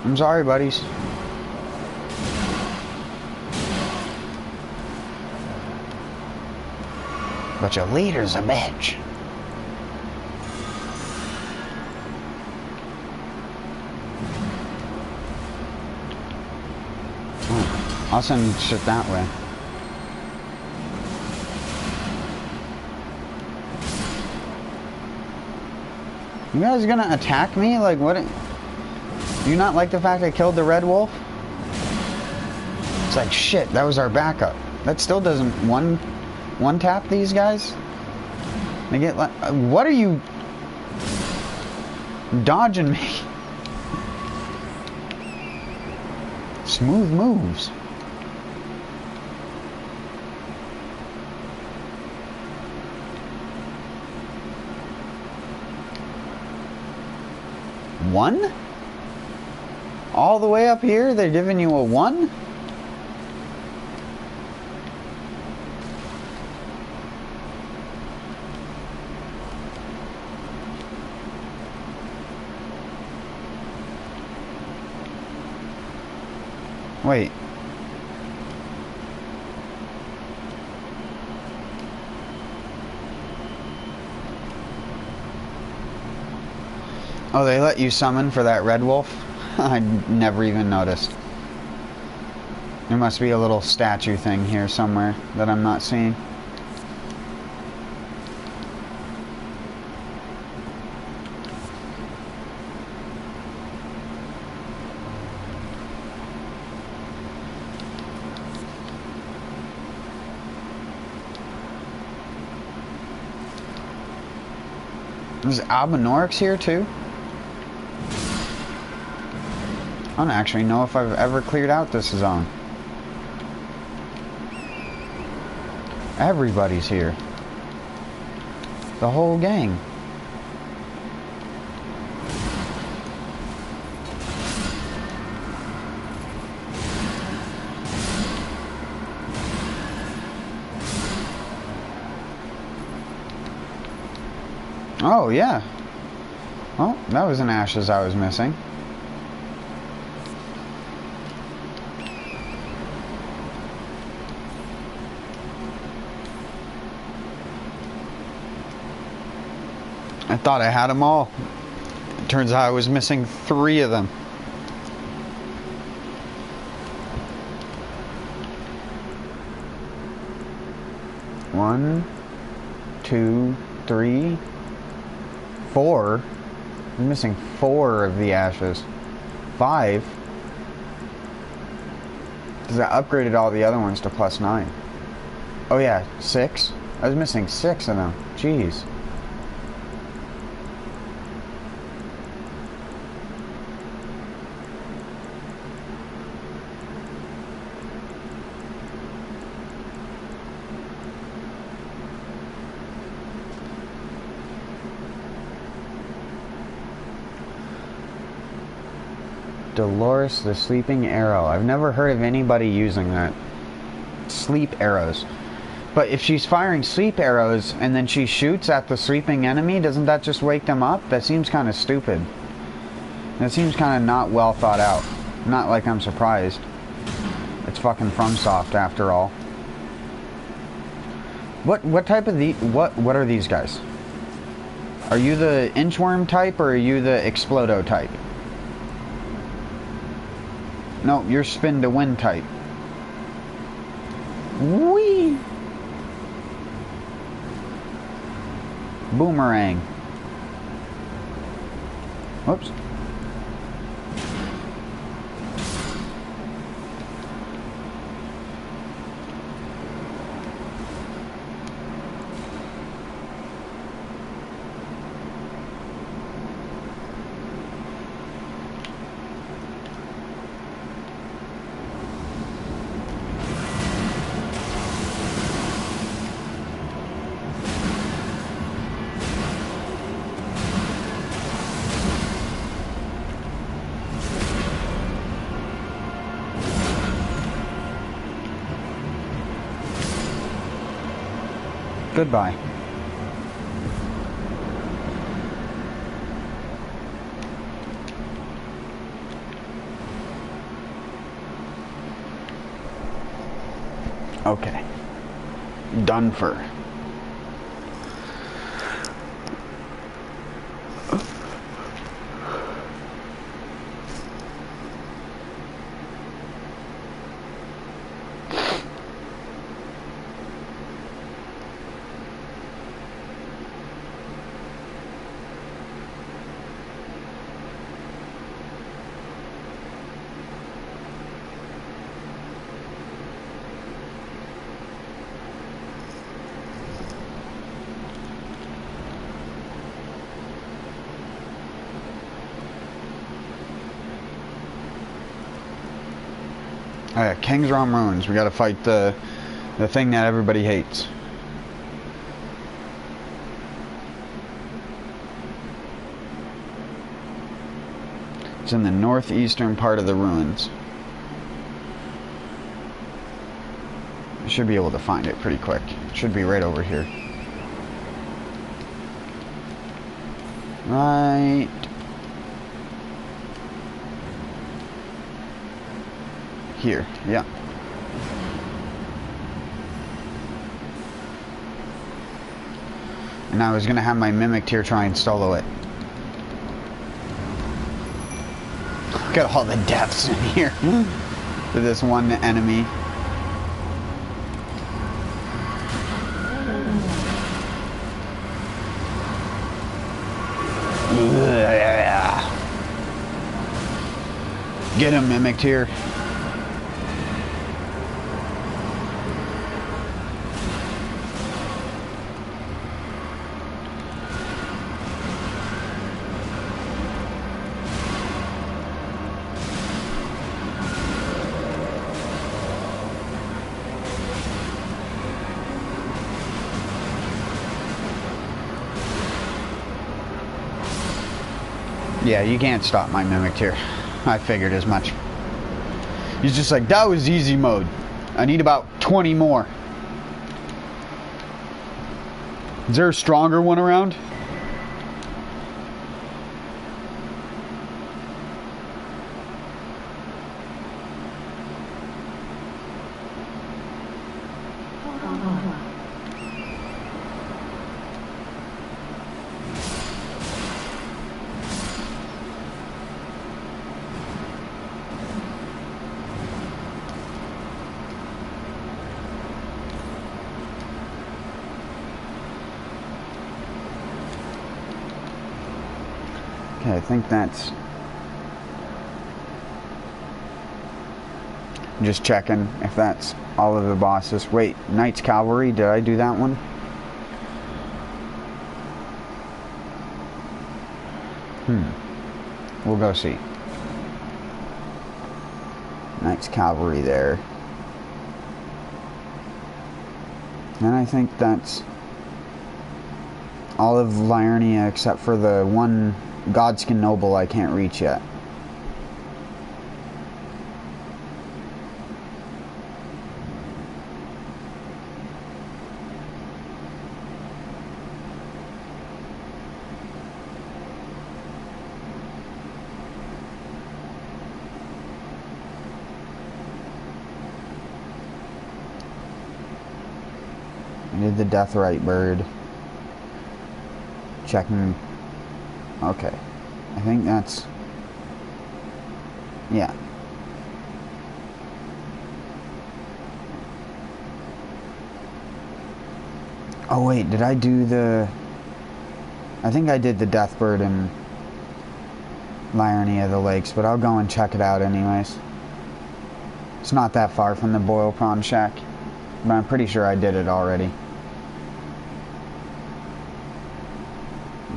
I'm sorry, buddies. But your leader's a bitch. Oh, I'll send shit that way. You guys gonna attack me? Like, what? Do you not like the fact I killed the red wolf? It's like, shit, that was our backup. That still doesn't one tap these guys? They get like, what are you dodging me? Smooth moves. One? All the way up here, they're giving you a 1? Wait. Oh, they let you summon for that red wolf? I never even noticed. There must be a little statue thing here somewhere that I'm not seeing. Is Albinorix here too? I don't actually know if I've ever cleared out this zone. Everybody's here. The whole gang. Oh, yeah. Well, that was an ashes I was missing. I thought I had them all. It turns out I was missing 3 of them. One, 2, 3, 4. I'm missing 4 of the ashes. 5. Because I upgraded all the other ones to +9. Oh yeah, 6. I was missing 6 of them. Jeez. Dolores the Sleeping Arrow. I've never heard of anybody using that. Sleep arrows. But if she's firing sleep arrows and then she shoots at the sleeping enemy, doesn't that just wake them up? That seems kind of stupid. That seems kind of not well thought out. Not like I'm surprised. It's fucking FromSoft after all. What type of what are these guys? Are you the inchworm type or are you the Explodo type? No, you're spin to win type. Whee! Boomerang. Whoops. Goodbye. Okay. Done for. Alright, King's Realm Ruins. We gotta fight the thing that everybody hates. It's in the northeastern part of the ruins. I should be able to find it pretty quick. It should be right over here. Right. Here, yeah. And I was gonna have my Mimic Tier try and solo it. Look at all the deaths in here to this one enemy. Get him, Mimic Tier. Yeah, you can't stop my Mimic Tier. I figured as much. He's just like, that was easy mode. I need about 20 more. Is there a stronger one around? Okay, I think that's... Just checking if that's all of the bosses. Wait, Knight's Cavalry, did I do that one? We'll go see. Knight's Cavalry there. And I think that's all of Liurnia except for the one Godskin Noble I can't reach yet. I did the Deathrite Bird. Checking. Okay. I think that's... Yeah. Oh wait, did I do the... I think I did the Deathbird and Liurnia of the Lakes, but I'll go and check it out anyways. It's not that far from the Boil Prawn Shack, but I'm pretty sure I did it already.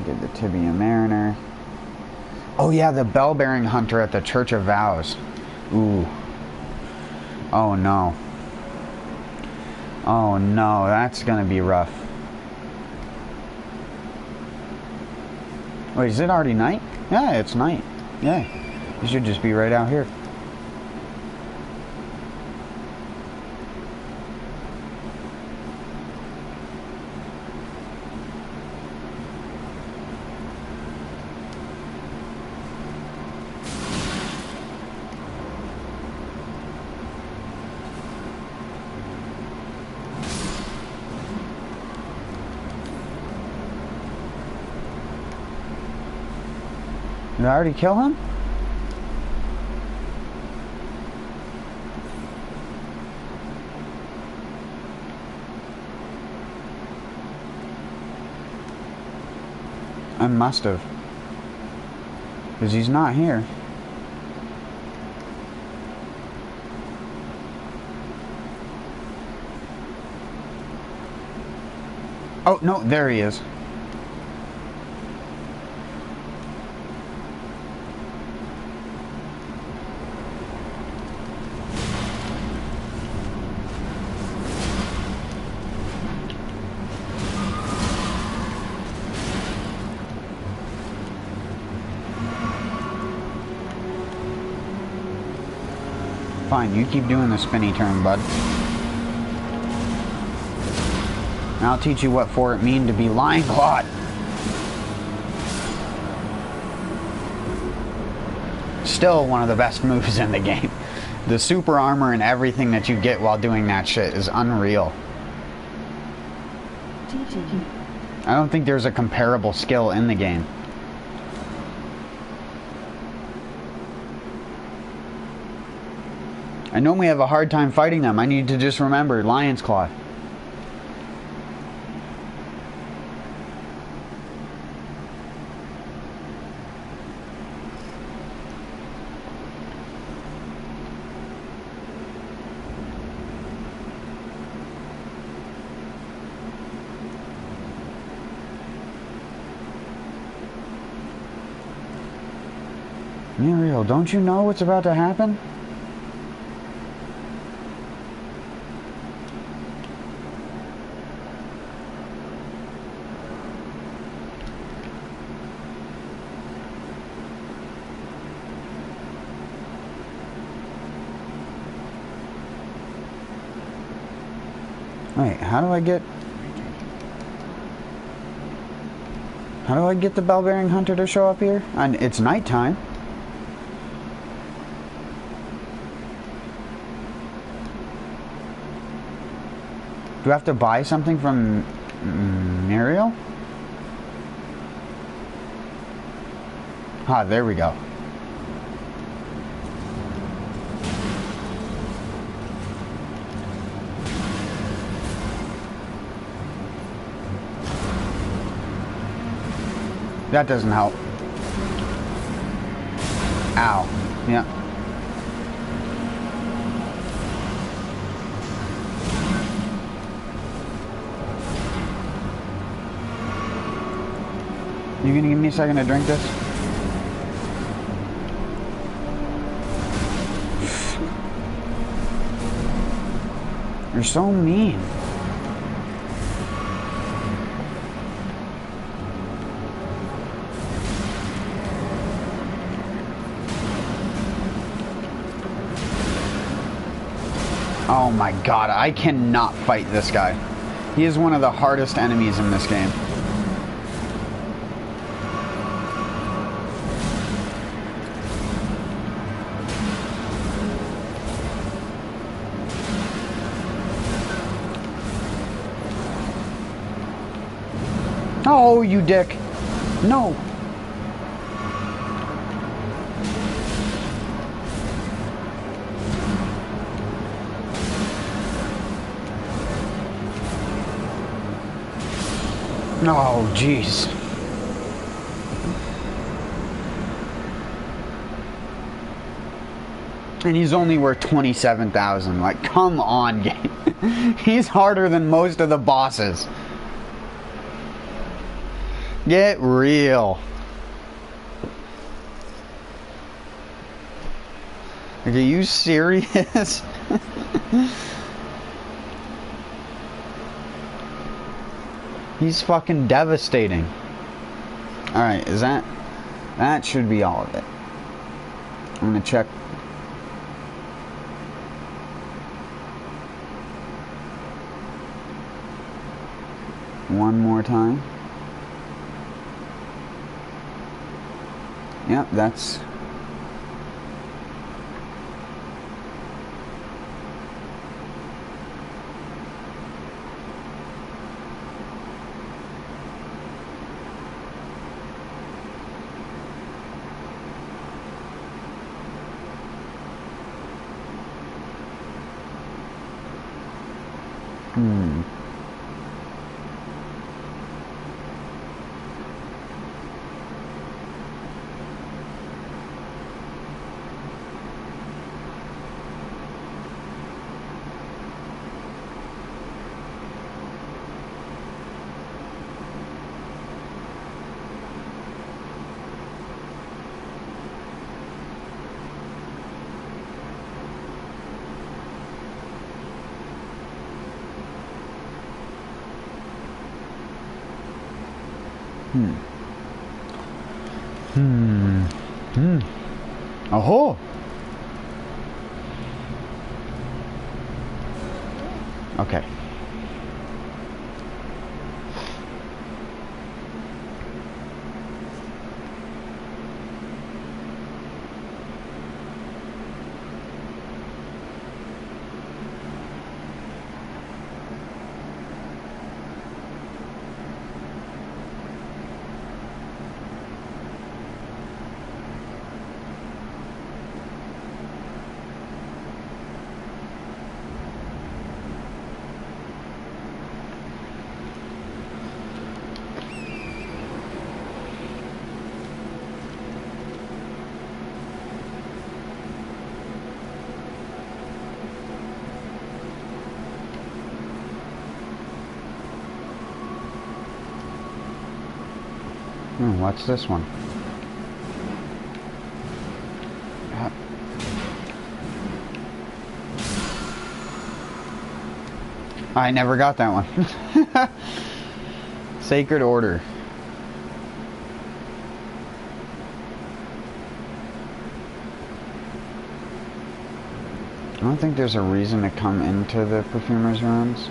Did the Tibia Mariner. Oh yeah, the Bell-Bearing Hunter at the Church of Vows. Ooh. Oh no. Oh no, that's gonna be rough. Wait, is it already night? Yeah, it's night. Yeah. You should just be right out here. Did I already kill him? I must have. Because he's not here. Oh, no, there he is. Fine, you keep doing the spinny turn, bud. And I'll teach you what for it mean to be Lion Clawed. Still one of the best moves in the game. The super armor and everything that you get while doing that shit is unreal. I don't think there's a comparable skill in the game. I normally have a hard time fighting them. I need to just remember Lion's Claw. Muriel, don't you know what's about to happen? Wait, how do I get the Bell-Bearing Hunter to show up here? And it's nighttime. Do I have to buy something from Muriel? Ah, there we go. That doesn't help. Ow. Yeah. You gonna give me a second to drink this? You're so mean. Oh my god, I cannot fight this guy. He is one of the hardest enemies in this game. Oh, you dick. No. Oh, jeez. And he's only worth 27,000. Like, come on, game. He's harder than most of the bosses. Get real. Like, are you serious? He's fucking devastating. Alright, is that... That should be all of it. I'm gonna check... one more time. Yep, that's... Oh. Okay. What's this one? I never got that one. Sacred Order. I don't think there's a reason to come into the Perfumer's Ruins.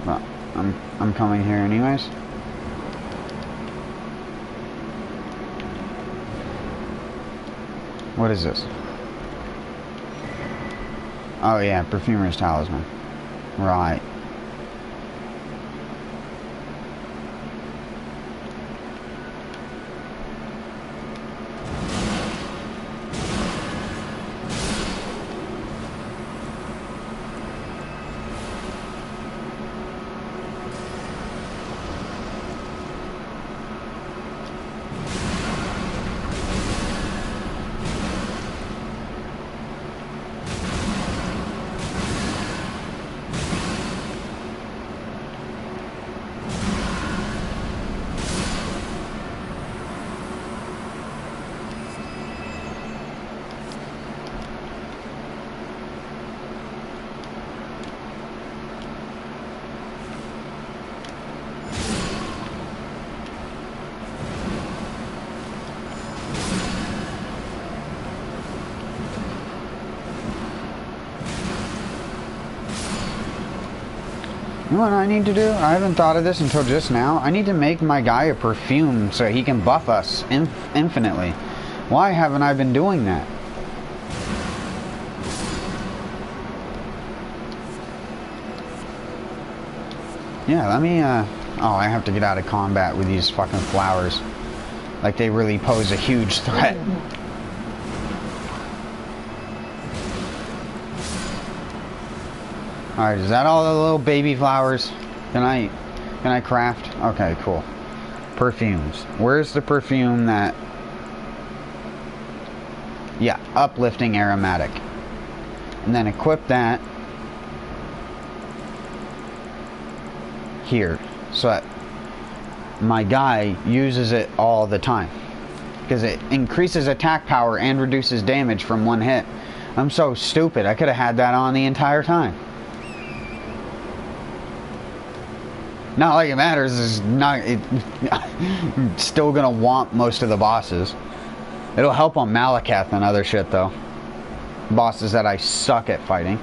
Well, I'm coming here anyways. What is this? Oh yeah, Perfumer's Talisman. Right. You know what I need to do? I haven't thought of this until just now. I need to make my guy a perfume so he can buff us infinitely. Why haven't I been doing that? Yeah, let me, oh, I have to get out of combat with these fucking flowers. Like they really pose a huge threat. Alright, is that all the little baby flowers? Can I craft? Okay, cool. Perfumes. Where's the perfume that... Yeah, uplifting aromatic. And then equip that here. So that my guy uses it all the time. Because it increases attack power and reduces damage from one hit. I'm so stupid. I could have had that on the entire time. Not like it matters. It's not. I'm still gonna want most of the bosses. It'll help on Malakath and other shit though. Bosses that I suck at fighting.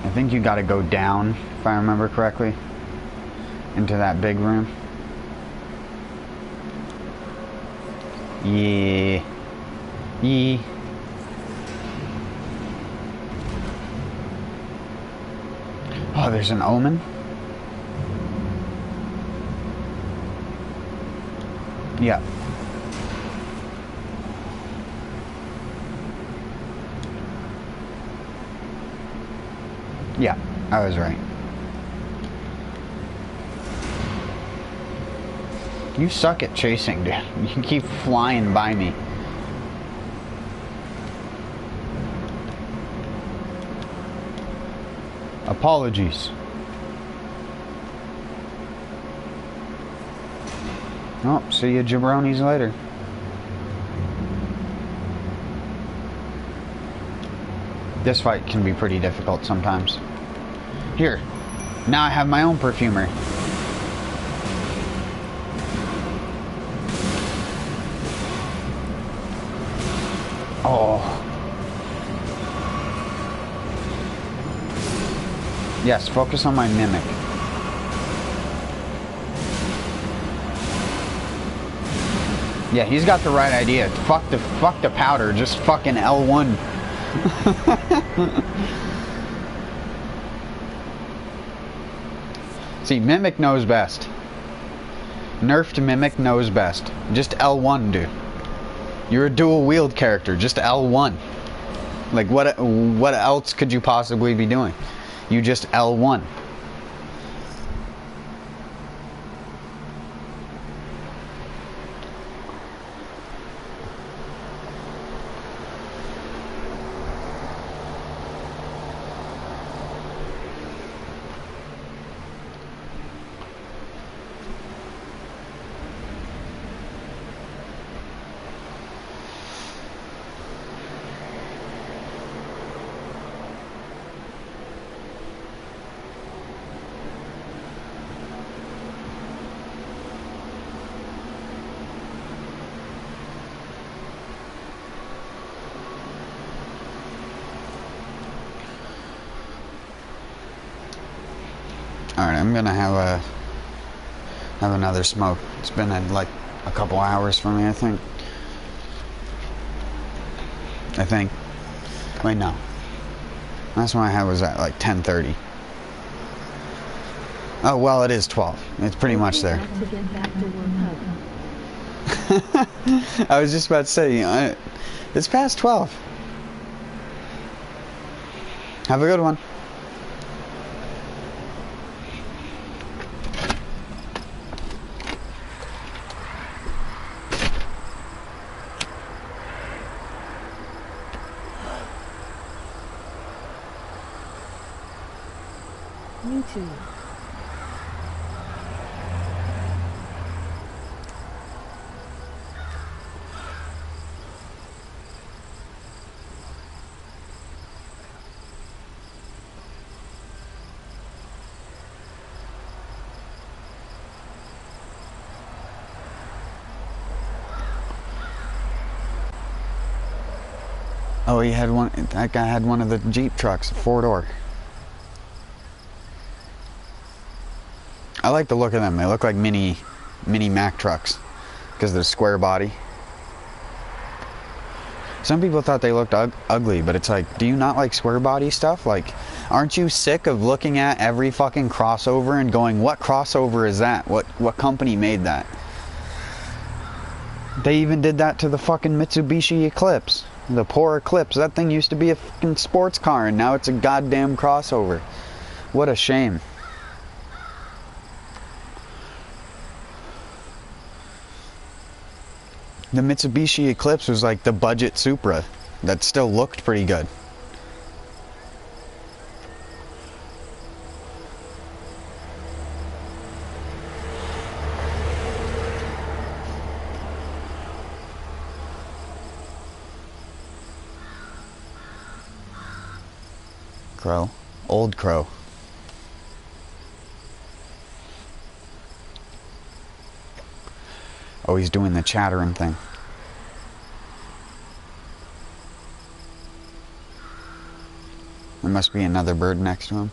I think you gotta go down, if I remember correctly, into that big room. Yeah. Yeah. Oh, there's an omen? Yeah. Yeah, I was right. You suck at chasing, dude. You keep flying by me. Apologies. Oh, see you jabronis later. This fight can be pretty difficult sometimes. Here, now I have my own perfumer. Oh. Yes, focus on my mimic. Yeah, he's got the right idea. Fuck the powder, just fucking L1. See, Mimic knows best. Nerfed Mimic knows best. Just L1, dude. You're a dual wield character. Just L1. Like, what else could you possibly be doing? You just L1. Alright, I'm gonna have another smoke. It's been like a couple hours for me, I think. Wait, no. Last one I had was at like 10:30. Oh, well, it is 12. It's pretty much there. I was just about to say, it's past 12. Have a good one. You too. Oh, he had one. That guy had one of the Jeep trucks, 4-door. I like the look of them. They look like mini Mack trucks because they're square body. Some people thought they looked ugly, but it's like, do you not like square body stuff? Like, aren't you sick of looking at every fucking crossover and going, what crossover is that? What company made that? They even did that to the fucking Mitsubishi Eclipse. The poor Eclipse. That thing used to be a fucking sports car, and now it's a goddamn crossover. What a shame. The Mitsubishi Eclipse was like the budget Supra that still looked pretty good. Crow. Old Crow. Oh, he's doing the chattering thing. There must be another bird next to him.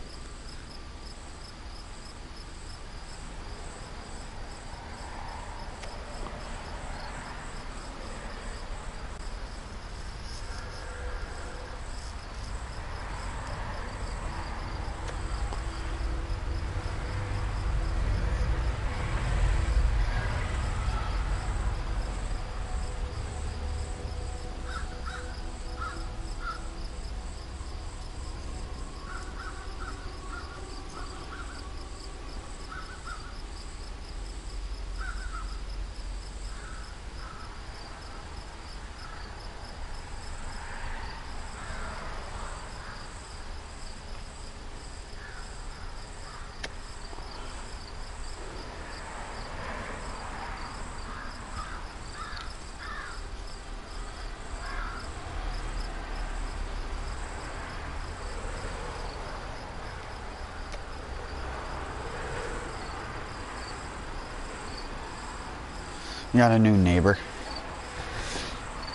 We got a new neighbor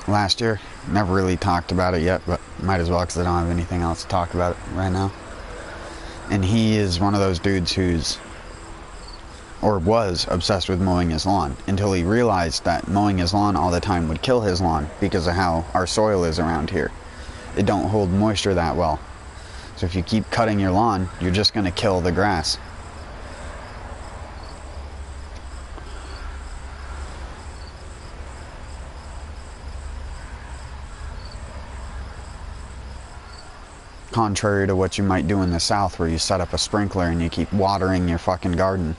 last year. Never really talked about it yet, but might as well because I don't have anything else to talk about right now. And he is one of those dudes who's, or was, obsessed with mowing his lawn until he realized that mowing his lawn all the time would kill his lawn because of how our soil is around here. It don't hold moisture that well. So if you keep cutting your lawn, you're just going to kill the grass. Contrary to what you might do in the South where you set up a sprinkler and you keep watering your fucking garden.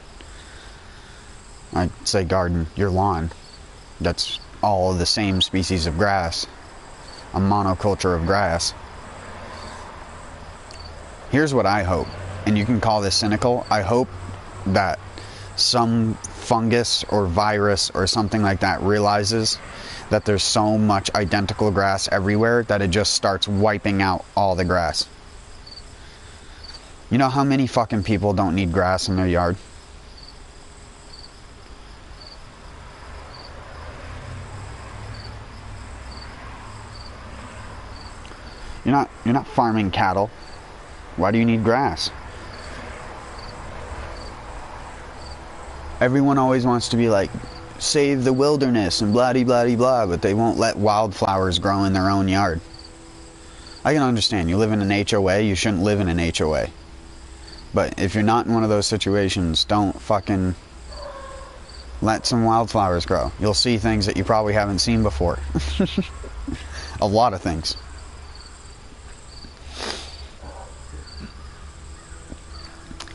I'd say garden, your lawn. That's all the same species of grass. A monoculture of grass. Here's what I hope, and you can call this cynical. I hope that some fungus or virus or something like that realizes that there's so much identical grass everywhere that it just starts wiping out all the grass. You know how many fucking people don't need grass in their yard? You're not farming cattle. Why do you need grass? Everyone always wants to be like, save the wilderness and blah-de-blah-de-blah, but they won't let wildflowers grow in their own yard. I can understand, you live in an HOA, you shouldn't live in an HOA. But if you're not in one of those situations, don't fucking let some wildflowers grow. You'll see things that you probably haven't seen before. A lot of things.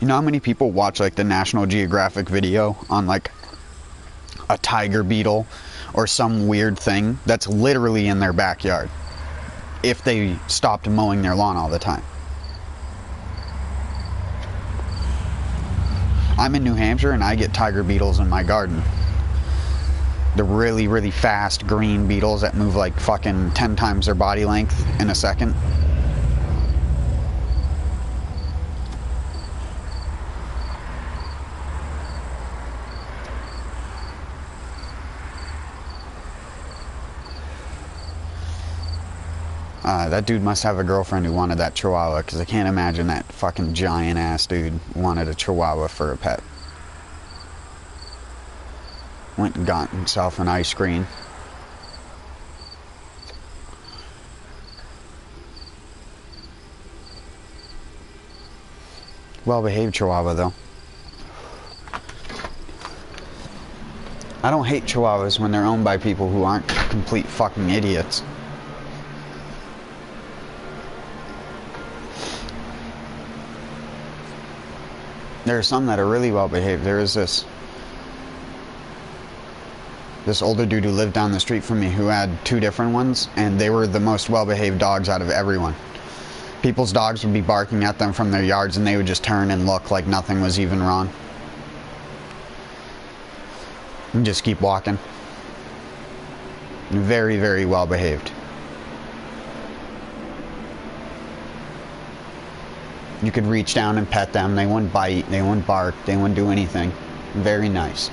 You know how many people watch like the National Geographic video on like a tiger beetle or some weird thing that's literally in their backyard if they stopped mowing their lawn all the time? I'm in New Hampshire and I get tiger beetles in my garden. The really, really fast green beetles that move like fucking 10 times their body length in a second. That dude must have a girlfriend who wanted that Chihuahua, because I can't imagine that fucking giant-ass dude wanted a Chihuahua for a pet. Went and got himself an ice cream. Well-behaved Chihuahua, though. I don't hate Chihuahuas when they're owned by people who aren't complete fucking idiots. There are some that are really well-behaved. There is this older dude who lived down the street from me who had 2 different ones, and they were the most well-behaved dogs out of everyone. People's dogs would be barking at them from their yards, and they would just turn and look like nothing was even wrong. And just keep walking. Very, very well-behaved. You could reach down and pet them. They wouldn't bite. They wouldn't bark. They wouldn't do anything. Very nice.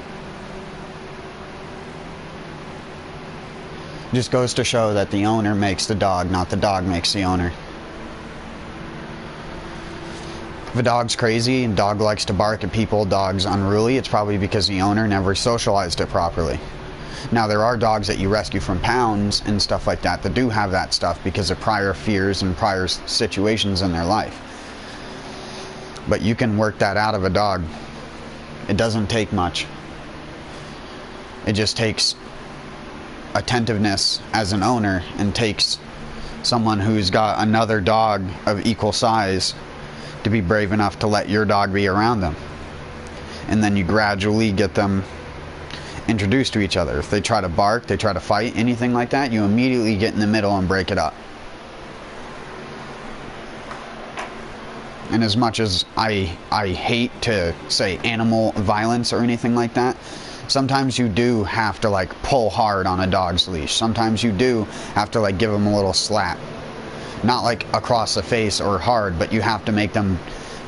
Just goes to show that the owner makes the dog, not the dog makes the owner. If a dog's crazy and dog likes to bark at people, dog's unruly, it's probably because the owner never socialized it properly. Now, there are dogs that you rescue from pounds and stuff like that do have that stuff because of prior fears and prior situations in their life. But you can work that out of a dog. It doesn't take much. It just takes attentiveness as an owner, and takes someone who's got another dog of equal size to be brave enough to let your dog be around them. And then you gradually get them introduced to each other. If they try to bark, they try to fight, anything like that, you immediately get in the middle and break it up. And as much as I hate to say animal violence or anything like that, sometimes you do have to like pull hard on a dog's leash. Sometimes you do have to like give them a little slap. Not like across the face or hard, but you have to make them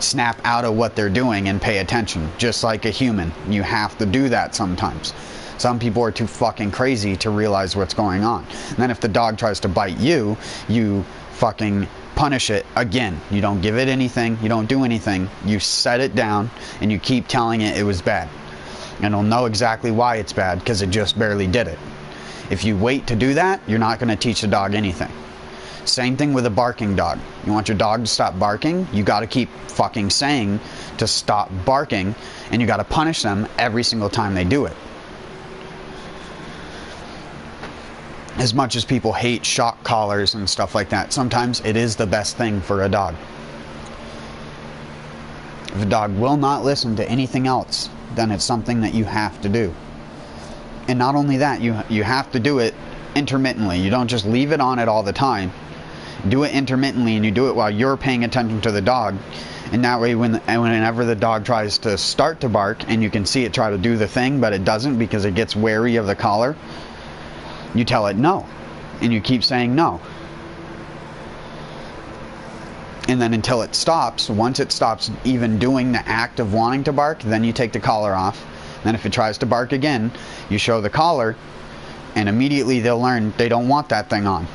snap out of what they're doing and pay attention. Just like a human. You have to do that sometimes. Some people are too fucking crazy to realize what's going on. And then if the dog tries to bite you, you fucking punish it again. You don't give it anything. You don't do anything. You set it down and you keep telling it was bad. And it'll know exactly why it's bad, because it just barely did it. If you wait to do that, you're not going to teach the dog anything. Same thing with a barking dog. You want your dog to stop barking, you got to keep fucking saying to stop barking, and you got to punish them every single time they do it. As much as people hate shock collars and stuff like that, sometimes it is the best thing for a dog. If a dog will not listen to anything else, then it's something that you have to do. And not only that, you have to do it intermittently. You don't just leave it on it all the time. Do it intermittently, and you do it while you're paying attention to the dog. And that way, whenever the dog tries to start to bark, and you can see it try to do the thing, but it doesn't because it gets wary of the collar, you tell it no. And you keep saying no. And then until it stops, once it stops even doing the act of wanting to bark, then you take the collar off. Then if it tries to bark again, you show the collar, and immediately they'll learn they don't want that thing on.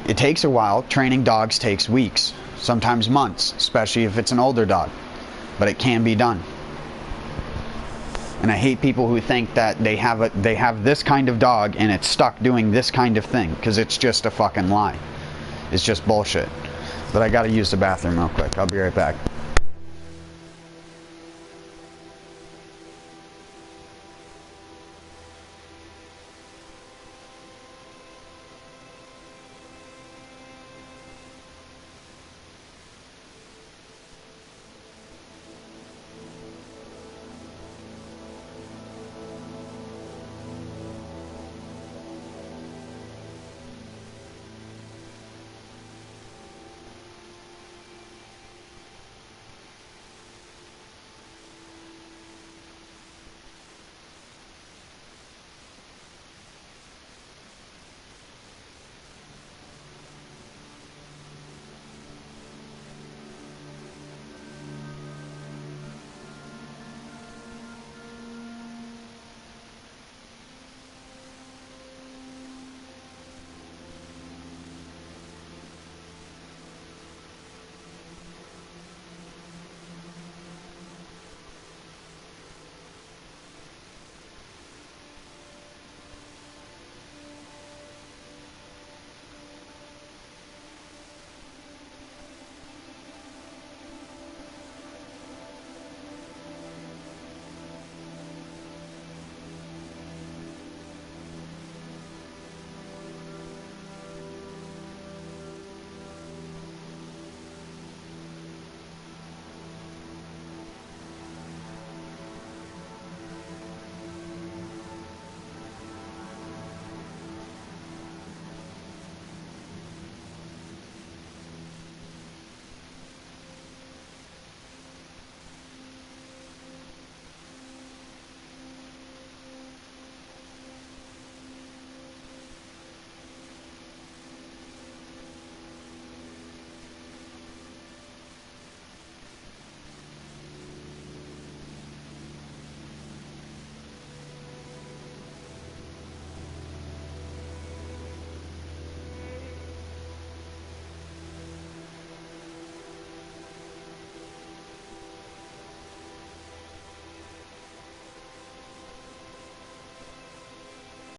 It takes a while. Training dogs takes weeks, sometimes months, especially if it's an older dog. But it can be done. And I hate people who think that they have this kind of dog and it's stuck doing this kind of thing, because it's just a fucking lie. It's just bullshit. But I gotta use the bathroom real quick. I'll be right back.